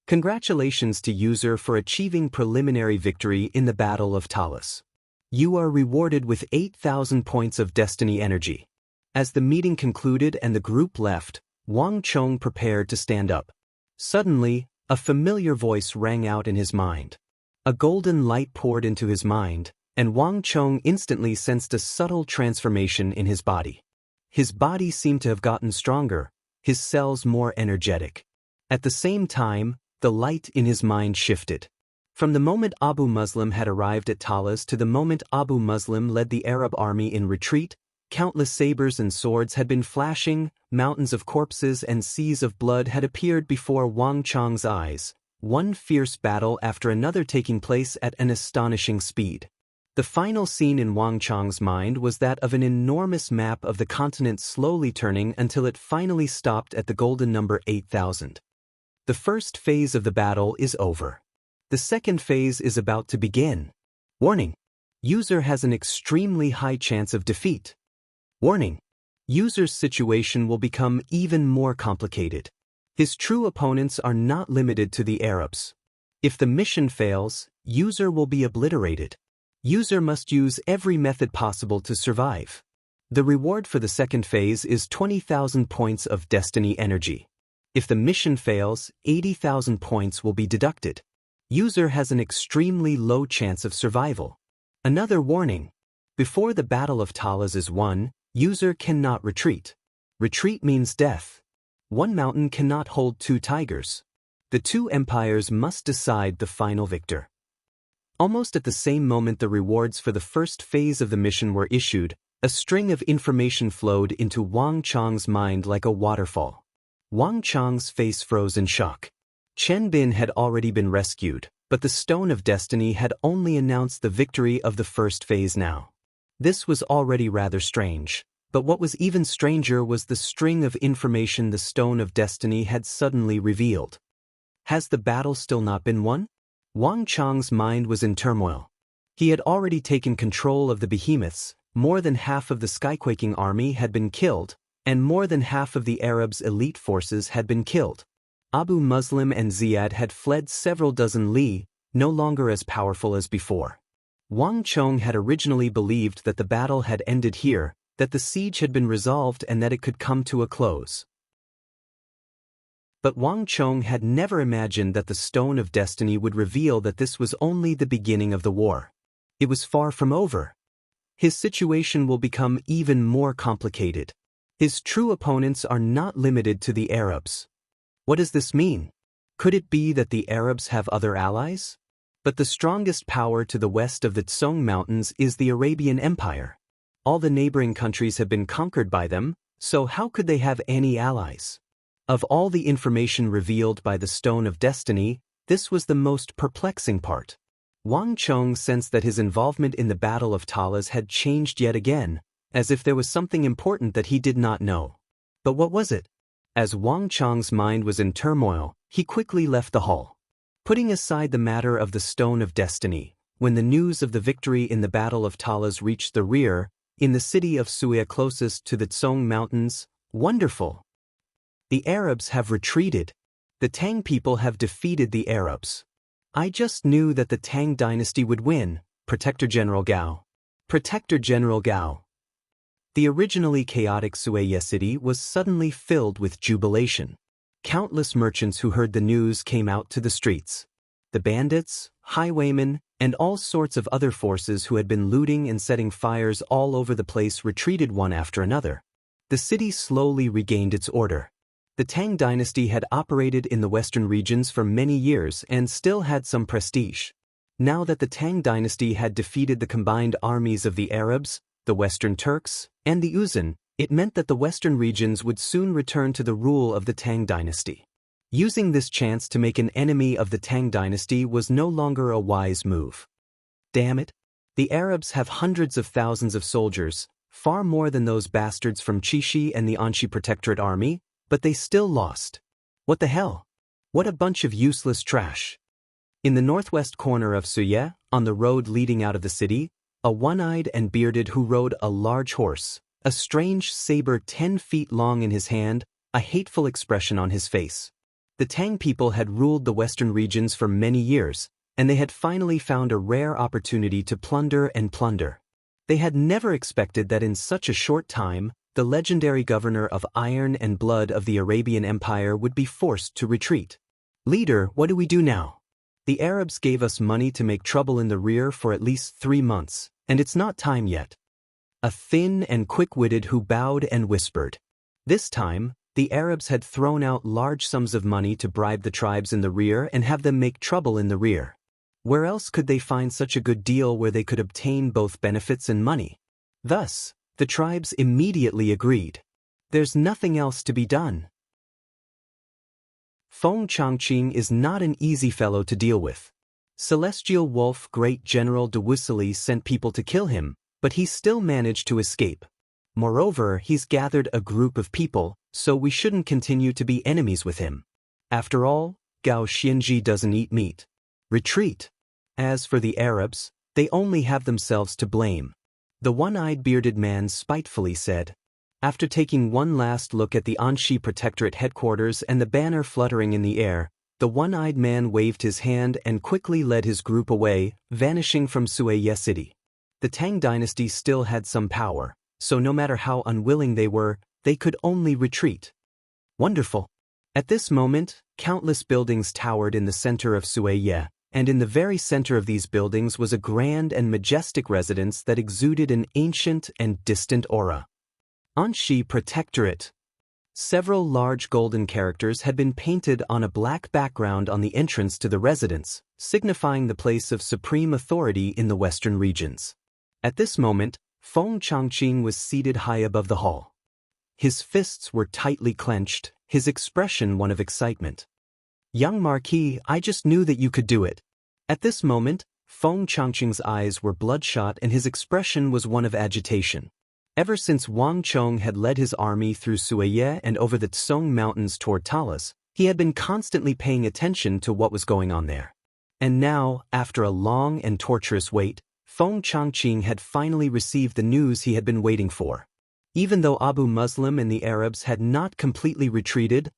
Congratulations to user for achieving preliminary victory in the Battle of Talas. You are rewarded with 8,000 points of destiny energy. As the meeting concluded and the group left, Wang Chong prepared to stand up. Suddenly, a familiar voice rang out in his mind. A golden light poured into his mind, and Wang Chong instantly sensed a subtle transformation in his body. His body seemed to have gotten stronger, his cells more energetic. At the same time, the light in his mind shifted. From the moment Abu Muslim had arrived at Talas to the moment Abu Muslim led the Arab army in retreat, countless sabers and swords had been flashing, mountains of corpses and seas of blood had appeared before Wang Chong's eyes, one fierce battle after another taking place at an astonishing speed. The final scene in Wang Chong's mind was that of an enormous map of the continent slowly turning until it finally stopped at the golden number 8,000. The first phase of the battle is over. The second phase is about to begin. Warning! User has an extremely high chance of defeat. Warning! User's situation will become even more complicated. His true opponents are not limited to the Arabs. If the mission fails, user will be obliterated. User must use every method possible to survive. The reward for the second phase is 20,000 points of destiny energy. If the mission fails, 80,000 points will be deducted. User has an extremely low chance of survival. Another warning. Before the Battle of Talas is won, user cannot retreat. Retreat means death. One mountain cannot hold two tigers. The two empires must decide the final victor. Almost at the same moment the rewards for the first phase of the mission were issued, a string of information flowed into Wang Chong's mind like a waterfall. Wang Chong's face froze in shock. Chen Bin had already been rescued, but the Stone of Destiny had only announced the victory of the first phase now. This was already rather strange, But what was even stranger was the string of information the Stone of Destiny had suddenly revealed. Has the battle still not been won? Wang Chang's mind was in turmoil. He had already taken control of the behemoths, more than half of the Skyquaking army had been killed, and more than half of the Arabs' elite forces had been killed. Abu Muslim and Ziyad had fled several dozen li, no longer as powerful as before. Wang Chong had originally believed that the battle had ended here, that the siege had been resolved and that it could come to a close. But Wang Chong had never imagined that the Stone of Destiny would reveal that this was only the beginning of the war. It was far from over. His situation will become even more complicated. His true opponents are not limited to the Arabs. What does this mean? Could it be that the Arabs have other allies? But the strongest power to the west of the Tsong Mountains is the Arabian Empire. All the neighboring countries have been conquered by them, so how could they have any allies? Of all the information revealed by the Stone of Destiny, this was the most perplexing part. Wang Chong sensed that his involvement in the Battle of Talas had changed yet again, as if there was something important that he did not know. But what was it? As Wang Chong's mind was in turmoil, he quickly left the hall. Putting aside the matter of the Stone of Destiny, when the news of the victory in the Battle of Talas reached the rear, in the city of Suya closest to the Tsong Mountains, wonderful! The Arabs have retreated. The Tang people have defeated the Arabs. I just knew that the Tang dynasty would win, Protector General Gao. Protector General Gao. The originally chaotic Suya city was suddenly filled with jubilation. Countless merchants who heard the news came out to the streets. The bandits, highwaymen, and all sorts of other forces who had been looting and setting fires all over the place retreated one after another. The city slowly regained its order. The Tang dynasty had operated in the western regions for many years and still had some prestige. Now that the Tang dynasty had defeated the combined armies of the Arabs, the Western Turks, and the Uzan, it meant that the western regions would soon return to the rule of the Tang dynasty. Using this chance to make an enemy of the Tang dynasty was no longer a wise move. Damn it! The Arabs have hundreds of thousands of soldiers, far more than those bastards from Chishi and the Anshi Protectorate army, but they still lost. What the hell? What a bunch of useless trash. In the northwest corner of Suye, on the road leading out of the city, a one-eyed and bearded who rode a large horse, a strange saber 10 feet long in his hand, a hateful expression on his face. The Tang people had ruled the western regions for many years, and they had finally found a rare opportunity to plunder and plunder. They had never expected that in such a short time, the legendary governor of Iron and Blood of the Arabian Empire would be forced to retreat. Leader, what do we do now? The Arabs gave us money to make trouble in the rear for at least 3 months, and it's not time yet. A thin and quick-witted who bowed and whispered. This time, the Arabs had thrown out large sums of money to bribe the tribes in the rear and have them make trouble in the rear. Where else could they find such a good deal where they could obtain both benefits and money? Thus, the tribes immediately agreed. There's nothing else to be done. Feng Changqing is not an easy fellow to deal with. Celestial Wolf Great General de Wusili sent people to kill him, but he still managed to escape. Moreover, he's gathered a group of people, so we shouldn't continue to be enemies with him. After all, Gao Xianji doesn't eat meat. Retreat. As for the Arabs, they only have themselves to blame. The one-eyed bearded man spitefully said. After taking one last look at the Anshi Protectorate headquarters and the banner fluttering in the air, the one-eyed man waved his hand and quickly led his group away, vanishing from Suye city. The Tang dynasty still had some power, so no matter how unwilling they were, they could only retreat. Wonderful. At this moment, countless buildings towered in the center of Suye, and in the very center of these buildings was a grand and majestic residence that exuded an ancient and distant aura. Anshi Protectorate. Several large golden characters had been painted on a black background on the entrance to the residence, signifying the place of supreme authority in the western regions. At this moment, Feng Changqing was seated high above the hall. His fists were tightly clenched, his expression one of excitement. Young Marquis, I just knew that you could do it. At this moment, Feng Changqing's eyes were bloodshot and his expression was one of agitation. Ever since Wang Chong had led his army through Suiye and over the Tsong Mountains toward Talas, he had been constantly paying attention to what was going on there. And now, after a long and torturous wait, Feng Changqing had finally received the news he had been waiting for. Even though Abu Muslim and the Arabs had not completely retreated,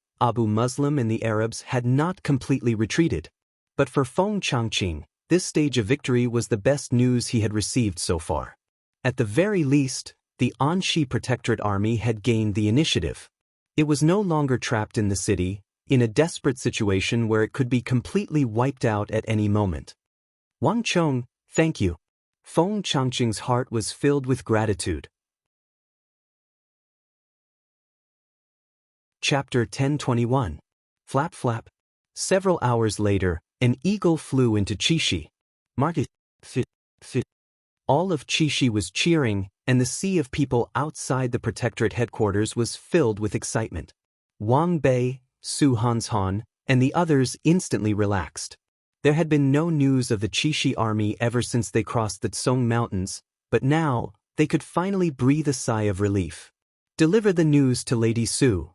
But for Feng Changqing, this stage of victory was the best news he had received so far. At the very least, the Anxi Protectorate army had gained the initiative. It was no longer trapped in the city, in a desperate situation where it could be completely wiped out at any moment. Wang Chong, thank you. Feng Changqing's heart was filled with gratitude. Chapter 1021. Flap Flap. Several hours later, an eagle flew into Qixi. All of Qixi was cheering, and the sea of people outside the Protectorate headquarters was filled with excitement. Wang Bei, Su Hanshan, and the others instantly relaxed. There had been no news of the Qixi army ever since they crossed the Tsong Mountains, but now, they could finally breathe a sigh of relief. Deliver the news to Lady Su.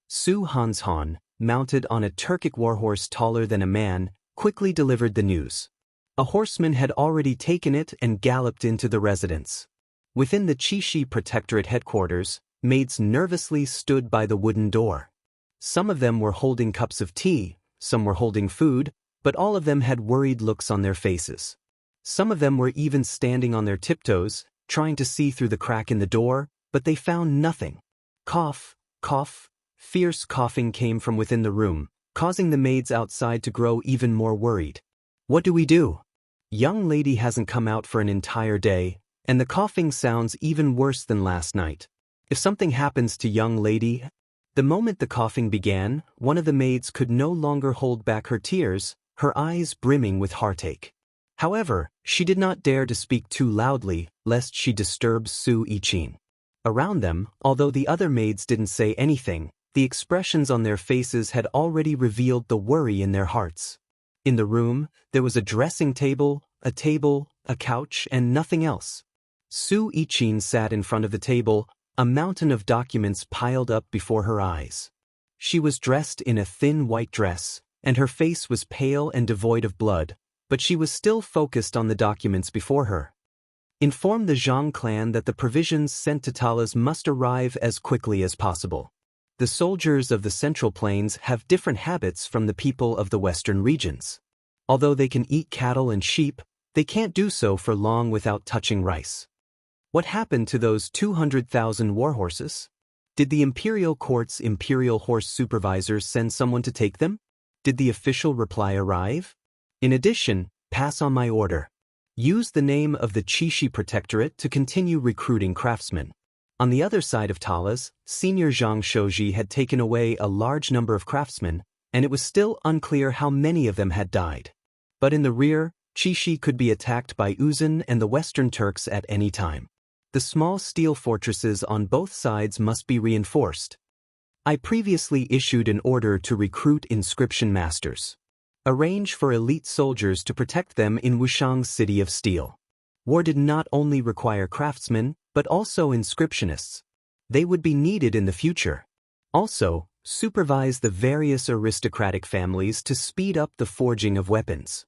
Su Hanshan, mounted on a Turkic warhorse taller than a man, quickly delivered the news. A horseman had already taken it and galloped into the residence. Within the Qixi Protectorate headquarters, maids nervously stood by the wooden door. Some of them were holding cups of tea, some were holding food, but all of them had worried looks on their faces. Some of them were even standing on their tiptoes, trying to see through the crack in the door, but they found nothing. Cough, cough. Fierce coughing came from within the room, causing the maids outside to grow even more worried. What do we do? Young lady hasn't come out for an entire day, and the coughing sounds even worse than last night. If something happens to young lady... The moment the coughing began, one of the maids could no longer hold back her tears, her eyes brimming with heartache. However, she did not dare to speak too loudly, lest she disturb Su Yiqin. Around them, although the other maids didn't say anything, the expressions on their faces had already revealed the worry in their hearts. In the room, there was a dressing table, a couch, and nothing else. Su Yiqin sat in front of the table, a mountain of documents piled up before her eyes. She was dressed in a thin white dress, and her face was pale and devoid of blood, but she was still focused on the documents before her. Inform the Zhang clan that the provisions sent to Talas must arrive as quickly as possible. The soldiers of the Central Plains have different habits from the people of the Western regions. Although they can eat cattle and sheep, they can't do so for long without touching rice. What happened to those 200,000 warhorses? Did the Imperial Court's Imperial Horse Supervisors send someone to take them? Did the official reply arrive? In addition, pass on my order. Use the name of the Qixi Protectorate to continue recruiting craftsmen. On the other side of Talas, Senior Zhang Shouji had taken away a large number of craftsmen, and it was still unclear how many of them had died. But in the rear, Qixi could be attacked by Uzun and the Western Turks at any time. The small steel fortresses on both sides must be reinforced. I previously issued an order to recruit inscription masters. Arrange for elite soldiers to protect them in Wushang's City of Steel. War did not only require craftsmen, but also inscriptionists. They would be needed in the future. Also, supervise the various aristocratic families to speed up the forging of weapons.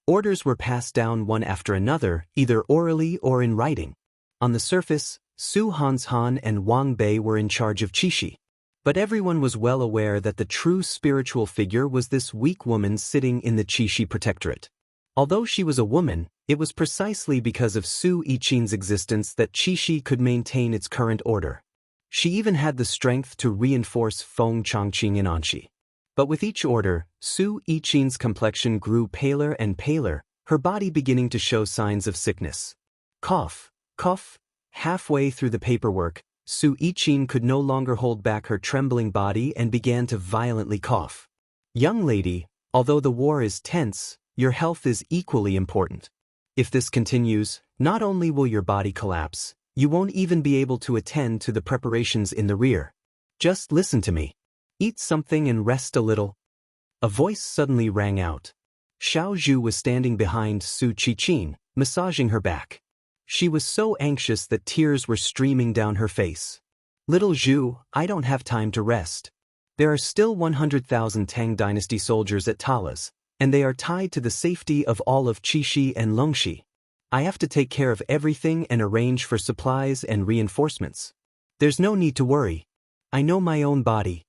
Orders were passed down one after another, either orally or in writing. On the surface, Su Hanshan and Wang Bei were in charge of Qixi. But everyone was well aware that the true spiritual figure was this weak woman sitting in the Qixi Protectorate. Although she was a woman, it was precisely because of Su Yiqin's existence that Qixi could maintain its current order. She even had the strength to reinforce Feng Changqing in Anxi. But with each order, Su Yiqin's complexion grew paler and paler, her body beginning to show signs of sickness. Cough, cough. Halfway through the paperwork, Su Yiqin could no longer hold back her trembling body and began to violently cough. Young lady, although the war is tense, your health is equally important. If this continues, not only will your body collapse, you won't even be able to attend to the preparations in the rear. Just listen to me. Eat something and rest a little. A voice suddenly rang out. Xiao Zhu was standing behind Su Yiqin, massaging her back. She was so anxious that tears were streaming down her face. Little Zhu, I don't have time to rest. There are still 100,000 Tang Dynasty soldiers at Talas, and they are tied to the safety of all of Qixi and Longxi. I have to take care of everything and arrange for supplies and reinforcements. There's no need to worry. I know my own body.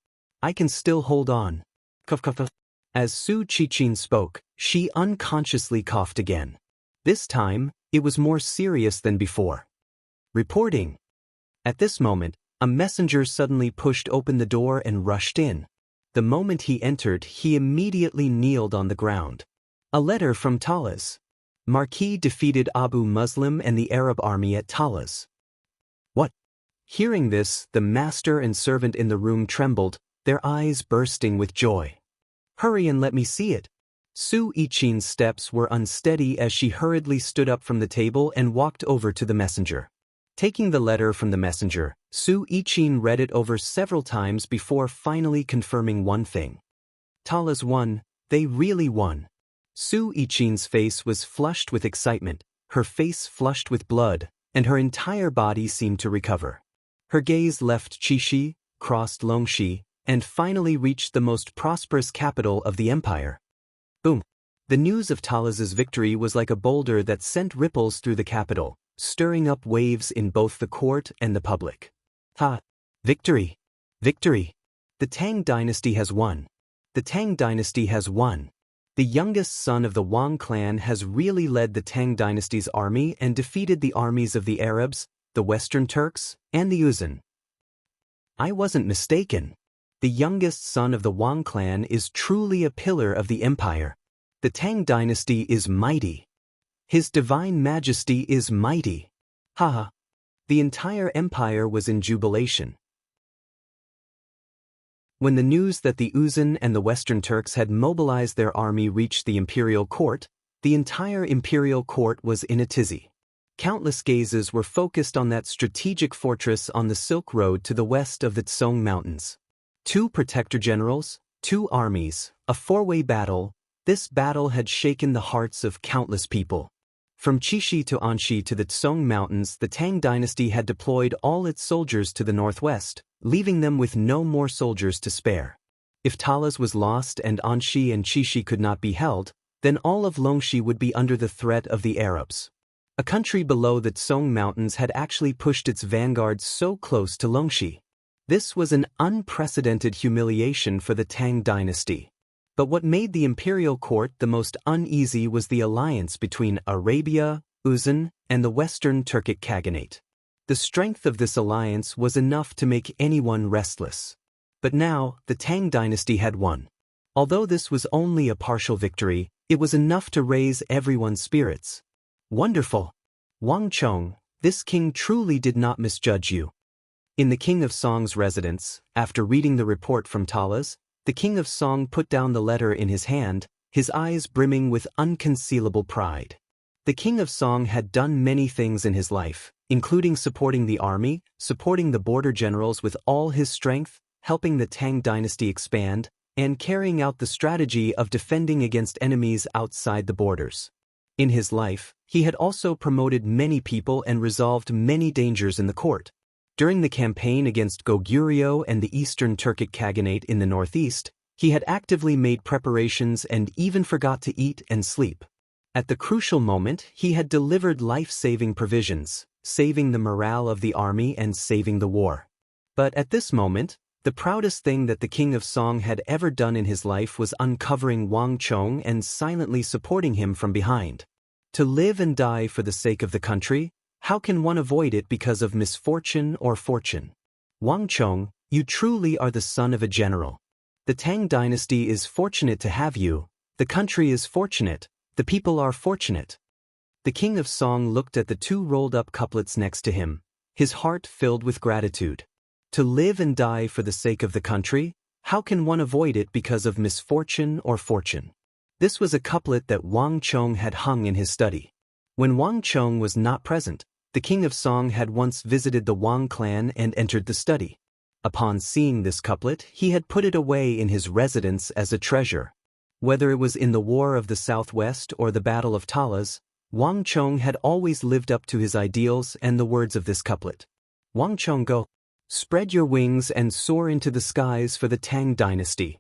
I can still hold on. Cough, cough, cough. As Su Qiqin spoke, she unconsciously coughed again. This time, it was more serious than before. Reporting. At this moment, a messenger suddenly pushed open the door and rushed in. The moment he entered, he immediately kneeled on the ground. A letter from Talas. Marquis defeated Abu Muslim and the Arab army at Talas. What? Hearing this, the master and servant in the room trembled, their eyes bursting with joy. Hurry and let me see it. Su Yiqin's steps were unsteady as she hurriedly stood up from the table and walked over to the messenger. Taking the letter from the messenger, Su Yiqin read it over several times before finally confirming one thing. Talas won, they really won. Su Yiqin's face was flushed with excitement, her face flushed with blood, and her entire body seemed to recover. Her gaze left Qixi, crossed Longxi, and finally reached the most prosperous capital of the empire. Boom! The news of Talas's victory was like a boulder that sent ripples through the capital, stirring up waves in both the court and the public. Ha! Victory! Victory! The Tang dynasty has won. The Tang dynasty has won. The youngest son of the Wang clan has really led the Tang dynasty's army and defeated the armies of the Arabs, the Western Turks, and the Uzan. I wasn't mistaken. The youngest son of the Wang clan is truly a pillar of the empire. The Tang dynasty is mighty. His divine majesty is mighty. Haha. The entire empire was in jubilation. When the news that the Uzan and the Western Turks had mobilized their army reached the imperial court, the entire imperial court was in a tizzy. Countless gazes were focused on that strategic fortress on the Silk Road to the west of the Tsong Mountains. 2 protector generals, 2 armies, a 4-way battle. This battle had shaken the hearts of countless people. From Qixi to Anxi to the Tsong Mountains, the Tang dynasty had deployed all its soldiers to the northwest, leaving them with no more soldiers to spare. If Talas was lost and Anxi and Qixi could not be held, then all of Longxi would be under the threat of the Arabs. A country below the Tsong Mountains had actually pushed its vanguard so close to Longxi. This was an unprecedented humiliation for the Tang dynasty. But what made the imperial court the most uneasy was the alliance between Arabia, Uzan, and the Western Turkic Khaganate. The strength of this alliance was enough to make anyone restless. But now, the Tang dynasty had won. Although this was only a partial victory, it was enough to raise everyone's spirits. Wonderful! Wang Chong, this king truly did not misjudge you. In the King of Song's residence, after reading the report from Talas, the King of Song put down the letter in his hand, his eyes brimming with unconcealable pride. The King of Song had done many things in his life, including supporting the army, supporting the border generals with all his strength, helping the Tang dynasty expand, and carrying out the strategy of defending against enemies outside the borders. In his life, he had also promoted many people and resolved many dangers in the court. During the campaign against Goguryeo and the Eastern Turkic Khaganate in the northeast, he had actively made preparations and even forgot to eat and sleep. At the crucial moment, he had delivered life-saving provisions, saving the morale of the army and saving the war. But at this moment, the proudest thing that the King of Song had ever done in his life was uncovering Wang Chong and silently supporting him from behind. To live and die for the sake of the country, how can one avoid it because of misfortune or fortune? Wang Chong, you truly are the son of a general. The Tang dynasty is fortunate to have you, the country is fortunate, the people are fortunate. The King of Song looked at the 2 rolled-up couplets next to him, his heart filled with gratitude. To live and die for the sake of the country, how can one avoid it because of misfortune or fortune? This was a couplet that Wang Chong had hung in his study. When Wang Chong was not present, the King of Song had once visited the Wang clan and entered the study. Upon seeing this couplet, he had put it away in his residence as a treasure. Whether it was in the War of the Southwest or the Battle of Talas, Wang Chong had always lived up to his ideals and the words of this couplet. Wang Chong go, spread your wings and soar into the skies for the Tang dynasty.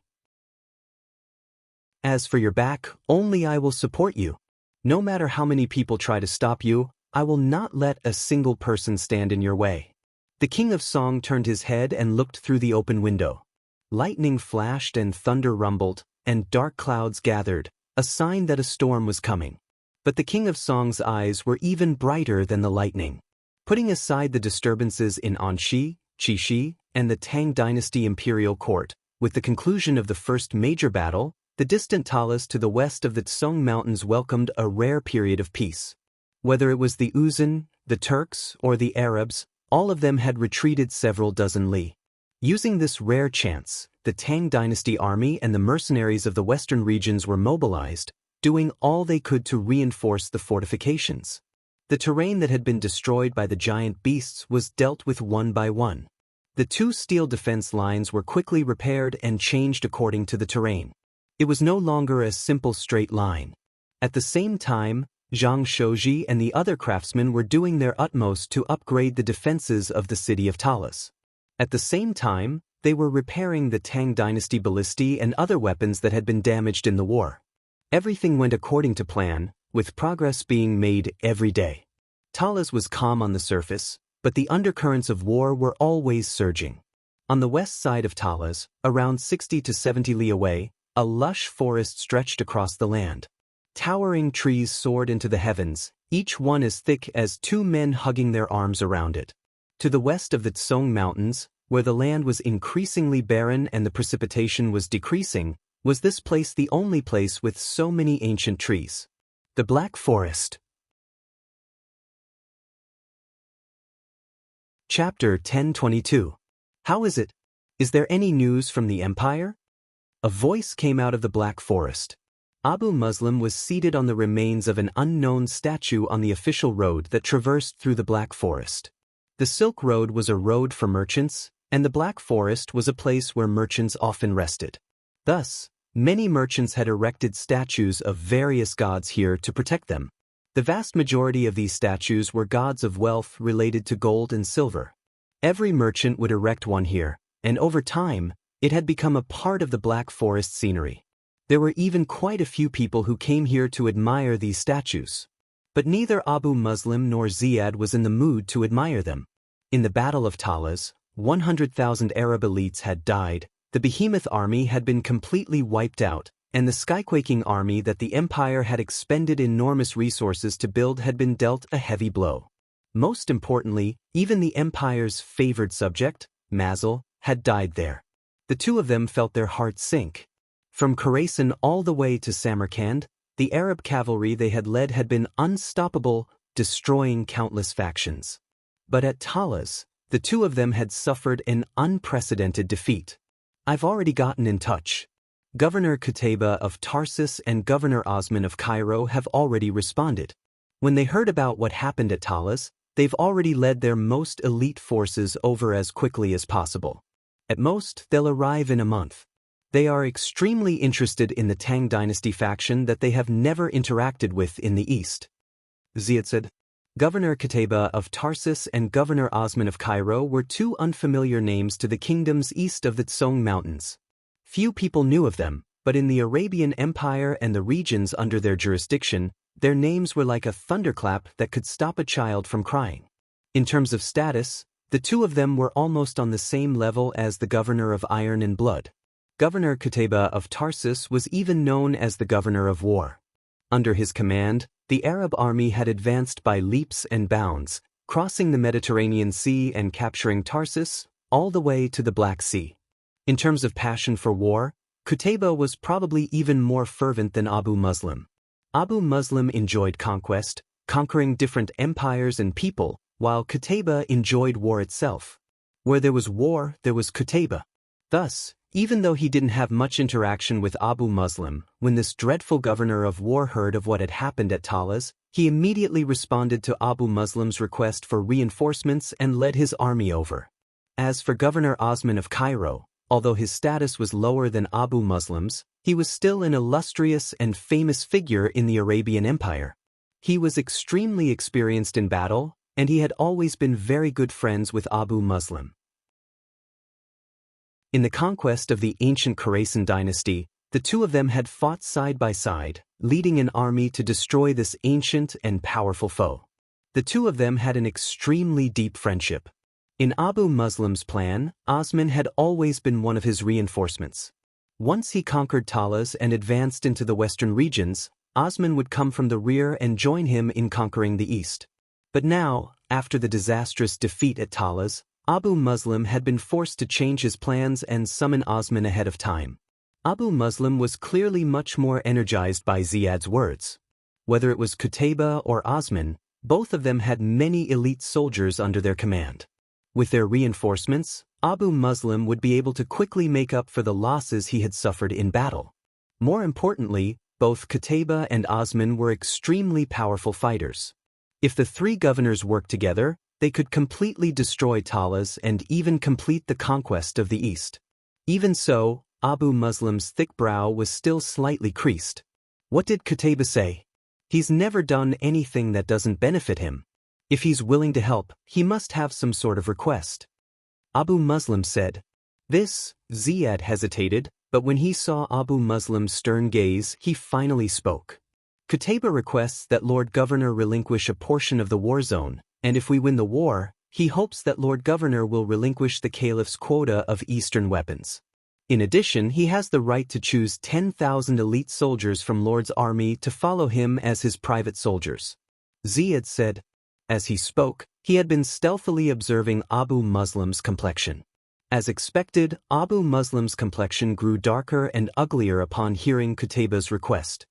As for your back, only I will support you. No matter how many people try to stop you, I will not let a single person stand in your way. The King of Song turned his head and looked through the open window. Lightning flashed and thunder rumbled, and dark clouds gathered, a sign that a storm was coming. But the King of Song's eyes were even brighter than the lightning. Putting aside the disturbances in Anxi, Qixi, and the Tang dynasty imperial court, with the conclusion of the first major battle, the distant Talas to the west of the Tsong Mountains welcomed a rare period of peace. Whether it was the Uzan, the Turks, or the Arabs, all of them had retreated several dozen li. Using this rare chance, the Tang dynasty army and the mercenaries of the western regions were mobilized, doing all they could to reinforce the fortifications. The terrain that had been destroyed by the giant beasts was dealt with one by one. The two steel defense lines were quickly repaired and changed according to the terrain. It was no longer a simple straight line. At the same time, Zhang Shouji and the other craftsmen were doing their utmost to upgrade the defenses of the city of Talas. At the same time, they were repairing the Tang dynasty ballistae and other weapons that had been damaged in the war. Everything went according to plan, with progress being made every day. Talas was calm on the surface, but the undercurrents of war were always surging. On the west side of Talas, around 60 to 70 li away, a lush forest stretched across the land. Towering trees soared into the heavens, each one as thick as two men hugging their arms around it. To the west of the Tsong Mountains, where the land was increasingly barren and the precipitation was decreasing, was this place the only place with so many ancient trees. The Black Forest. Chapter 1022. How is it? Is there any news from the Empire? A voice came out of the Black Forest. Abu Muslim was seated on the remains of an unknown statue on the official road that traversed through the Black Forest. The Silk Road was a road for merchants, and the Black Forest was a place where merchants often rested. Thus, many merchants had erected statues of various gods here to protect them. The vast majority of these statues were gods of wealth related to gold and silver. Every merchant would erect one here, and over time, it had become a part of the Black Forest scenery. There were even quite a few people who came here to admire these statues. But neither Abu Muslim nor Ziyad was in the mood to admire them. In the Battle of Talas, 100,000 Arab elites had died, the behemoth army had been completely wiped out, and the skyquaking army that the empire had expended enormous resources to build had been dealt a heavy blow. Most importantly, even the empire's favored subject, Mazel, had died there. The two of them felt their hearts sink. From Khorasan all the way to Samarkand, the Arab cavalry they had led had been unstoppable, destroying countless factions. But at Talas, the two of them had suffered an unprecedented defeat. I've already gotten in touch. Governor Qutayba of Tarsus and Governor Osman of Cairo have already responded. When they heard about what happened at Talas, they've already led their most elite forces over as quickly as possible. At most, they'll arrive in a month. They are extremely interested in the Tang dynasty faction that they have never interacted with in the east. Ziyad said. Governor Qutayba of Tarsus and Governor Osman of Cairo were two unfamiliar names to the kingdoms east of the Tsong Mountains. Few people knew of them, but in the Arabian Empire and the regions under their jurisdiction, their names were like a thunderclap that could stop a child from crying. In terms of status, the two of them were almost on the same level as the governor of Iron and Blood. Governor Qutayba of Tarsus was even known as the governor of war. Under his command, the Arab army had advanced by leaps and bounds, crossing the Mediterranean Sea and capturing Tarsus, all the way to the Black Sea. In terms of passion for war, Qutayba was probably even more fervent than Abu Muslim. Abu Muslim enjoyed conquest, conquering different empires and people, while Qutayba enjoyed war itself. Where there was war, there was Qutayba. Thus, even though he didn't have much interaction with Abu Muslim, when this dreadful governor of war heard of what had happened at Talas, he immediately responded to Abu Muslim's request for reinforcements and led his army over. As for Governor Osman of Cairo, although his status was lower than Abu Muslim's, he was still an illustrious and famous figure in the Arabian Empire. He was extremely experienced in battle, and he had always been very good friends with Abu Muslim. In the conquest of the ancient Khorasan dynasty, the two of them had fought side by side, leading an army to destroy this ancient and powerful foe. The two of them had an extremely deep friendship. In Abu Muslim's plan, Osman had always been one of his reinforcements. Once he conquered Talas and advanced into the western regions, Osman would come from the rear and join him in conquering the east. But now, after the disastrous defeat at Talas, Abu Muslim had been forced to change his plans and summon Osman ahead of time. Abu Muslim was clearly much more energized by Ziyad's words. Whether it was Qutayba or Osman, both of them had many elite soldiers under their command. With their reinforcements, Abu Muslim would be able to quickly make up for the losses he had suffered in battle. More importantly, both Qutayba and Osman were extremely powerful fighters. If the three governors worked together, they could completely destroy Talas and even complete the conquest of the east. Even so, Abu Muslim's thick brow was still slightly creased. What did Qutayba say? He's never done anything that doesn't benefit him. If he's willing to help, he must have some sort of request. Abu Muslim said. Ziyad hesitated, but when he saw Abu Muslim's stern gaze, he finally spoke. Qutayba requests that Lord Governor relinquish a portion of the war zone, and if we win the war, he hopes that Lord Governor will relinquish the Caliph's quota of Eastern weapons. In addition, he has the right to choose 10,000 elite soldiers from Lord's army to follow him as his private soldiers. Ziyad said. As he spoke, he had been stealthily observing Abu Muslim's complexion. As expected, Abu Muslim's complexion grew darker and uglier upon hearing Qutayba's request.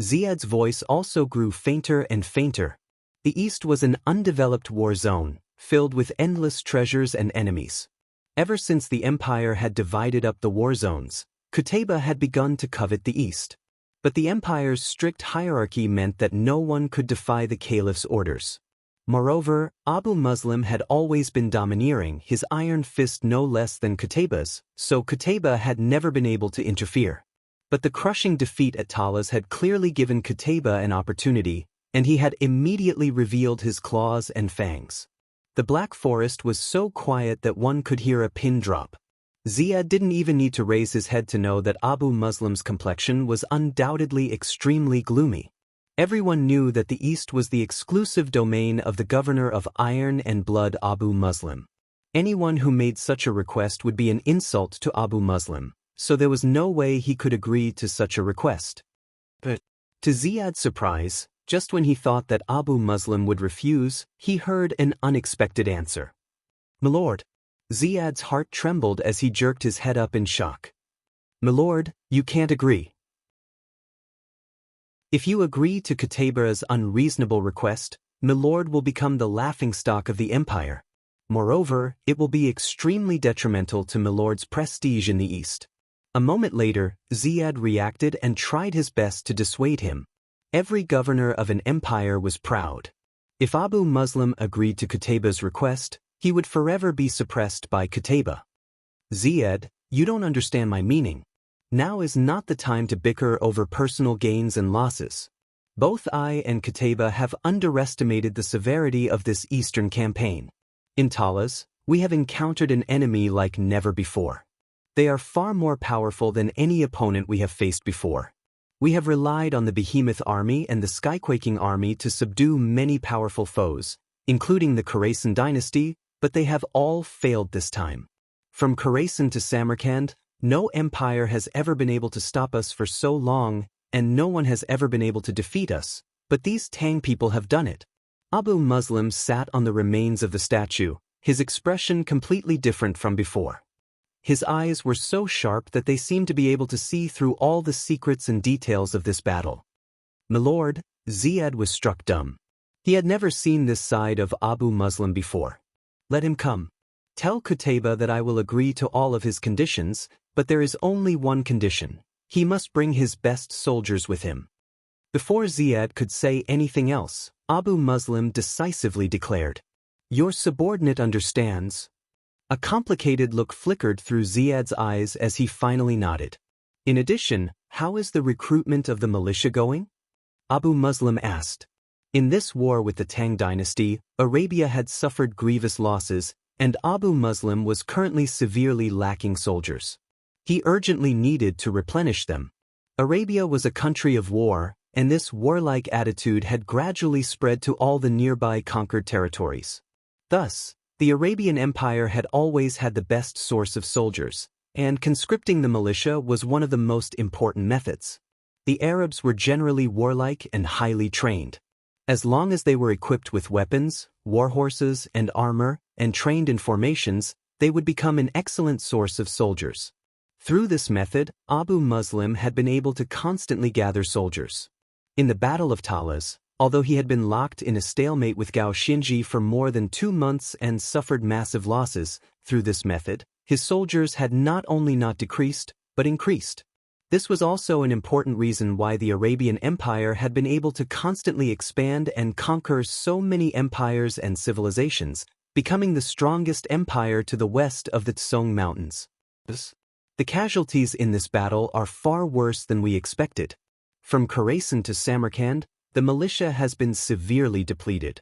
Ziyad's voice also grew fainter and fainter. The East was an undeveloped war zone, filled with endless treasures and enemies. Ever since the empire had divided up the war zones, Qutayba had begun to covet the East. But the empire's strict hierarchy meant that no one could defy the caliph's orders. Moreover, Abu Muslim had always been domineering, his iron fist no less than Qutayba's, so Qutayba had never been able to interfere. But the crushing defeat at Talas had clearly given Qutayba an opportunity, and he had immediately revealed his claws and fangs. The Black Forest was so quiet that one could hear a pin drop. Ziyad didn't even need to raise his head to know that Abu Muslim's complexion was undoubtedly extremely gloomy. Everyone knew that the East was the exclusive domain of the governor of Iron and Blood Abu Muslim. Anyone who made such a request would be an insult to Abu Muslim, so there was no way he could agree to such a request. But, to Ziyad's surprise, just when he thought that Abu Muslim would refuse, he heard an unexpected answer. "My lord." Ziyad's heart trembled as he jerked his head up in shock. "My lord, you can't agree. If you agree to Qutayba's unreasonable request, my lord will become the laughingstock of the empire. Moreover, it will be extremely detrimental to my lord's prestige in the East." A moment later, Ziyad reacted and tried his best to dissuade him. Every governor of an empire was proud. If Abu Muslim agreed to Qutayba's request, he would forever be suppressed by Qutayba. "Ziyad, you don't understand my meaning. Now is not the time to bicker over personal gains and losses. Both I and Qutayba have underestimated the severity of this eastern campaign. In Talas, we have encountered an enemy like never before. They are far more powerful than any opponent we have faced before. We have relied on the Behemoth army and the Skyquaking army to subdue many powerful foes, including the Khorasan dynasty, but they have all failed this time. From Khorasan to Samarkand, no empire has ever been able to stop us for so long, and no one has ever been able to defeat us, but these Tang people have done it." Abu Muslim sat on the remains of the statue, his expression completely different from before. His eyes were so sharp that they seemed to be able to see through all the secrets and details of this battle. "My lord," Ziyad was struck dumb. He had never seen this side of Abu Muslim before. "Let him come. Tell Qutayba that I will agree to all of his conditions, but there is only one condition. He must bring his best soldiers with him." Before Ziyad could say anything else, Abu Muslim decisively declared, "Your subordinate understands." A complicated look flickered through Ziyad's eyes as he finally nodded. "In addition, how is the recruitment of the militia going?" Abu Muslim asked. In this war with the Tang dynasty, Arabia had suffered grievous losses, and Abu Muslim was currently severely lacking soldiers. He urgently needed to replenish them. Arabia was a country of war, and this warlike attitude had gradually spread to all the nearby conquered territories. Thus, the Arabian Empire had always had the best source of soldiers, and conscripting the militia was one of the most important methods. The Arabs were generally warlike and highly trained. As long as they were equipped with weapons, war horses, and armor, and trained in formations, they would become an excellent source of soldiers. Through this method, Abu Muslim had been able to constantly gather soldiers. In the Battle of Talas, although he had been locked in a stalemate with Gao Xinji for more than 2 months and suffered massive losses, through this method, his soldiers had not only not decreased, but increased. This was also an important reason why the Arabian Empire had been able to constantly expand and conquer so many empires and civilizations, becoming the strongest empire to the west of the Tsong Mountains. The casualties in this battle are far worse than we expected. From Khorasan to Samarkand, the militia has been severely depleted.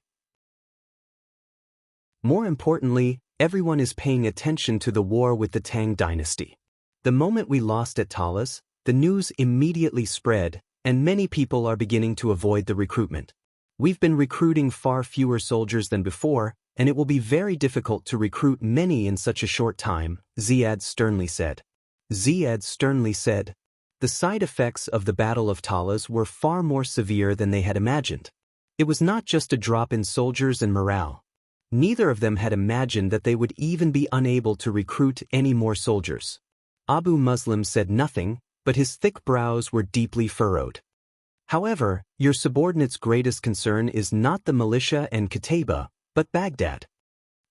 More importantly, everyone is paying attention to the war with the Tang dynasty. The moment we lost at Talas, the news immediately spread, and many people are beginning to avoid the recruitment. We've been recruiting far fewer soldiers than before, and it will be very difficult to recruit many in such a short time, Ziyad sternly said. The side effects of the Battle of Talas were far more severe than they had imagined. It was not just a drop in soldiers and morale. Neither of them had imagined that they would even be unable to recruit any more soldiers. Abu Muslim said nothing, but his thick brows were deeply furrowed. However, your subordinate's greatest concern is not the militia and Qutayba, but Baghdad.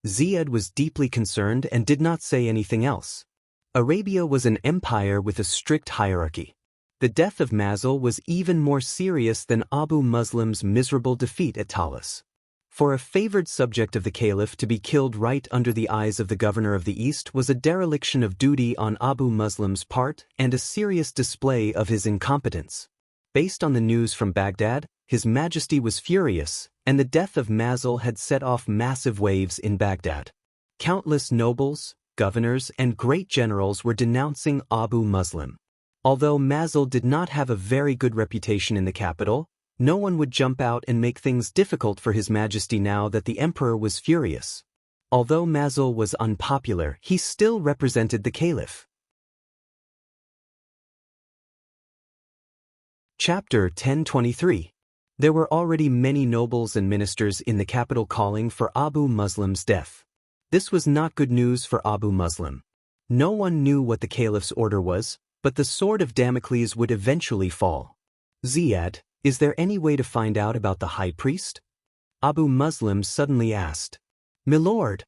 Ziyad was deeply concerned and did not say anything else. Arabia was an empire with a strict hierarchy. The death of Mazil was even more serious than Abu Muslim's miserable defeat at Talas. For a favored subject of the caliph to be killed right under the eyes of the governor of the East was a dereliction of duty on Abu Muslim's part and a serious display of his incompetence. Based on the news from Baghdad, His Majesty was furious, and the death of Mazil had set off massive waves in Baghdad. Countless nobles, governors, and great generals were denouncing Abu Muslim. Although Mazil did not have a very good reputation in the capital, no one would jump out and make things difficult for His Majesty now that the emperor was furious. Although Mazil was unpopular, he still represented the caliph. Chapter 1023. There were already many nobles and ministers in the capital calling for Abu Muslim's death. This was not good news for Abu Muslim. No one knew what the caliph's order was, but the sword of Damocles would eventually fall. Ziyad, is there any way to find out about the high priest? Abu Muslim suddenly asked. Milord.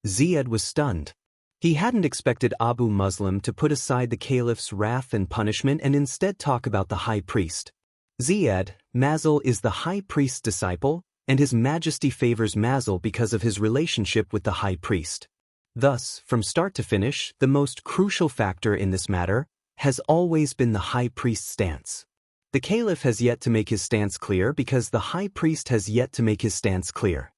Ziyad was stunned. He hadn't expected Abu Muslim to put aside the caliph's wrath and punishment and instead talk about the high priest. Ziyad, Mazil is the high priest's disciple, and His Majesty favors Mazil because of his relationship with the high priest. Thus, from start to finish, the most crucial factor in this matter has always been the high priest's stance. The caliph has yet to make his stance clear because the high priest has yet to make his stance clear.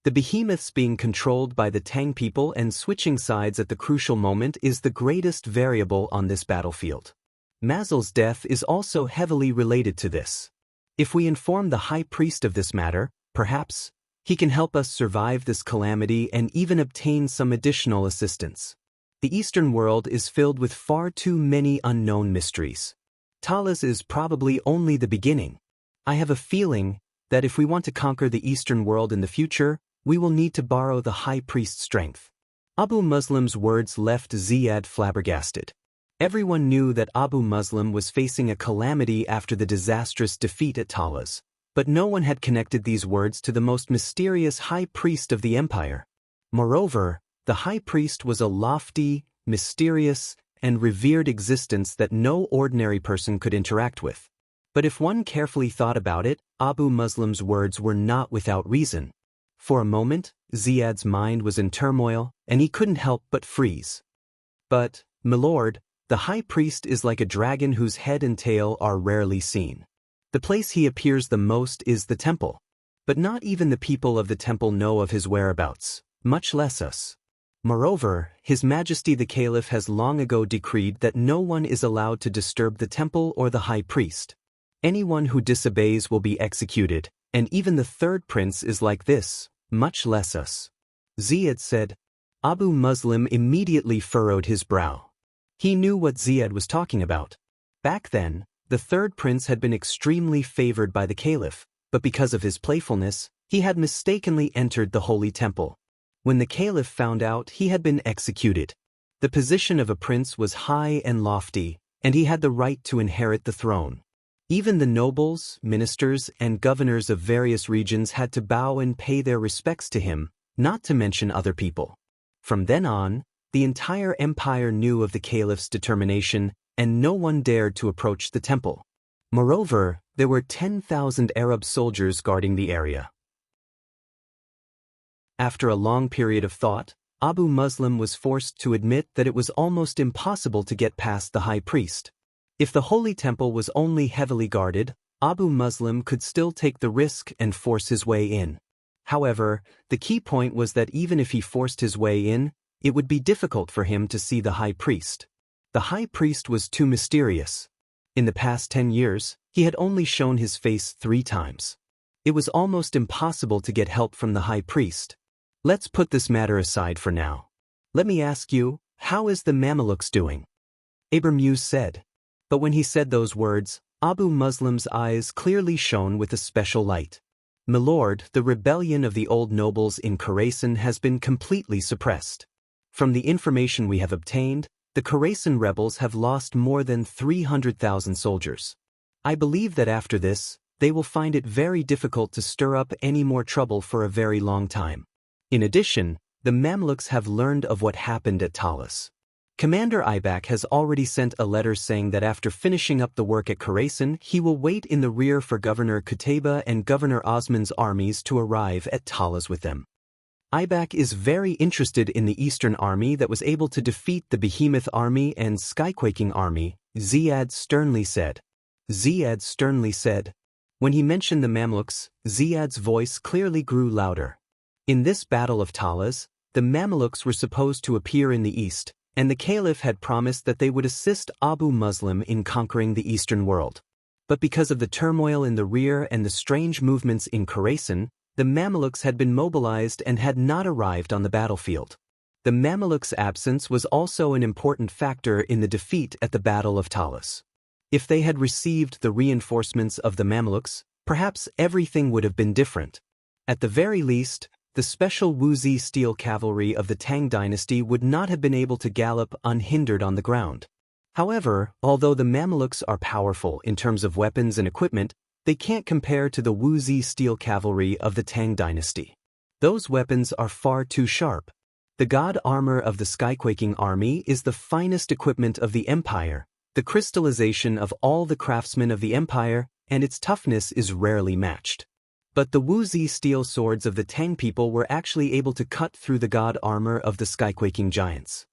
The behemoths being controlled by the Tang people and switching sides at the crucial moment is the greatest variable on this battlefield. Mazil's death is also heavily related to this. If we inform the high priest of this matter, perhaps he can help us survive this calamity and even obtain some additional assistance. The Eastern world is filled with far too many unknown mysteries. Talas is probably only the beginning. I have a feeling that if we want to conquer the Eastern world in the future, we will need to borrow the high priest's strength. Abu Muslim's words left Ziyad flabbergasted. Everyone knew that Abu Muslim was facing a calamity after the disastrous defeat at Talas, but no one had connected these words to the most mysterious high priest of the empire. Moreover, the high priest was a lofty, mysterious, and revered existence that no ordinary person could interact with. But if one carefully thought about it, Abu Muslim's words were not without reason. For a moment, Ziyad's mind was in turmoil, and he couldn't help but freeze. But, milord, the high priest is like a dragon whose head and tail are rarely seen. The place he appears the most is the temple. But not even the people of the temple know of his whereabouts, much less us. Moreover, His Majesty the Caliph has long ago decreed that no one is allowed to disturb the temple or the high priest. Anyone who disobeys will be executed, and even the third prince is like this, much less us. Ziyad said. Abu Muslim immediately furrowed his brow. He knew what Ziyad was talking about. Back then, the third prince had been extremely favored by the caliph, but because of his playfulness, he had mistakenly entered the holy temple. When the caliph found out, he had been executed. The position of a prince was high and lofty, and he had the right to inherit the throne. Even the nobles, ministers, and governors of various regions had to bow and pay their respects to him, not to mention other people. From then on, the entire empire knew of the caliph's determination, and no one dared to approach the temple. Moreover, there were 10,000 Arab soldiers guarding the area. After a long period of thought, Abu Muslim was forced to admit that it was almost impossible to get past the high priest. If the holy temple was only heavily guarded, Abu Muslim could still take the risk and force his way in. However, the key point was that even if he forced his way in, it would be difficult for him to see the high priest. The high priest was too mysterious. In the past 10 years, he had only shown his face 3 times. It was almost impossible to get help from the high priest. Let's put this matter aside for now. Let me ask you, how is the Mamelukes doing? Abraham said. But when he said those words, Abu Muslim's eyes clearly shone with a special light. My lord, the rebellion of the old nobles in Khorasan has been completely suppressed. From the information we have obtained, the Khorasan rebels have lost more than 300,000 soldiers. I believe that after this, they will find it very difficult to stir up any more trouble for a very long time. In addition, the Mamluks have learned of what happened at Talas. Commander Ibak has already sent a letter saying that after finishing up the work at Khorasan, he will wait in the rear for Governor Qutayba and Governor Osman's armies to arrive at Talas with them. Ibak is very interested in the Eastern Army that was able to defeat the Behemoth Army and Skyquaking Army, Ziyad sternly said. Ziyad sternly said. When he mentioned the Mamluks, Ziyad's voice clearly grew louder. In this Battle of Talas, the Mamelukes were supposed to appear in the east, and the Caliph had promised that they would assist Abu Muslim in conquering the eastern world. But because of the turmoil in the rear and the strange movements in Khorasan, the Mamelukes had been mobilized and had not arrived on the battlefield. The Mamelukes' absence was also an important factor in the defeat at the Battle of Talas. If they had received the reinforcements of the Mamelukes, perhaps everything would have been different. At the very least, the special Wuzi steel cavalry of the Tang dynasty would not have been able to gallop unhindered on the ground. However, although the Mamelukes are powerful in terms of weapons and equipment, they can't compare to the Wuzi steel cavalry of the Tang dynasty. Those weapons are far too sharp. The god armor of the Skyquaking army is the finest equipment of the empire, the crystallization of all the craftsmen of the empire, and its toughness is rarely matched. But the Wuzi steel swords of the Tang people were actually able to cut through the god armor of the Skyquaking giants.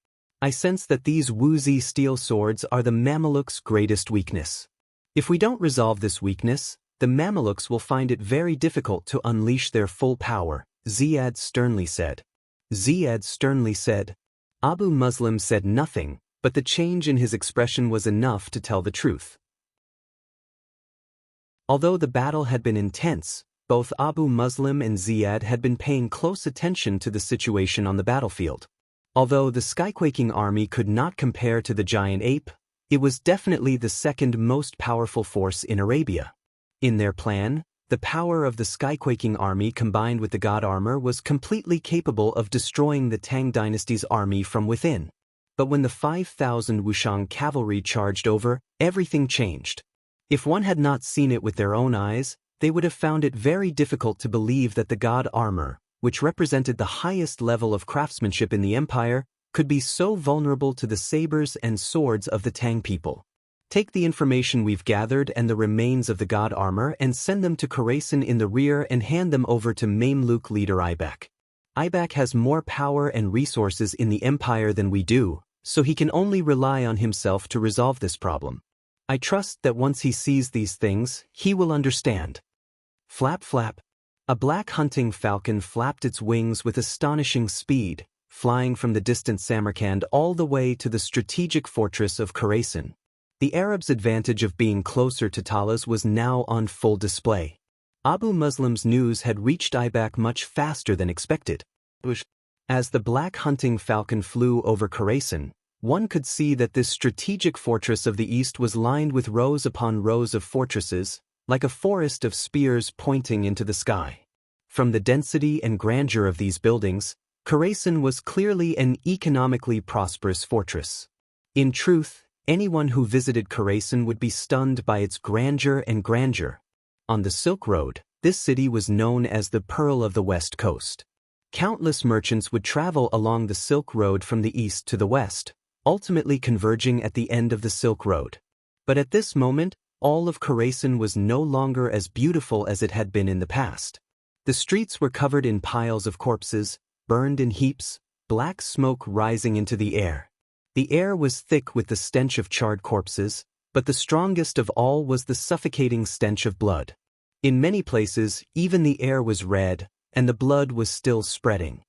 I sense that these Wuzi steel swords are the Mamelukes' greatest weakness. If we don't resolve this weakness, the Mamelukes will find it very difficult to unleash their full power, Ziyad sternly said. Ziyad sternly said. Abu Muslim said nothing, but the change in his expression was enough to tell the truth. Although the battle had been intense, both Abu Muslim and Ziyad had been paying close attention to the situation on the battlefield. Although the Skyquaking army could not compare to the giant ape, it was definitely the second most powerful force in Arabia. In their plan, the power of the Skyquaking army combined with the god armor was completely capable of destroying the Tang dynasty's army from within. But when the 5,000 Wushang cavalry charged over, everything changed. If one had not seen it with their own eyes, they would have found it very difficult to believe that the god armor, which represented the highest level of craftsmanship in the empire, could be so vulnerable to the sabers and swords of the Tang people. Take the information we've gathered and the remains of the god armor and send them to Khorasan in the rear and hand them over to Mamluk leader Ibak. Ibak has more power and resources in the empire than we do, so he can only rely on himself to resolve this problem. I trust that once he sees these things, he will understand. Flap flap. A black hunting falcon flapped its wings with astonishing speed, flying from the distant Samarkand all the way to the strategic fortress of Khorasan. The Arabs' advantage of being closer to Talas was now on full display. Abu Muslim's news had reached Ibak much faster than expected. As the black hunting falcon flew over Khorasan, one could see that this strategic fortress of the east was lined with rows upon rows of fortresses, like a forest of spears pointing into the sky. From the density and grandeur of these buildings, Khorasan was clearly an economically prosperous fortress. In truth, anyone who visited Khorasan would be stunned by its grandeur and grandeur. On the Silk Road, this city was known as the Pearl of the West Coast. Countless merchants would travel along the Silk Road from the east to the west, ultimately converging at the end of the Silk Road. But at this moment, all of Khorasan was no longer as beautiful as it had been in the past. The streets were covered in piles of corpses, burned in heaps, black smoke rising into the air. The air was thick with the stench of charred corpses, but the strongest of all was the suffocating stench of blood. In many places, even the air was red, and the blood was still spreading.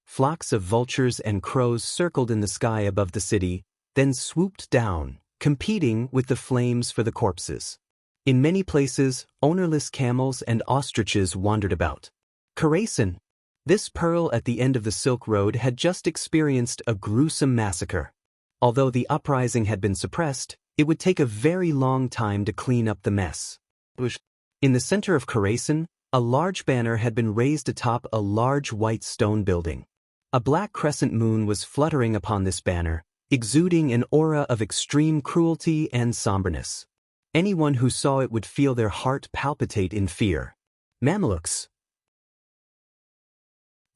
Flocks of vultures and crows circled in the sky above the city, then swooped down, competing with the flames for the corpses. In many places, ownerless camels and ostriches wandered about. Khorasan, this pearl at the end of the Silk Road, had just experienced a gruesome massacre. Although the uprising had been suppressed, it would take a very long time to clean up the mess. In the center of Khorasan, a large banner had been raised atop a large white stone building. A black crescent moon was fluttering upon this banner, exuding an aura of extreme cruelty and somberness. Anyone who saw it would feel their heart palpitate in fear. Mamelukes.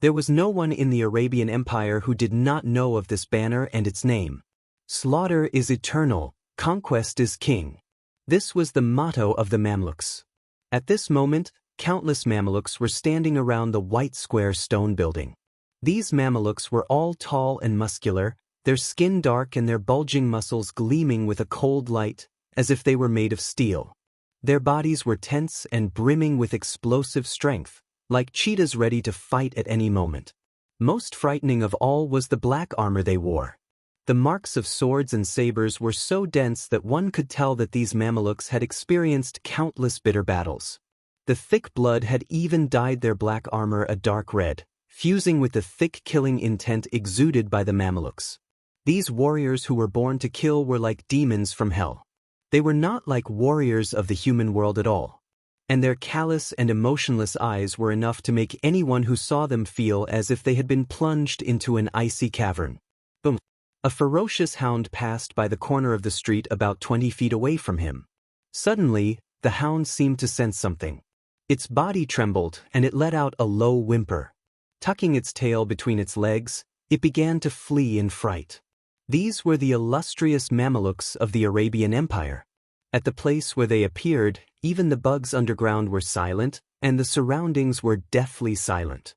There was no one in the Arabian Empire who did not know of this banner and its name. Slaughter is eternal, conquest is king. This was the motto of the Mamluks. At this moment, countless Mamelukes were standing around the white square stone building. These Mamelukes were all tall and muscular, their skin dark and their bulging muscles gleaming with a cold light, as if they were made of steel. Their bodies were tense and brimming with explosive strength, like cheetahs ready to fight at any moment. Most frightening of all was the black armor they wore. The marks of swords and sabers were so dense that one could tell that these Mamelukes had experienced countless bitter battles. The thick blood had even dyed their black armor a dark red, fusing with the thick killing intent exuded by the Mamelukes. These warriors who were born to kill were like demons from hell. They were not like warriors of the human world at all. And their callous and emotionless eyes were enough to make anyone who saw them feel as if they had been plunged into an icy cavern. Boom! A ferocious hound passed by the corner of the street about 20 feet away from him. Suddenly, the hound seemed to sense something. Its body trembled and it let out a low whimper. Tucking its tail between its legs, it began to flee in fright. These were the illustrious Mamelukes of the Arabian Empire. At the place where they appeared, even the bugs underground were silent, and the surroundings were deathly silent.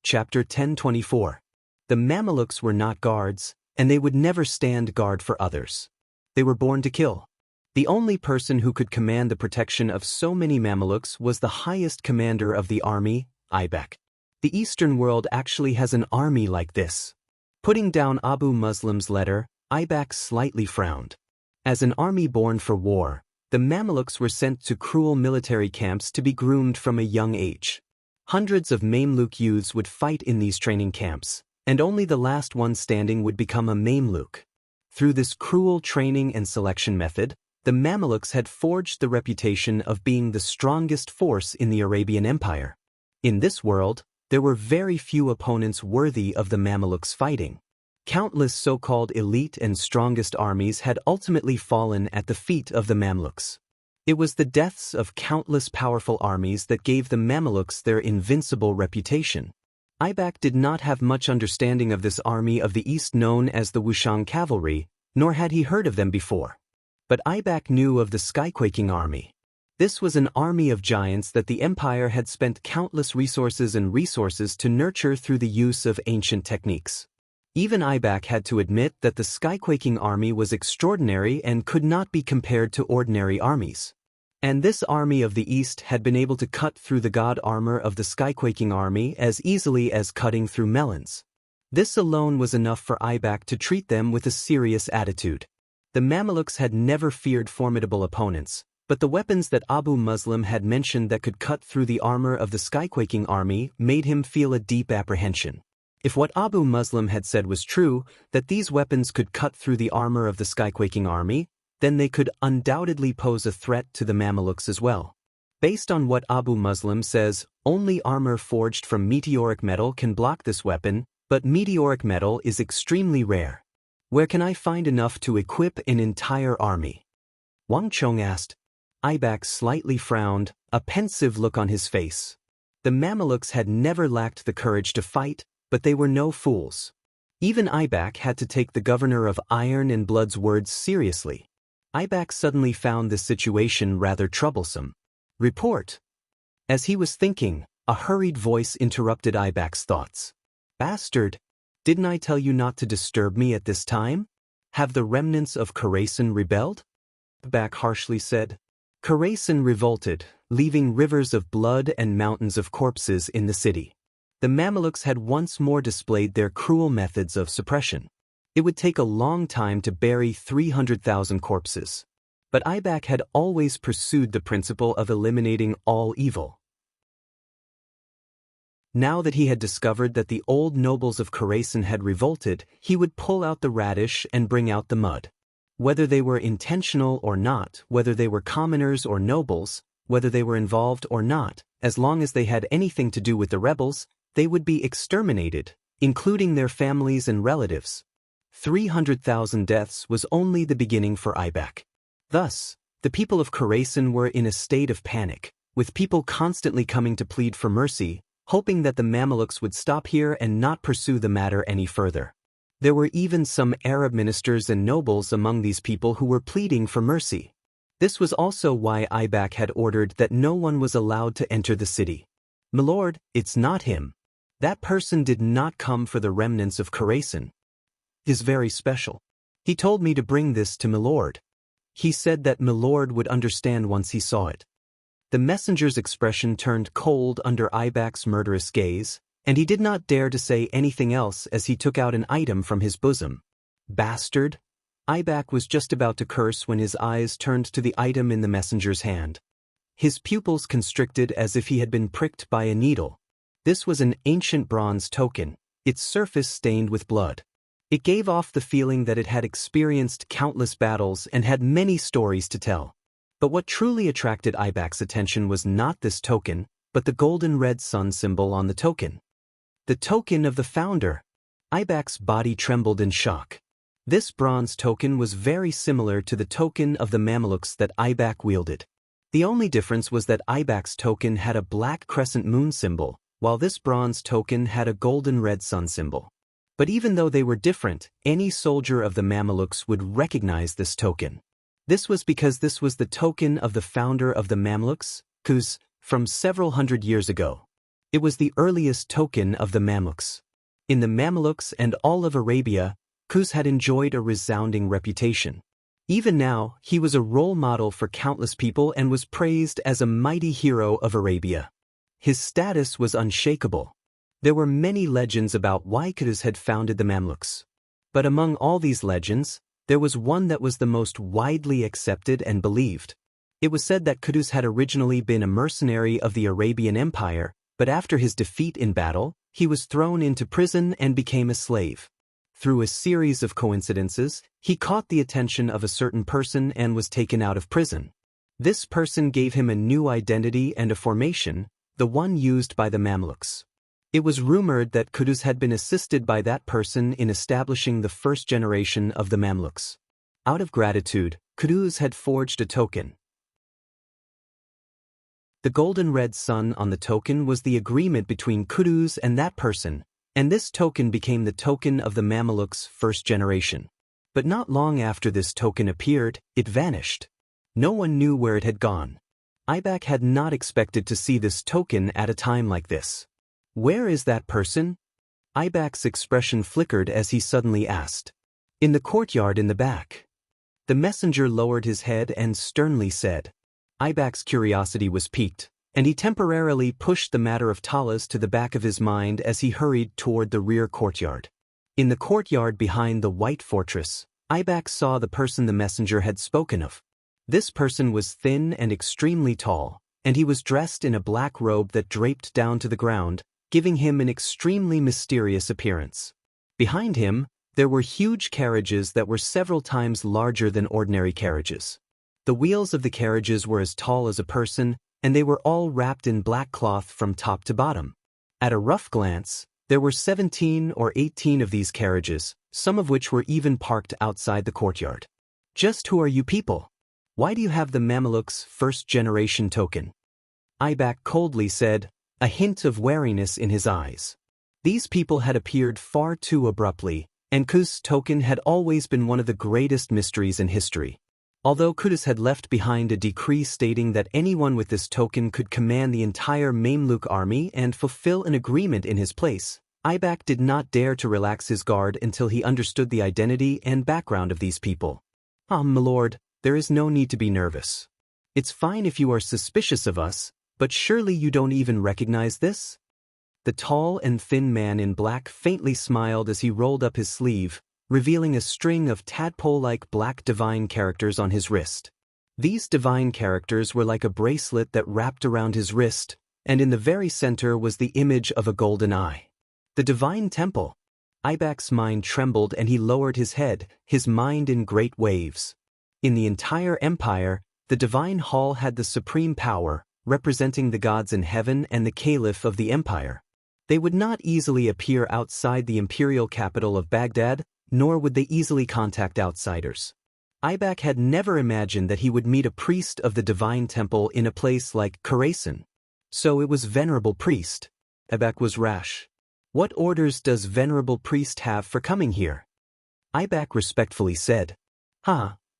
Chapter 1024. The Mamelukes were not guards, and they would never stand guard for others. They were born to kill. The only person who could command the protection of so many Mamelukes was the highest commander of the army, Ibak. The Eastern world actually has an army like this. Putting down Abu Muslim's letter, Ibak slightly frowned. As an army born for war, the Mamelukes were sent to cruel military camps to be groomed from a young age. Hundreds of Mamluk youths would fight in these training camps, and only the last one standing would become a Mamluk. Through this cruel training and selection method, the Mamelukes had forged the reputation of being the strongest force in the Arabian Empire. In this world, there were very few opponents worthy of the Mamelukes fighting. Countless so-called elite and strongest armies had ultimately fallen at the feet of the Mamluks. It was the deaths of countless powerful armies that gave the Mamelukes their invincible reputation. Ibak did not have much understanding of this army of the East known as the Wushang Cavalry, nor had he heard of them before. But Ibak knew of the Skyquaking Army. This was an army of giants that the empire had spent countless resources to nurture through the use of ancient techniques. Even Ibak had to admit that the skyquaking army was extraordinary and could not be compared to ordinary armies. And this army of the East had been able to cut through the god armor of the skyquaking army as easily as cutting through melons. This alone was enough for Ibak to treat them with a serious attitude. The Mamelukes had never feared formidable opponents, but the weapons that Abu Muslim had mentioned that could cut through the armor of the skyquaking army made him feel a deep apprehension. If what Abu Muslim had said was true, that these weapons could cut through the armor of the skyquaking army, then they could undoubtedly pose a threat to the Mamelukes as well. Based on what Abu Muslim says, only armor forged from meteoric metal can block this weapon, but meteoric metal is extremely rare. Where can I find enough to equip an entire army? Wang Chong asked. Ibak slightly frowned, a pensive look on his face. The Mamelukes had never lacked the courage to fight, but they were no fools. Even Ibak had to take the governor of Iron and Blood's words seriously. Ibak suddenly found this situation rather troublesome. Report. As he was thinking, a hurried voice interrupted Ibak's thoughts. Bastard! Didn't I tell you not to disturb me at this time? Have the remnants of Khorasan rebelled? Ibak harshly said. Khorasan revolted, leaving rivers of blood and mountains of corpses in the city. The Mamelukes had once more displayed their cruel methods of suppression. It would take a long time to bury 300,000 corpses. But Ibak had always pursued the principle of eliminating all evil. Now that he had discovered that the old nobles of Khorasan had revolted, he would pull out the radish and bring out the mud. Whether they were intentional or not, whether they were commoners or nobles, whether they were involved or not, as long as they had anything to do with the rebels, they would be exterminated, including their families and relatives. 300,000 deaths was only the beginning for Ibak. Thus, the people of Khorasan were in a state of panic, with people constantly coming to plead for mercy, hoping that the Mamelukes would stop here and not pursue the matter any further. There were even some Arab ministers and nobles among these people who were pleading for mercy. This was also why Ibak had ordered that no one was allowed to enter the city. "Milord, it's not him. That person did not come for the remnants of Khorasan. It is very special. He told me to bring this to Milord. He said that Milord would understand once he saw it." The messenger's expression turned cold under Ibak's murderous gaze, and he did not dare to say anything else as he took out an item from his bosom. Bastard! Ibak was just about to curse when his eyes turned to the item in the messenger's hand. His pupils constricted as if he had been pricked by a needle. This was an ancient bronze token, its surface stained with blood. It gave off the feeling that it had experienced countless battles and had many stories to tell. But what truly attracted Ibak's attention was not this token, but the golden red sun symbol on the token. The token of the founder. Ibak's body trembled in shock. This bronze token was very similar to the token of the Mamelukes that Ibak wielded. The only difference was that Ibak's token had a black crescent moon symbol, while this bronze token had a golden red sun symbol. But even though they were different, any soldier of the Mamelukes would recognize this token. This was because this was the token of the founder of the Mamluks, Qus, from several hundred years ago. It was the earliest token of the Mamluks. In the Mamelukes and all of Arabia, Qus had enjoyed a resounding reputation. Even now, he was a role model for countless people and was praised as a mighty hero of Arabia. His status was unshakable. There were many legends about why Qus had founded the Mamluks. But among all these legends, there was one that was the most widely accepted and believed. It was said that Qus had originally been a mercenary of the Arabian Empire, but after his defeat in battle, he was thrown into prison and became a slave. Through a series of coincidences, he caught the attention of a certain person and was taken out of prison. This person gave him a new identity and a formation, the one used by the Mamluks. It was rumored that Qus had been assisted by that person in establishing the first generation of the Mamluks. Out of gratitude, Qus had forged a token. The golden red sun on the token was the agreement between Qus and that person, and this token became the token of the Mameluk's first generation. But not long after this token appeared, it vanished. No one knew where it had gone. Ibak had not expected to see this token at a time like this. Where is that person? Ibak's expression flickered as he suddenly asked. In the courtyard in the back. The messenger lowered his head and sternly said. Ibak's curiosity was piqued, and he temporarily pushed the matter of Talas to the back of his mind as he hurried toward the rear courtyard. In the courtyard behind the White Fortress, Ibak saw the person the messenger had spoken of. This person was thin and extremely tall, and he was dressed in a black robe that draped down to the ground, giving him an extremely mysterious appearance. Behind him, there were huge carriages that were several times larger than ordinary carriages. The wheels of the carriages were as tall as a person, and they were all wrapped in black cloth from top to bottom. At a rough glance, there were 17 or 18 of these carriages, some of which were even parked outside the courtyard. Just who are you people? Why do you have the Mameluk's first-generation token? Ibak coldly said, a hint of wariness in his eyes. These people had appeared far too abruptly, and Qutuz's token had always been one of the greatest mysteries in history. Although Qutuz had left behind a decree stating that anyone with this token could command the entire Mamluk army and fulfill an agreement in his place, Ibak did not dare to relax his guard until he understood the identity and background of these people. My lord, there is no need to be nervous. It's fine if you are suspicious of us, but surely you don't even recognize this? The tall and thin man in black faintly smiled as he rolled up his sleeve, revealing a string of tadpole-like black divine characters on his wrist. These divine characters were like a bracelet that wrapped around his wrist, and in the very center was the image of a golden eye. The divine temple. Ibak's mind trembled and he lowered his head, his mind in great waves. In the entire empire, the divine hall had the supreme power, representing the gods in heaven and the caliph of the empire. They would not easily appear outside the imperial capital of Baghdad, nor would they easily contact outsiders. Ibak had never imagined that he would meet a priest of the divine temple in a place like Khorasan. So it was venerable priest. Ibak was rash. What orders does venerable priest have for coming here? Ibak respectfully said.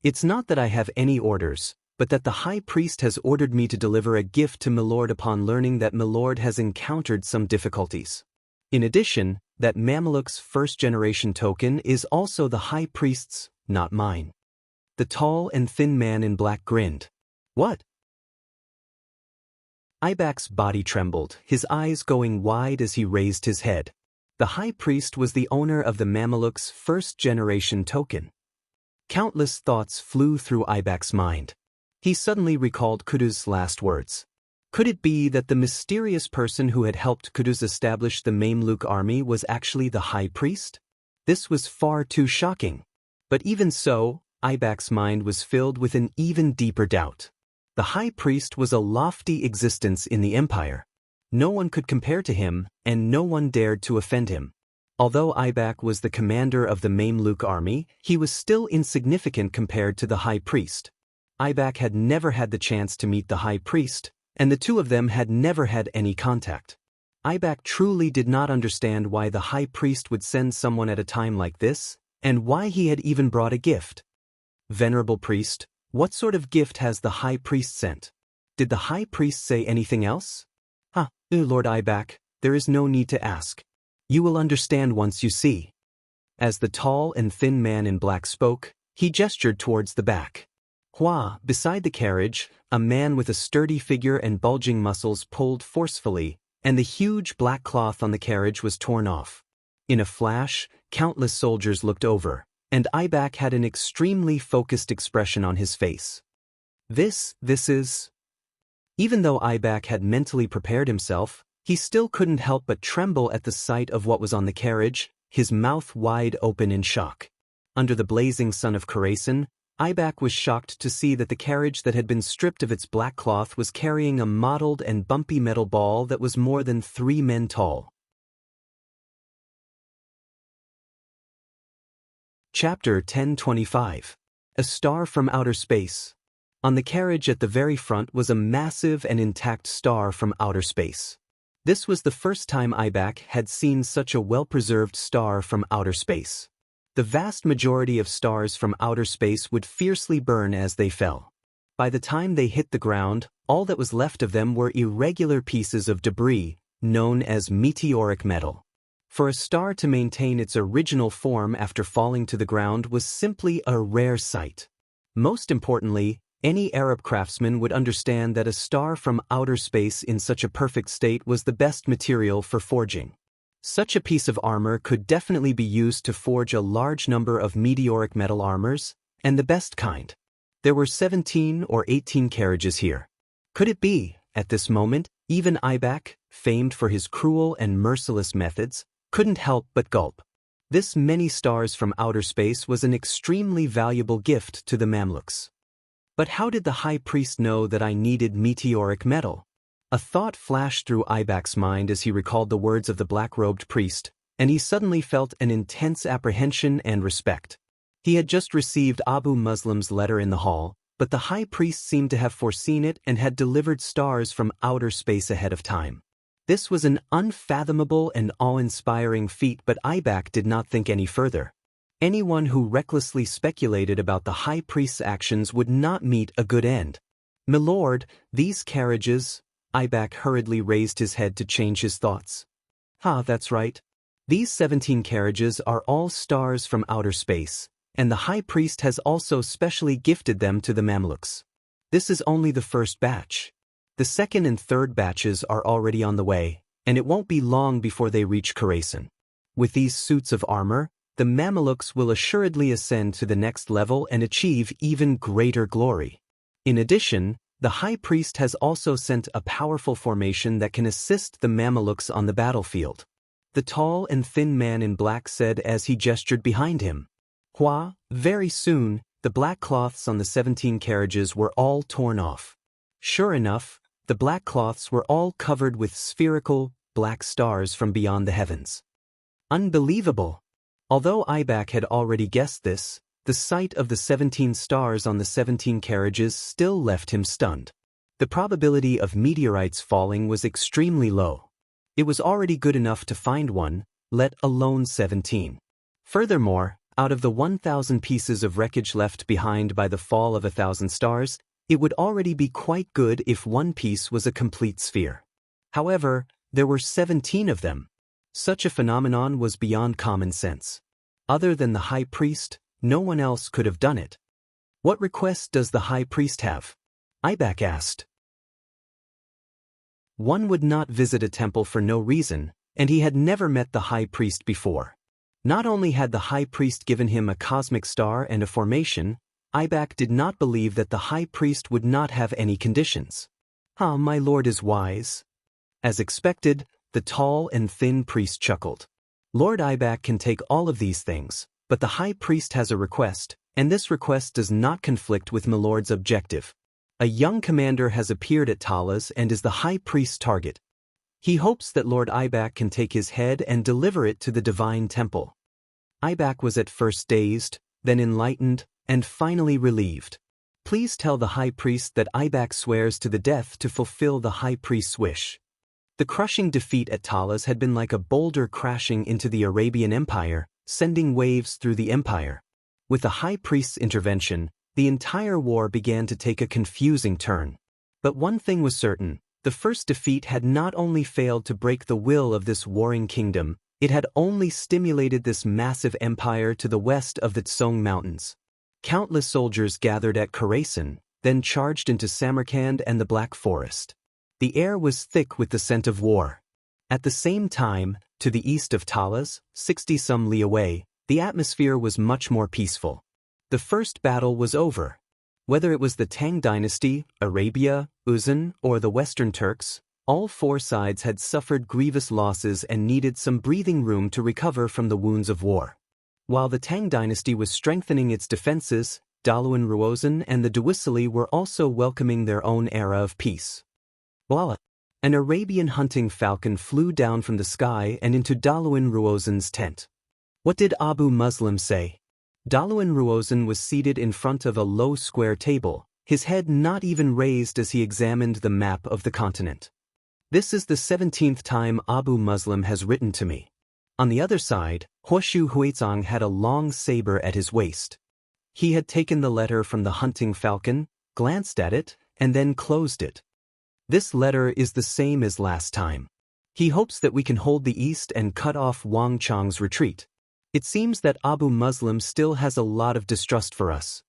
It's not that I have any orders, but that the high priest has ordered me to deliver a gift to Milord upon learning that Milord has encountered some difficulties. In addition, that Mameluk's first-generation token is also the high priest's, not mine. The tall and thin man in black grinned. What? Ibak's body trembled, his eyes going wide as he raised his head. The high priest was the owner of the Mameluk's first-generation token. Countless thoughts flew through Ibak's mind. He suddenly recalled Qutuz's last words. Could it be that the mysterious person who had helped Qutuz establish the Mamluk army was actually the high priest? This was far too shocking. But even so, Ibak's mind was filled with an even deeper doubt. The high priest was a lofty existence in the empire. No one could compare to him, and no one dared to offend him. Although Ibak was the commander of the Mamluk army, he was still insignificant compared to the high priest. Ibak had never had the chance to meet the high priest, and the two of them had never had any contact. Ibak truly did not understand why the high priest would send someone at a time like this, and why he had even brought a gift. Venerable priest, what sort of gift has the high priest sent? Did the high priest say anything else? Lord Ibak, there is no need to ask. You will understand once you see. As the tall and thin man in black spoke, he gestured towards the back. Beside the carriage, a man with a sturdy figure and bulging muscles pulled forcefully, and the huge black cloth on the carriage was torn off. In a flash, countless soldiers looked over, and Ibak had an extremely focused expression on his face. This is... Even though Ibak had mentally prepared himself, he still couldn't help but tremble at the sight of what was on the carriage, his mouth wide open in shock. Under the blazing sun of Khorasan, Ibak was shocked to see that the carriage that had been stripped of its black cloth was carrying a mottled and bumpy metal ball that was more than 3 men tall. Chapter 1025. A Star from Outer Space. On the carriage at the very front was a massive and intact star from outer space. This was the first time Ibak had seen such a well-preserved star from outer space. The vast majority of stars from outer space would fiercely burn as they fell. By the time they hit the ground, all that was left of them were irregular pieces of debris, known as meteoric metal. For a star to maintain its original form after falling to the ground was simply a rare sight. Most importantly, any Arab craftsman would understand that a star from outer space in such a perfect state was the best material for forging. Such a piece of armor could definitely be used to forge a large number of meteoric metal armors, and the best kind. There were 17 or 18 carriages here. Could it be, at this moment, even Ibak, famed for his cruel and merciless methods, couldn't help but gulp. This many stars from outer space was an extremely valuable gift to the Mamluks. But how did the high priest know that I needed meteoric metal? A thought flashed through Ibak's mind as he recalled the words of the black-robed priest, and he suddenly felt an intense apprehension and respect. He had just received Abu Muslim's letter in the hall, but the high priest seemed to have foreseen it and had delivered stars from outer space ahead of time. This was an unfathomable and awe-inspiring feat, but Ibak did not think any further. Anyone who recklessly speculated about the high priest's actions would not meet a good end. "Milord, these carriages—" Ibak hurriedly raised his head to change his thoughts. That's right. These 17 carriages are all stars from outer space, and the high priest has also specially gifted them to the Mamluks. This is only the first batch. The second and third batches are already on the way, and it won't be long before they reach Khorasan. With these suits of armor, the Mamelukes will assuredly ascend to the next level and achieve even greater glory. In addition, the high priest has also sent a powerful formation that can assist the Mamelukes on the battlefield. The tall and thin man in black said as he gestured behind him. Very soon, the black cloths on the 17 carriages were all torn off. Sure enough, the black cloths were all covered with spherical, black stars from beyond the heavens. Unbelievable! Although Ibak had already guessed this, the sight of the 17 stars on the 17 carriages still left him stunned. The probability of meteorites falling was extremely low. It was already good enough to find one, let alone 17. Furthermore, out of the 1,000 pieces of wreckage left behind by the fall of 1,000 stars, it would already be quite good if one piece was a complete sphere. However, there were 17 of them. Such a phenomenon was beyond common sense. Other than the high priest, no one else could have done it. What request does the high priest have? Ibak asked. One would not visit a temple for no reason, and he had never met the high priest before. Not only had the high priest given him a cosmic star and a formation, Ibak did not believe that the high priest would not have any conditions. My lord is wise. As expected, the tall and thin priest chuckled. Lord Ibak can take all of these things, but the high priest has a request, and this request does not conflict with milord's objective. A young commander has appeared at Talas and is the high priest's target. He hopes that Lord Ibak can take his head and deliver it to the divine temple. Ibak was at first dazed, then enlightened, and finally relieved. Please tell the high priest that Ibak swears to the death to fulfill the high priest's wish. The crushing defeat at Talas had been like a boulder crashing into the Arabian Empire, sending waves through the empire. With the high priest's intervention, the entire war began to take a confusing turn. But one thing was certain, the first defeat had not only failed to break the will of this warring kingdom, it had only stimulated this massive empire to the west of the Tsong Mountains. Countless soldiers gathered at Khorasan, then charged into Samarkand and the Black Forest. The air was thick with the scent of war. At the same time, to the east of Talas, 60-some li away, the atmosphere was much more peaceful. The first battle was over. Whether it was the Tang dynasty, Arabia, Uzan, or the Western Turks, all four sides had suffered grievous losses and needed some breathing room to recover from the wounds of war. While the Tang dynasty was strengthening its defenses, Daluan Ruozan and the Duwisili were also welcoming their own era of peace. Voila! An Arabian hunting falcon flew down from the sky and into Daluan Ruozan's tent. What did Abu Muslim say? Daluan Ruozan was seated in front of a low square table, his head not even raised as he examined the map of the continent. This is the 17th time Abu Muslim has written to me. On the other side, Huoshu Huizong had a long saber at his waist. He had taken the letter from the hunting falcon, glanced at it, and then closed it. This letter is the same as last time. He hopes that we can hold the east and cut off Wang Chang's retreat. It seems that Abu Muslim still has a lot of distrust for us.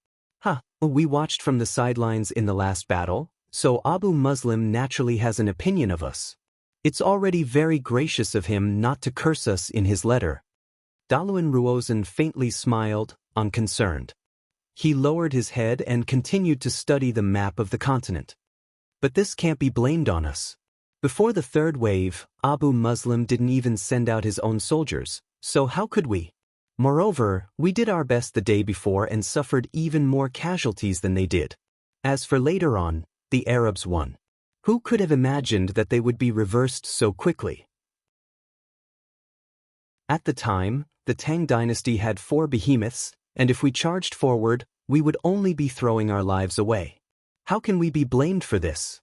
We watched from the sidelines in the last battle, so Abu Muslim naturally has an opinion of us. It's already very gracious of him not to curse us in his letter. Daluan Ruozan faintly smiled, unconcerned. He lowered his head and continued to study the map of the continent. But this can't be blamed on us. Before the third wave, Abu Muslim didn't even send out his own soldiers, so how could we? Moreover, we did our best the day before and suffered even more casualties than they did. As for later on, the Arabs won. Who could have imagined that they would be reversed so quickly? At the time, the Tang dynasty had 4 behemoths, and if we charged forward, we would only be throwing our lives away. How can we be blamed for this?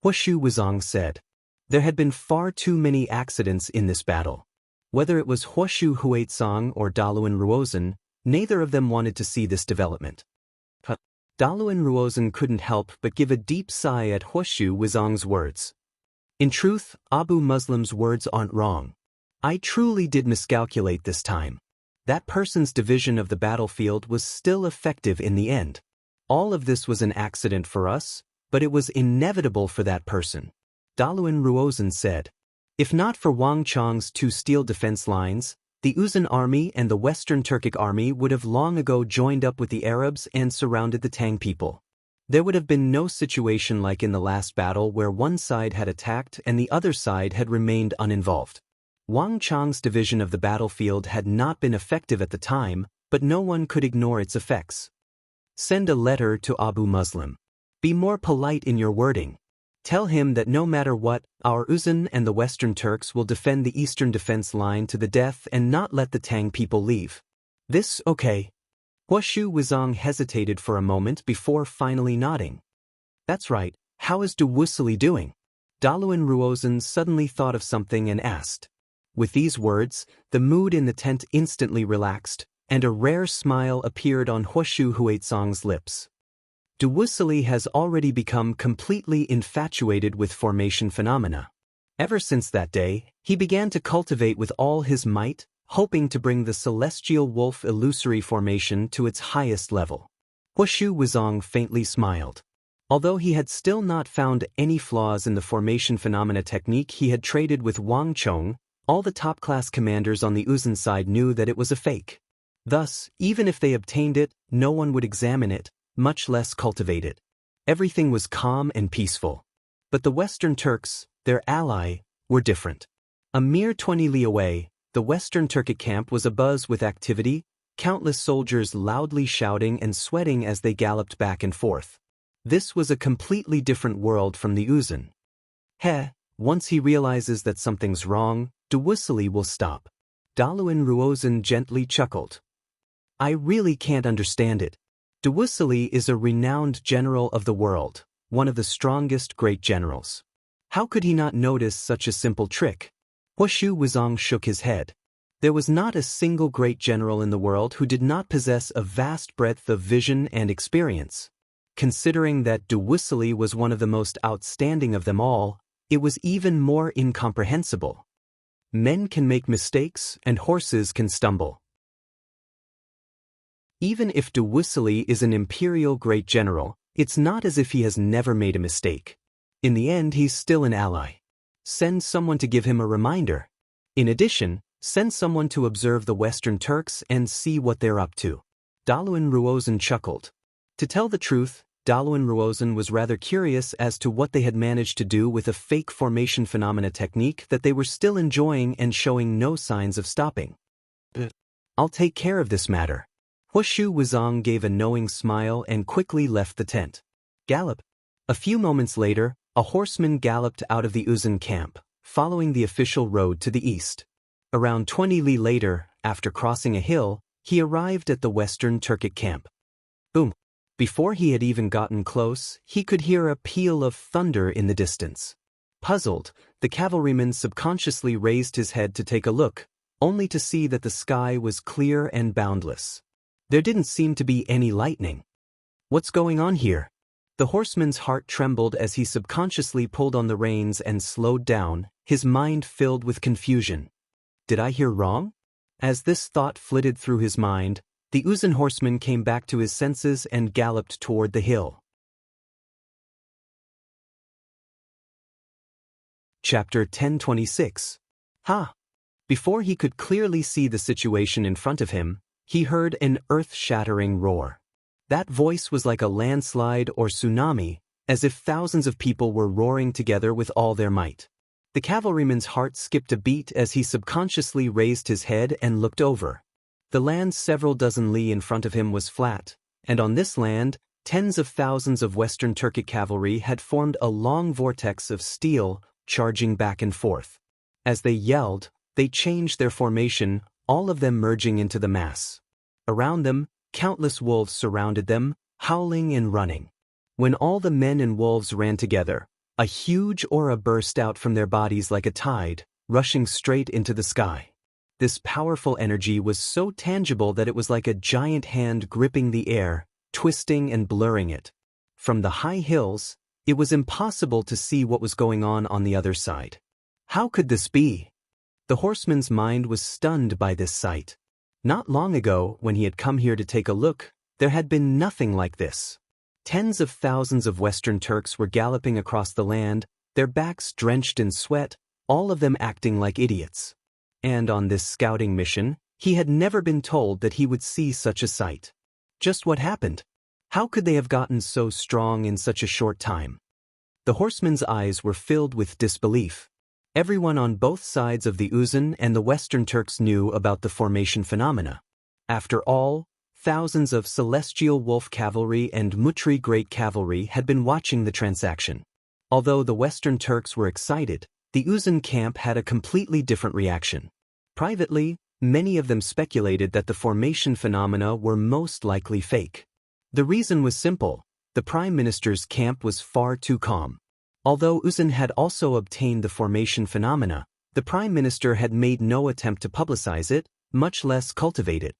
Huashu Wuzong said. There had been far too many accidents in this battle. Whether it was Huashu Huaitsong or Daluan Ruozan, neither of them wanted to see this development. Daluan Ruozan couldn't help but give a deep sigh at Huashu Wuzong's words. In truth, Abu Muslim's words aren't wrong. I truly did miscalculate this time. That person's division of the battlefield was still effective in the end. All of this was an accident for us, but it was inevitable for that person. Daluan Ruozan said. If not for Wang Chang's 2 steel defense lines, the Uzun army and the Western Turkic army would have long ago joined up with the Arabs and surrounded the Tang people. There would have been no situation like in the last battle where one side had attacked and the other side had remained uninvolved. Wang Chang's division of the battlefield had not been effective at the time, but no one could ignore its effects. Send a letter to Abu Muslim. Be more polite in your wording. Tell him that no matter what, our Uzun and the Western Turks will defend the eastern defense line to the death and not let the Tang people leave. This, okay? Huashu Wuzong hesitated for a moment before finally nodding. That's right, how is Duwusili doing? Daluan Ruozan suddenly thought of something and asked. With these words, the mood in the tent instantly relaxed, and a rare smile appeared on Huashu Huaitsong's lips. Duwusili has already become completely infatuated with formation phenomena. Ever since that day, he began to cultivate with all his might, hoping to bring the celestial wolf illusory formation to its highest level. Huashu Wuzong faintly smiled. Although he had still not found any flaws in the formation phenomena technique he had traded with Wang Chong, all the top-class commanders on the Uzun side knew that it was a fake. Thus, even if they obtained it, no one would examine it, much less cultivate it. Everything was calm and peaceful. But the Western Turks, their ally, were different. A mere 20 li away, the Western Turkic camp was abuzz with activity, countless soldiers loudly shouting and sweating as they galloped back and forth. This was a completely different world from the Uzun. Once he realizes that something's wrong, Duwusili will stop. Daluan Ruozan gently chuckled. I really can't understand it. Duwusili is a renowned general of the world, one of the strongest great generals. How could he not notice such a simple trick? Huashu Wuzong shook his head. There was not a single great general in the world who did not possess a vast breadth of vision and experience. Considering that Duwusili was one of the most outstanding of them all, it was even more incomprehensible. Men can make mistakes and horses can stumble. Even if Duwusili is an imperial great general, it's not as if he has never made a mistake. In the end, he's still an ally. Send someone to give him a reminder. In addition, send someone to observe the Western Turks and see what they're up to. Daluan Ruozan chuckled. To tell the truth, Daluan Ruozan was rather curious as to what they had managed to do with a fake formation phenomena technique that they were still enjoying and showing no signs of stopping. I'll take care of this matter. Huashu Wuzong gave a knowing smile and quickly left the tent. Gallop. A few moments later, a horseman galloped out of the Uzun camp, following the official road to the east. Around 20 li later, after crossing a hill, he arrived at the Western Turkic camp. Boom! Before he had even gotten close, he could hear a peal of thunder in the distance. Puzzled, the cavalryman subconsciously raised his head to take a look, only to see that the sky was clear and boundless. There didn't seem to be any lightning. What's going on here? The horseman's heart trembled as he subconsciously pulled on the reins and slowed down, his mind filled with confusion. Did I hear wrong? As this thought flitted through his mind, the Uzun horseman came back to his senses and galloped toward the hill. Chapter 10:26. Ha! Before he could clearly see the situation in front of him, he heard an earth-shattering roar. That voice was like a landslide or tsunami, as if thousands of people were roaring together with all their might. The cavalryman's heart skipped a beat as he subconsciously raised his head and looked over. The land several dozen li in front of him was flat, and on this land, tens of thousands of Western Turkic cavalry had formed a long vortex of steel, charging back and forth. As they yelled, they changed their formation, all of them merging into the mass. Around them, countless wolves surrounded them, howling and running. When all the men and wolves ran together, a huge aura burst out from their bodies like a tide, rushing straight into the sky. This powerful energy was so tangible that it was like a giant hand gripping the air, twisting and blurring it. From the high hills, it was impossible to see what was going on the other side. How could this be? The horseman's mind was stunned by this sight. Not long ago, when he had come here to take a look, there had been nothing like this. Tens of thousands of Western Turks were galloping across the land, their backs drenched in sweat, all of them acting like idiots. And on this scouting mission, he had never been told that he would see such a sight. Just what happened? How could they have gotten so strong in such a short time? The horseman's eyes were filled with disbelief. Everyone on both sides of the Uzun and the Western Turks knew about the formation phenomena. After all, thousands of Celestial Wolf Cavalry and Mutri Great Cavalry had been watching the transaction. Although the Western Turks were excited, the Uzun camp had a completely different reaction. Privately, many of them speculated that the formation phenomena were most likely fake. The reason was simple: the Prime Minister's camp was far too calm. Although Uzun had also obtained the formation phenomena, the Prime Minister had made no attempt to publicize it, much less cultivate it.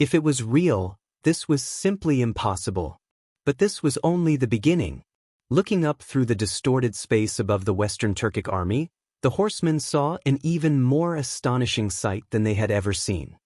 If it was real, this was simply impossible. But this was only the beginning. Looking up through the distorted space above the Western Turkic army, the horsemen saw an even more astonishing sight than they had ever seen.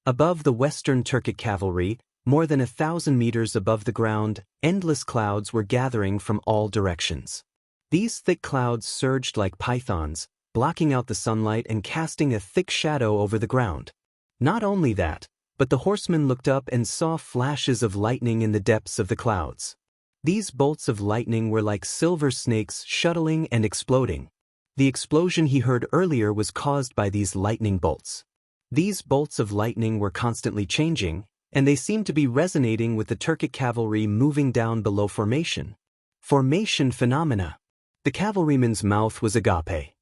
Above the Western Turkic cavalry, more than 1,000 meters above the ground, endless clouds were gathering from all directions. These thick clouds surged like pythons, blocking out the sunlight and casting a thick shadow over the ground. Not only that, but the horseman looked up and saw flashes of lightning in the depths of the clouds. These bolts of lightning were like silver snakes shuttling and exploding. The explosion he heard earlier was caused by these lightning bolts. These bolts of lightning were constantly changing, and they seemed to be resonating with the Turkic cavalry moving down below formation. Formation phenomena. The cavalryman's mouth was agape.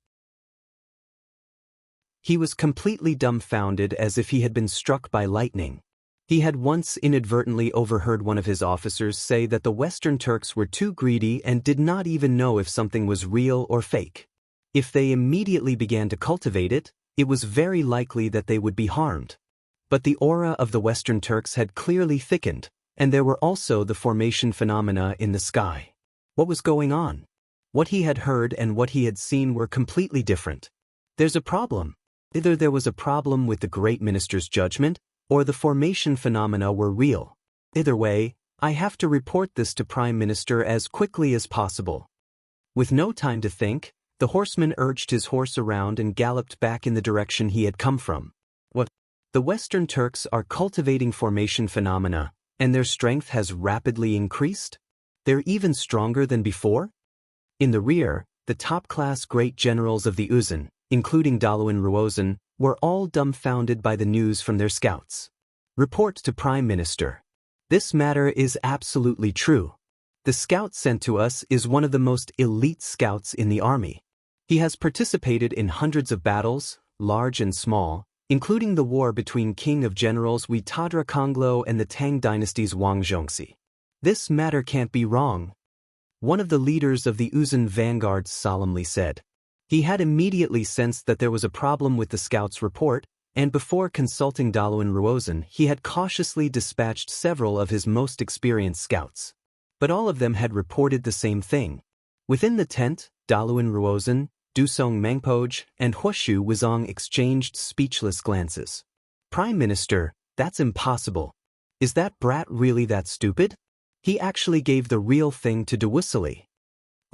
He was completely dumbfounded, as if he had been struck by lightning. He had once inadvertently overheard one of his officers say that the Western Turks were too greedy and did not even know if something was real or fake. If they immediately began to cultivate it, it was very likely that they would be harmed. But the aura of the Western Turks had clearly thickened, and there were also the formation phenomena in the sky. What was going on? What he had heard and what he had seen were completely different. There's a problem. Either there was a problem with the great minister's judgment, or the formation phenomena were real. Either way, I have to report this to Prime Minister as quickly as possible. With no time to think, the horseman urged his horse around and galloped back in the direction he had come from. What? The Western Turks are cultivating formation phenomena, and their strength has rapidly increased? They're even stronger than before? In the rear, the top-class great generals of the Uzun, including Daluin Ruozan, were all dumbfounded by the news from their scouts. Report to Prime Minister. This matter is absolutely true. The scout sent to us is one of the most elite scouts in the army. He has participated in hundreds of battles, large and small, including the war between King of Generals Witadra Konglo and the Tang dynasty's Wang Zhongxi. This matter can't be wrong. One of the leaders of the Uzun vanguard solemnly said. He had immediately sensed that there was a problem with the scout's report, and before consulting Daluin Ruozan, he had cautiously dispatched several of his most experienced scouts. but all of them had reported the same thing. Within the tent, Daluan Ruozan, Dusong Mangpoj, and Huoshu Wizong exchanged speechless glances. Prime Minister, that's impossible. Is that brat really that stupid? He actually gave the real thing to Dewusili.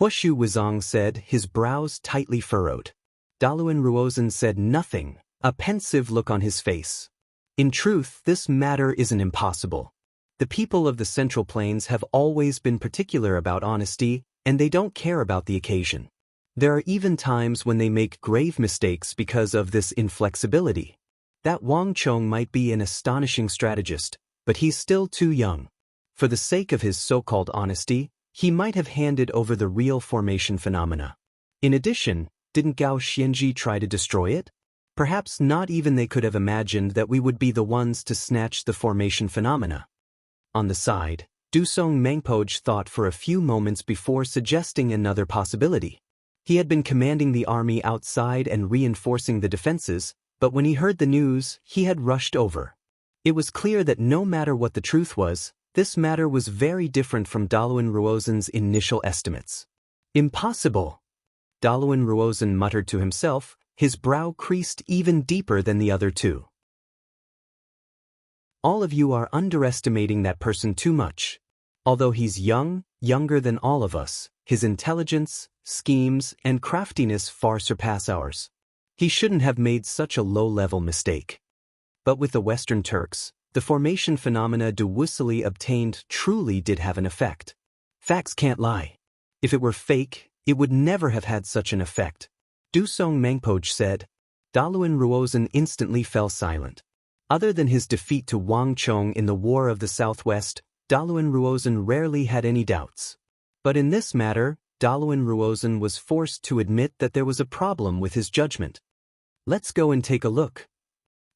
Huoshu Wizong said, his brows tightly furrowed. Daluan Ruozan said nothing, a pensive look on his face. In truth, this matter isn't impossible. The people of the Central Plains have always been particular about honesty, and they don't care about the occasion. There are even times when they make grave mistakes because of this inflexibility. That Wang Chong might be an astonishing strategist, but he's still too young. For the sake of his so-called honesty, he might have handed over the real formation phenomena. In addition, didn't Gao Xianji try to destroy it? Perhaps not even they could have imagined that we would be the ones to snatch the formation phenomena. On the side, Dusong Mangpoj thought for a few moments before suggesting another possibility. He had been commanding the army outside and reinforcing the defenses, but when he heard the news, he had rushed over. It was clear that no matter what the truth was, this matter was very different from Daluan Ruozan's initial estimates. Impossible! Daluan Ruozan muttered to himself, his brow creased even deeper than the other two. All of you are underestimating that person too much. Although he's young, younger than all of us, his intelligence, schemes, and craftiness far surpass ours. He shouldn't have made such a low-level mistake. But with the Western Turks, the formation phenomena Dewusili obtained truly did have an effect. Facts can't lie. If it were fake, it would never have had such an effect. Dusong Mangpoj said. Daluan Ruozan instantly fell silent. Other than his defeat to Wang Chong in the War of the Southwest, Daluan Ruozan rarely had any doubts. But in this matter, Daluan Ruozan was forced to admit that there was a problem with his judgment. Let's go and take a look.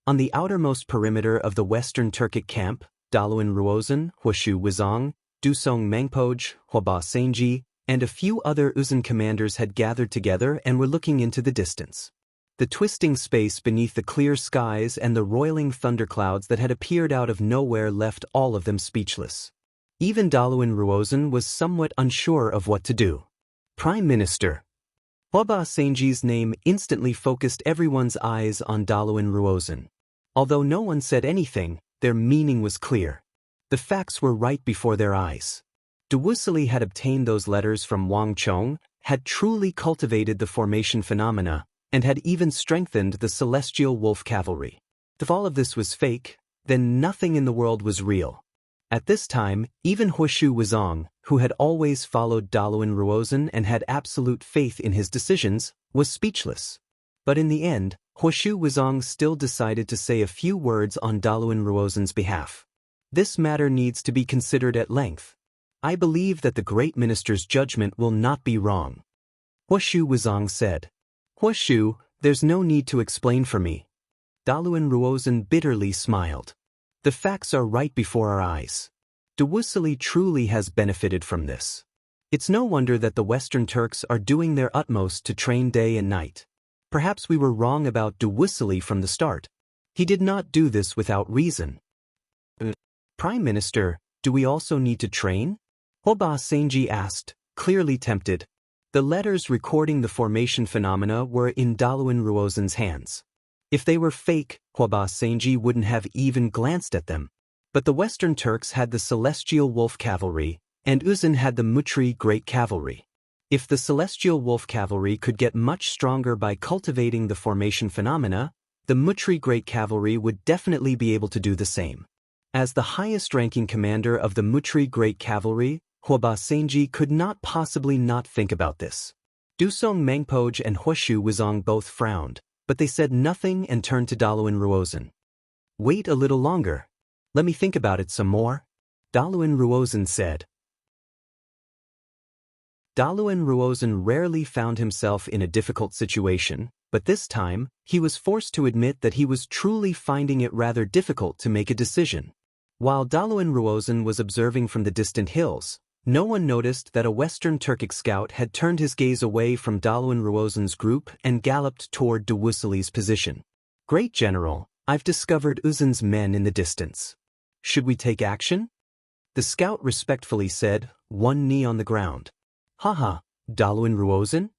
On the outermost perimeter of the Western Turkic camp, Daluan Ruozan, Huoshu Wizong, Dusong Mangpoj, Huaba Senji, and a few other Uzun commanders had gathered together and were looking into the distance. The twisting space beneath the clear skies and the roiling thunderclouds that had appeared out of nowhere left all of them speechless. Even Daluan Ruozan was somewhat unsure of what to do. Prime Minister. Huaba Senji's name instantly focused everyone's eyes on Daluan Ruozan. Although no one said anything, their meaning was clear. The facts were right before their eyes. Dewusili had obtained those letters from Wang Chong, had truly cultivated the formation phenomena, and had even strengthened the celestial wolf cavalry. If all of this was fake, then nothing in the world was real. At this time, even Huoshu Wizong, who had always followed Daluan Ruozan and had absolute faith in his decisions, was speechless. But in the end, Huoshu Wizong still decided to say a few words on Daluan Ruozan's behalf. This matter needs to be considered at length. I believe that the great minister's judgment will not be wrong. Huoshu Wizong said. Huoshu, there's no need to explain for me. Daluan Ruozan bitterly smiled. The facts are right before our eyes. Dewusili truly has benefited from this. It's no wonder that the Western Turks are doing their utmost to train day and night. Perhaps we were wrong about Dewusili from the start. He did not do this without reason. Prime Minister, do we also need to train? Huaba Senji asked, clearly tempted. The letters recording the formation phenomena were in Daluan Ruozan's hands. If they were fake, Huaba Senji wouldn't have even glanced at them. But the Western Turks had the Celestial Wolf Cavalry, and Uzun had the Mutri Great Cavalry. If the Celestial Wolf Cavalry could get much stronger by cultivating the formation phenomena, the Mutri Great Cavalry would definitely be able to do the same. As the highest-ranking commander of the Mutri Great Cavalry, Huaba Senji could not possibly not think about this. Dusong Mangpoj and Huoshu Wizong both frowned, but they said nothing and turned to Daluan Ruozan. Wait a little longer. Let me think about it some more. Daluan Ruozan said. Daluan Ruozan rarely found himself in a difficult situation, but this time, he was forced to admit that he was truly finding it rather difficult to make a decision. While Daluan Ruozan was observing from the distant hills, no one noticed that a Western Turkic scout had turned his gaze away from Daluan Ruozan's group and galloped toward Dewusili's position. Great General, I've discovered Uzun's men in the distance. Should we take action? The The scout respectfully said, one knee on the ground. Haha, Daluin Ruozin?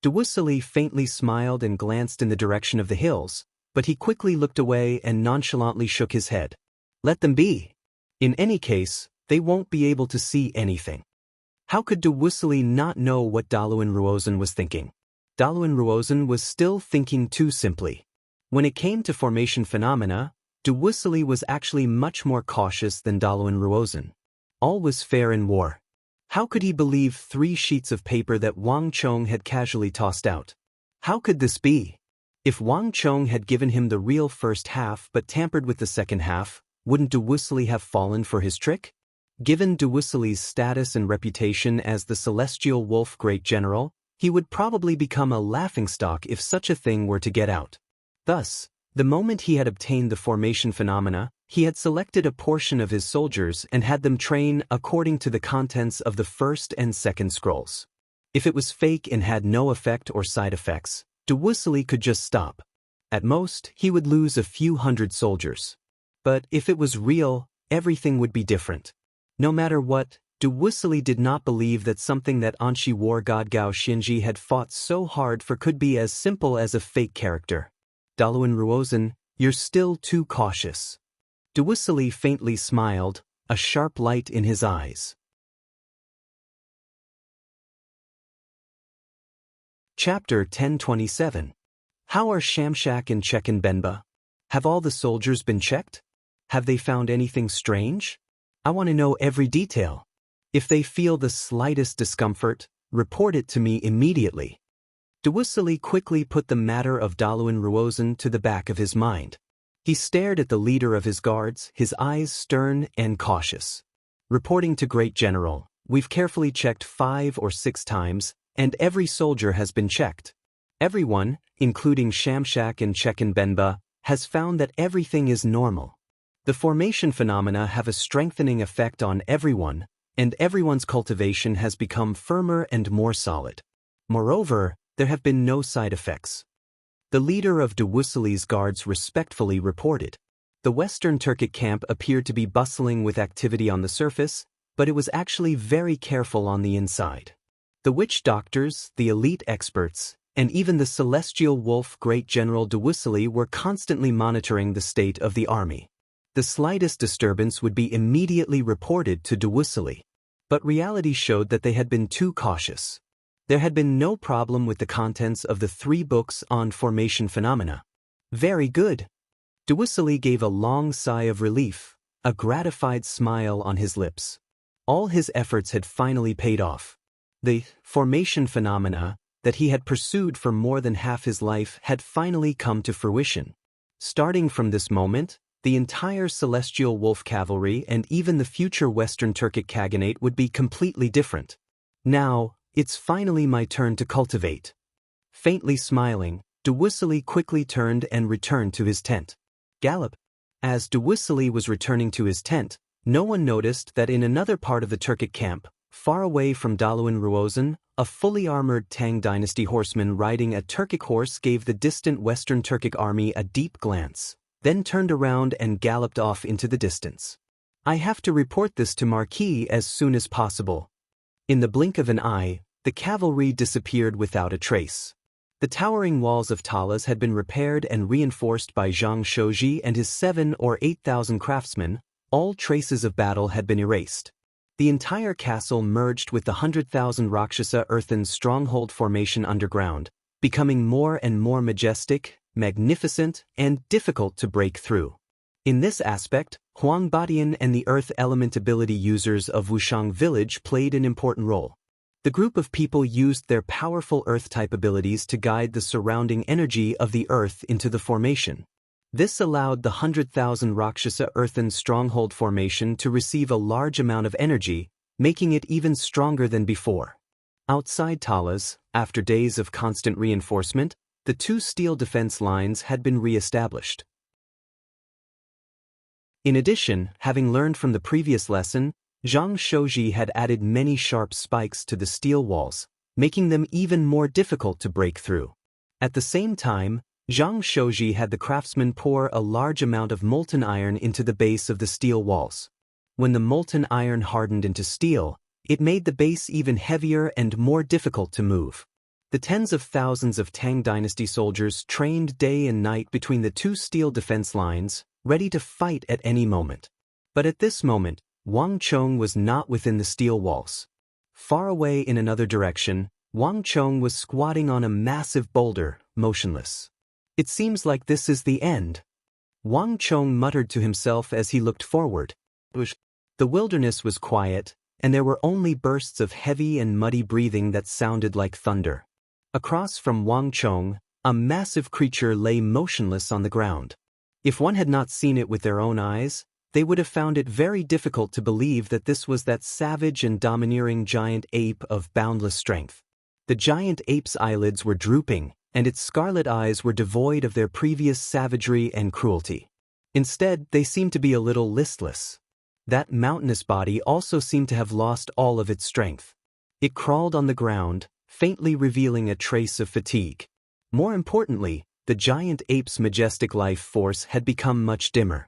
Duwusili faintly smiled and glanced in the direction of the hills, but he quickly looked away and nonchalantly shook his head. Let them be. In any case, they won't be able to see anything. How could Duwusili not know what Daluin Ruozin was thinking? Daluin Ruozin was still thinking too simply. When it came to formation phenomena, Duwusili was actually much more cautious than Daluin Ruozin. All was fair in war. How could he believe 3 sheets of paper that Wang Chong had casually tossed out? How could this be? If Wang Chong had given him the real first half but tampered with the second half, wouldn't Duwusili have fallen for his trick? Given Duwusili's status and reputation as the Celestial Wolf Great General, he would probably become a laughingstock if such a thing were to get out. Thus, the moment he had obtained the formation phenomena, he had selected a portion of his soldiers and had them train according to the contents of the first and second scrolls. If it was fake and had no effect or side effects, Duwusili could just stop. At most, he would lose a few hundred soldiers. But if it was real, everything would be different. No matter what, Duwusili did not believe that something that Anshi war god Gao Xinji had fought so hard for could be as simple as a fake character. Daluin Ruozin, you're still too cautious. Duwusili faintly smiled, a sharp light in his eyes. Chapter 1027. How are Shamshak and Chechen Benba? Have all the soldiers been checked? Have they found anything strange? I want to know every detail. If they feel the slightest discomfort, report it to me immediately. Duwusili quickly put the matter of Daluin Ruozin to the back of his mind. He stared at the leader of his guards, his eyes stern and cautious. Reporting to Great General, we've carefully checked 5 or 6 times, and every soldier has been checked. Everyone, including Shamshak and Chechen Benba, has found that everything is normal. The formation phenomena have a strengthening effect on everyone, and everyone's cultivation has become firmer and more solid. Moreover, there have been no side effects. The leader of Duwusili's guards respectfully reported. The Western Turkic camp appeared to be bustling with activity on the surface, but it was actually very careful on the inside. The witch doctors, the elite experts, and even the Celestial Wolf Great General Duwusili were constantly monitoring the state of the army. The slightest disturbance would be immediately reported to Duwusili. But reality showed that they had been too cautious. There had been no problem with the contents of the 3 books on formation phenomena. Very good. Duwusili gave a long sigh of relief, a gratified smile on his lips. All his efforts had finally paid off. The formation phenomena that he had pursued for more than half his life had finally come to fruition. Starting from this moment, the entire Celestial Wolf Cavalry and even the future Western Turkic Khaganate would be completely different. Now, it's finally my turn to cultivate. Faintly smiling, Duwusili quickly turned and returned to his tent. Gallop. As Duwusili was returning to his tent, no one noticed that in another part of the Turkic camp, far away from Daluin Ruozin, a fully armored Tang dynasty horseman riding a Turkic horse gave the distant Western Turkic army a deep glance, then turned around and galloped off into the distance. I have to report this to Marquis as soon as possible. In the blink of an eye, the cavalry disappeared without a trace. The towering walls of Talas had been repaired and reinforced by Zhang Shouji and his 7,000 or 8,000 craftsmen. All traces of battle had been erased. The entire castle merged with the 100,000 Rakshasa earthen stronghold formation underground, becoming more and more majestic, magnificent, and difficult to break through. In this aspect, Huang Badian and the earth element ability users of Wushang village played an important role. The group of people used their powerful earth-type abilities to guide the surrounding energy of the earth into the formation. This allowed the 100,000 Rakshasa earthen stronghold formation to receive a large amount of energy, making it even stronger than before. Outside Talas, after days of constant reinforcement, the 2 steel defense lines had been re-established. In addition, having learned from the previous lesson, Zhang Shouji had added many sharp spikes to the steel walls, making them even more difficult to break through. At the same time, Zhang Shouji had the craftsmen pour a large amount of molten iron into the base of the steel walls. When the molten iron hardened into steel, it made the base even heavier and more difficult to move. The tens of thousands of Tang Dynasty soldiers trained day and night between the two steel defense lines, ready to fight at any moment. But at this moment, Wang Chong was not within the steel walls. Far away in another direction, Wang Chong was squatting on a massive boulder, motionless. "It seems like this is the end," Wang Chong muttered to himself as he looked forward. The wilderness was quiet, and there were only bursts of heavy and muddy breathing that sounded like thunder. Across from Wang Chong, a massive creature lay motionless on the ground. If one had not seen it with their own eyes, they would have found it very difficult to believe that this was that savage and domineering giant ape of boundless strength. The giant ape's eyelids were drooping, and its scarlet eyes were devoid of their previous savagery and cruelty. Instead, they seemed to be a little listless. That mountainous body also seemed to have lost all of its strength. It crawled on the ground, faintly revealing a trace of fatigue. More importantly, the giant ape's majestic life force had become much dimmer.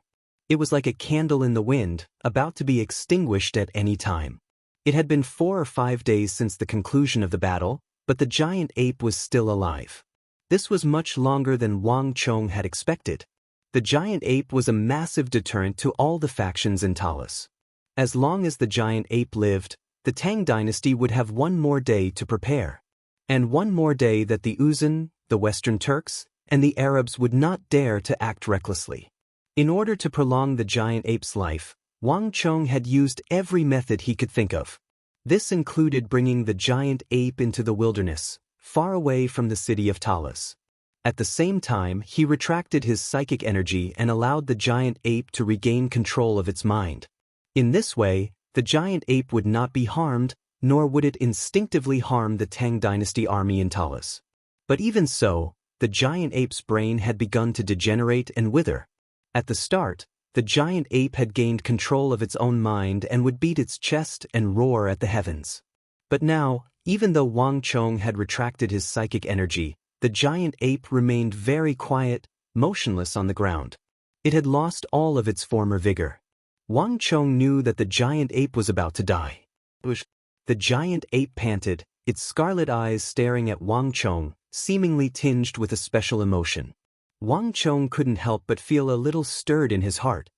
It was like a candle in the wind, about to be extinguished at any time. It had been 4 or 5 days since the conclusion of the battle, but the giant ape was still alive. This was much longer than Wang Chong had expected. The giant ape was a massive deterrent to all the factions in Talas. As long as the giant ape lived, the Tang Dynasty would have one more day to prepare. And one more day that the Uzun, the Western Turks, and the Arabs would not dare to act recklessly. In order to prolong the giant ape's life, Wang Chong had used every method he could think of. This included bringing the giant ape into the wilderness, far away from the city of Talas. At the same time, he retracted his psychic energy and allowed the giant ape to regain control of its mind. In this way, the giant ape would not be harmed, nor would it instinctively harm the Tang Dynasty army in Talas. But even so, the giant ape's brain had begun to degenerate and wither. At the start, the giant ape had gained control of its own mind and would beat its chest and roar at the heavens. But now, even though Wang Chong had retracted his psychic energy, the giant ape remained very quiet, motionless on the ground. It had lost all of its former vigor. Wang Chong knew that the giant ape was about to die. The giant ape panted, its scarlet eyes staring at Wang Chong, seemingly tinged with a special emotion. Wang Chong couldn't help but feel a little stirred in his heart.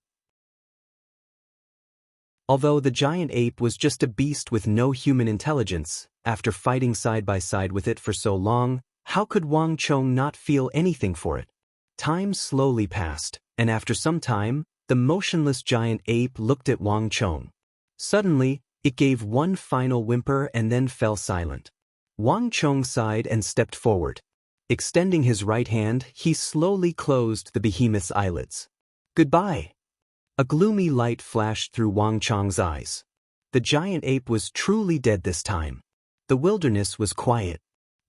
Although the giant ape was just a beast with no human intelligence, after fighting side by side with it for so long, how could Wang Chong not feel anything for it? Time slowly passed, and after some time, the motionless giant ape looked at Wang Chong. Suddenly, it gave one final whimper and then fell silent. Wang Chong sighed and stepped forward. Extending his right hand, he slowly closed the behemoth's eyelids. "Goodbye." A gloomy light flashed through Wang Chong's eyes. The giant ape was truly dead this time. The wilderness was quiet.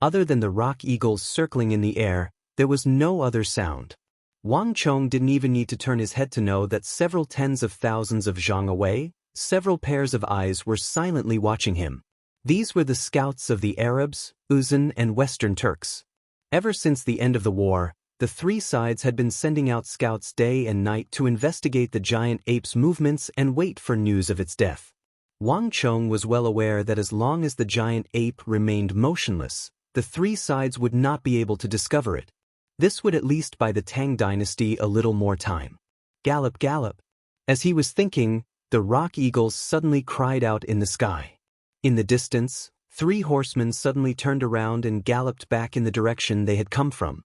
Other than the rock eagles circling in the air, there was no other sound. Wang Chong didn't even need to turn his head to know that several tens of thousands of zhang away, several pairs of eyes were silently watching him. These were the scouts of the Arabs, Uzun, and Western Turks. Ever since the end of the war, the three sides had been sending out scouts day and night to investigate the giant ape's movements and wait for news of its death. Wang Chong was well aware that as long as the giant ape remained motionless, the three sides would not be able to discover it. This would at least buy the Tang Dynasty a little more time. Gallop, gallop. As he was thinking, the rock eagles suddenly cried out in the sky. In the distance, 3 horsemen suddenly turned around and galloped back in the direction they had come from.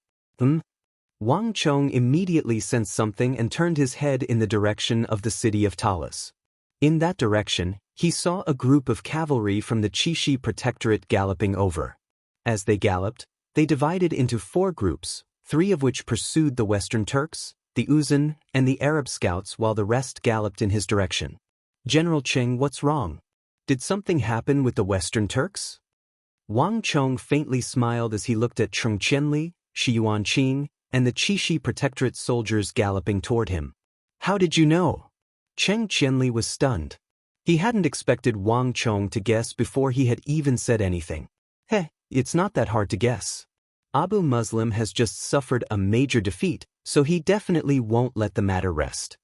Wang Chong immediately sensed something and turned his head in the direction of the city of Talas. In that direction, he saw a group of cavalry from the Chishi Protectorate galloping over. As they galloped, they divided into 4 groups, 3 of which pursued the Western Turks, the Uzun, and the Arab scouts while the rest galloped in his direction. "General Cheng, what's wrong? Did something happen with the Western Turks?" Wang Chong faintly smiled as he looked at Cheng Qianli, Shi Yuanqing, and the Chishi Protectorate soldiers galloping toward him. "How did you know?" Cheng Qianli was stunned. He hadn't expected Wang Chong to guess before he had even said anything. It's not that hard to guess. Abu Muslim has just suffered a major defeat, so he definitely won't let the matter rest.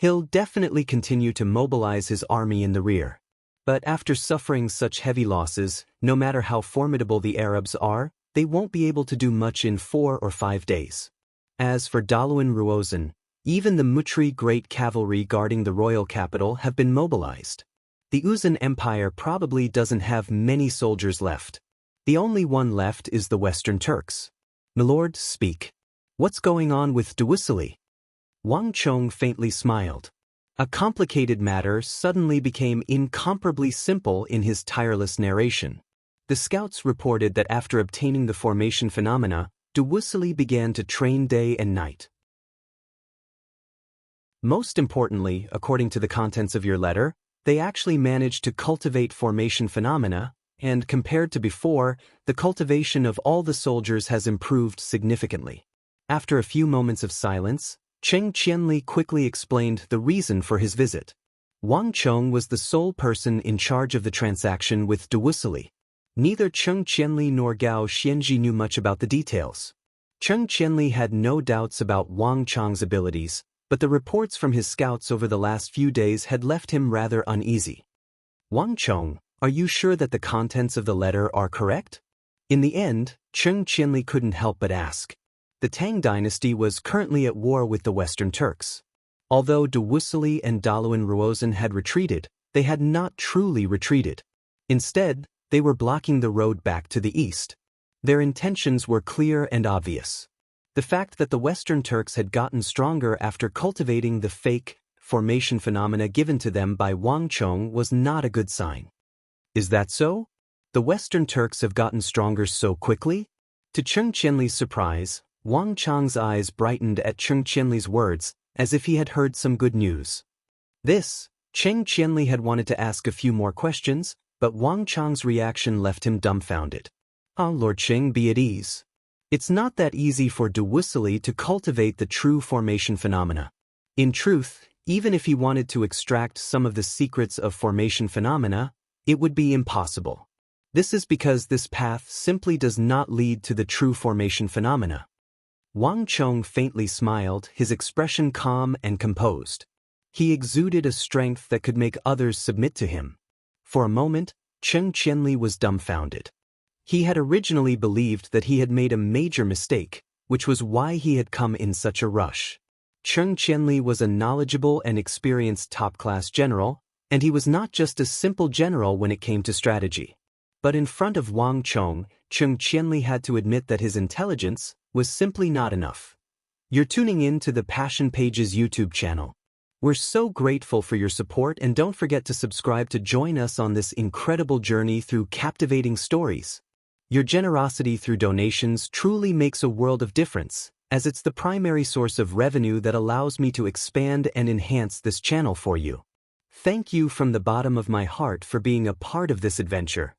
He'll definitely continue to mobilize his army in the rear. But after suffering such heavy losses, no matter how formidable the Arabs are, they won't be able to do much in 4 or 5 days. As for Daluan Ruozan, even the Mutri great cavalry guarding the royal capital have been mobilized. The Uzan Empire probably doesn't have many soldiers left. The only one left is the Western Turks. Milord, speak. What's going on with Dawissili? Wang Chong faintly smiled. A complicated matter suddenly became incomparably simple in his tireless narration. The scouts reported that after obtaining the formation phenomena, Dawissili began to train day and night. Most importantly, according to the contents of your letter, they actually managed to cultivate formation phenomena, and compared to before, the cultivation of all the soldiers has improved significantly. After a few moments of silence, Cheng Qianli quickly explained the reason for his visit. Wang Chong was the sole person in charge of the transaction with Dawissili. Neither Cheng Qianli nor Gao Xianji knew much about the details. Cheng Qianli had no doubts about Wang Chong's abilities, but the reports from his scouts over the last few days had left him rather uneasy. Wang Chong, are you sure that the contents of the letter are correct? In the end, Cheng Qianli couldn't help but ask. The Tang dynasty was currently at war with the Western Turks. Although Dawissili and Daluan Ruozan had retreated, they had not truly retreated. Instead, they were blocking the road back to the east. Their intentions were clear and obvious. The fact that the Western Turks had gotten stronger after cultivating the fake formation phenomena given to them by Wang Chong was not a good sign. Is that so? The Western Turks have gotten stronger so quickly? To Cheng Qianli's surprise, Wang Chong's eyes brightened at Cheng Qianli's words, as if he had heard some good news. Cheng Qianli had wanted to ask a few more questions, but Wang Chong's reaction left him dumbfounded. Lord Cheng, be at ease. It's not that easy for Dawissili to cultivate the true formation phenomena. In truth, even if he wanted to extract some of the secrets of formation phenomena, it would be impossible. This is because this path simply does not lead to the true formation phenomena. Wang Chong faintly smiled, his expression calm and composed. He exuded a strength that could make others submit to him. For a moment, Cheng Qianli was dumbfounded. He had originally believed that he had made a major mistake, which was why he had come in such a rush. Cheng Qianli was a knowledgeable and experienced top-class general, and he was not just a simple general when it came to strategy. But in front of Wang Chong, Cheng Qianli had to admit that his intelligence was simply not enough. You're tuning in to the Passion Pages YouTube channel. We're so grateful for your support, and don't forget to subscribe to join us on this incredible journey through captivating stories. Your generosity through donations truly makes a world of difference, as it's the primary source of revenue that allows me to expand and enhance this channel for you. Thank you from the bottom of my heart for being a part of this adventure.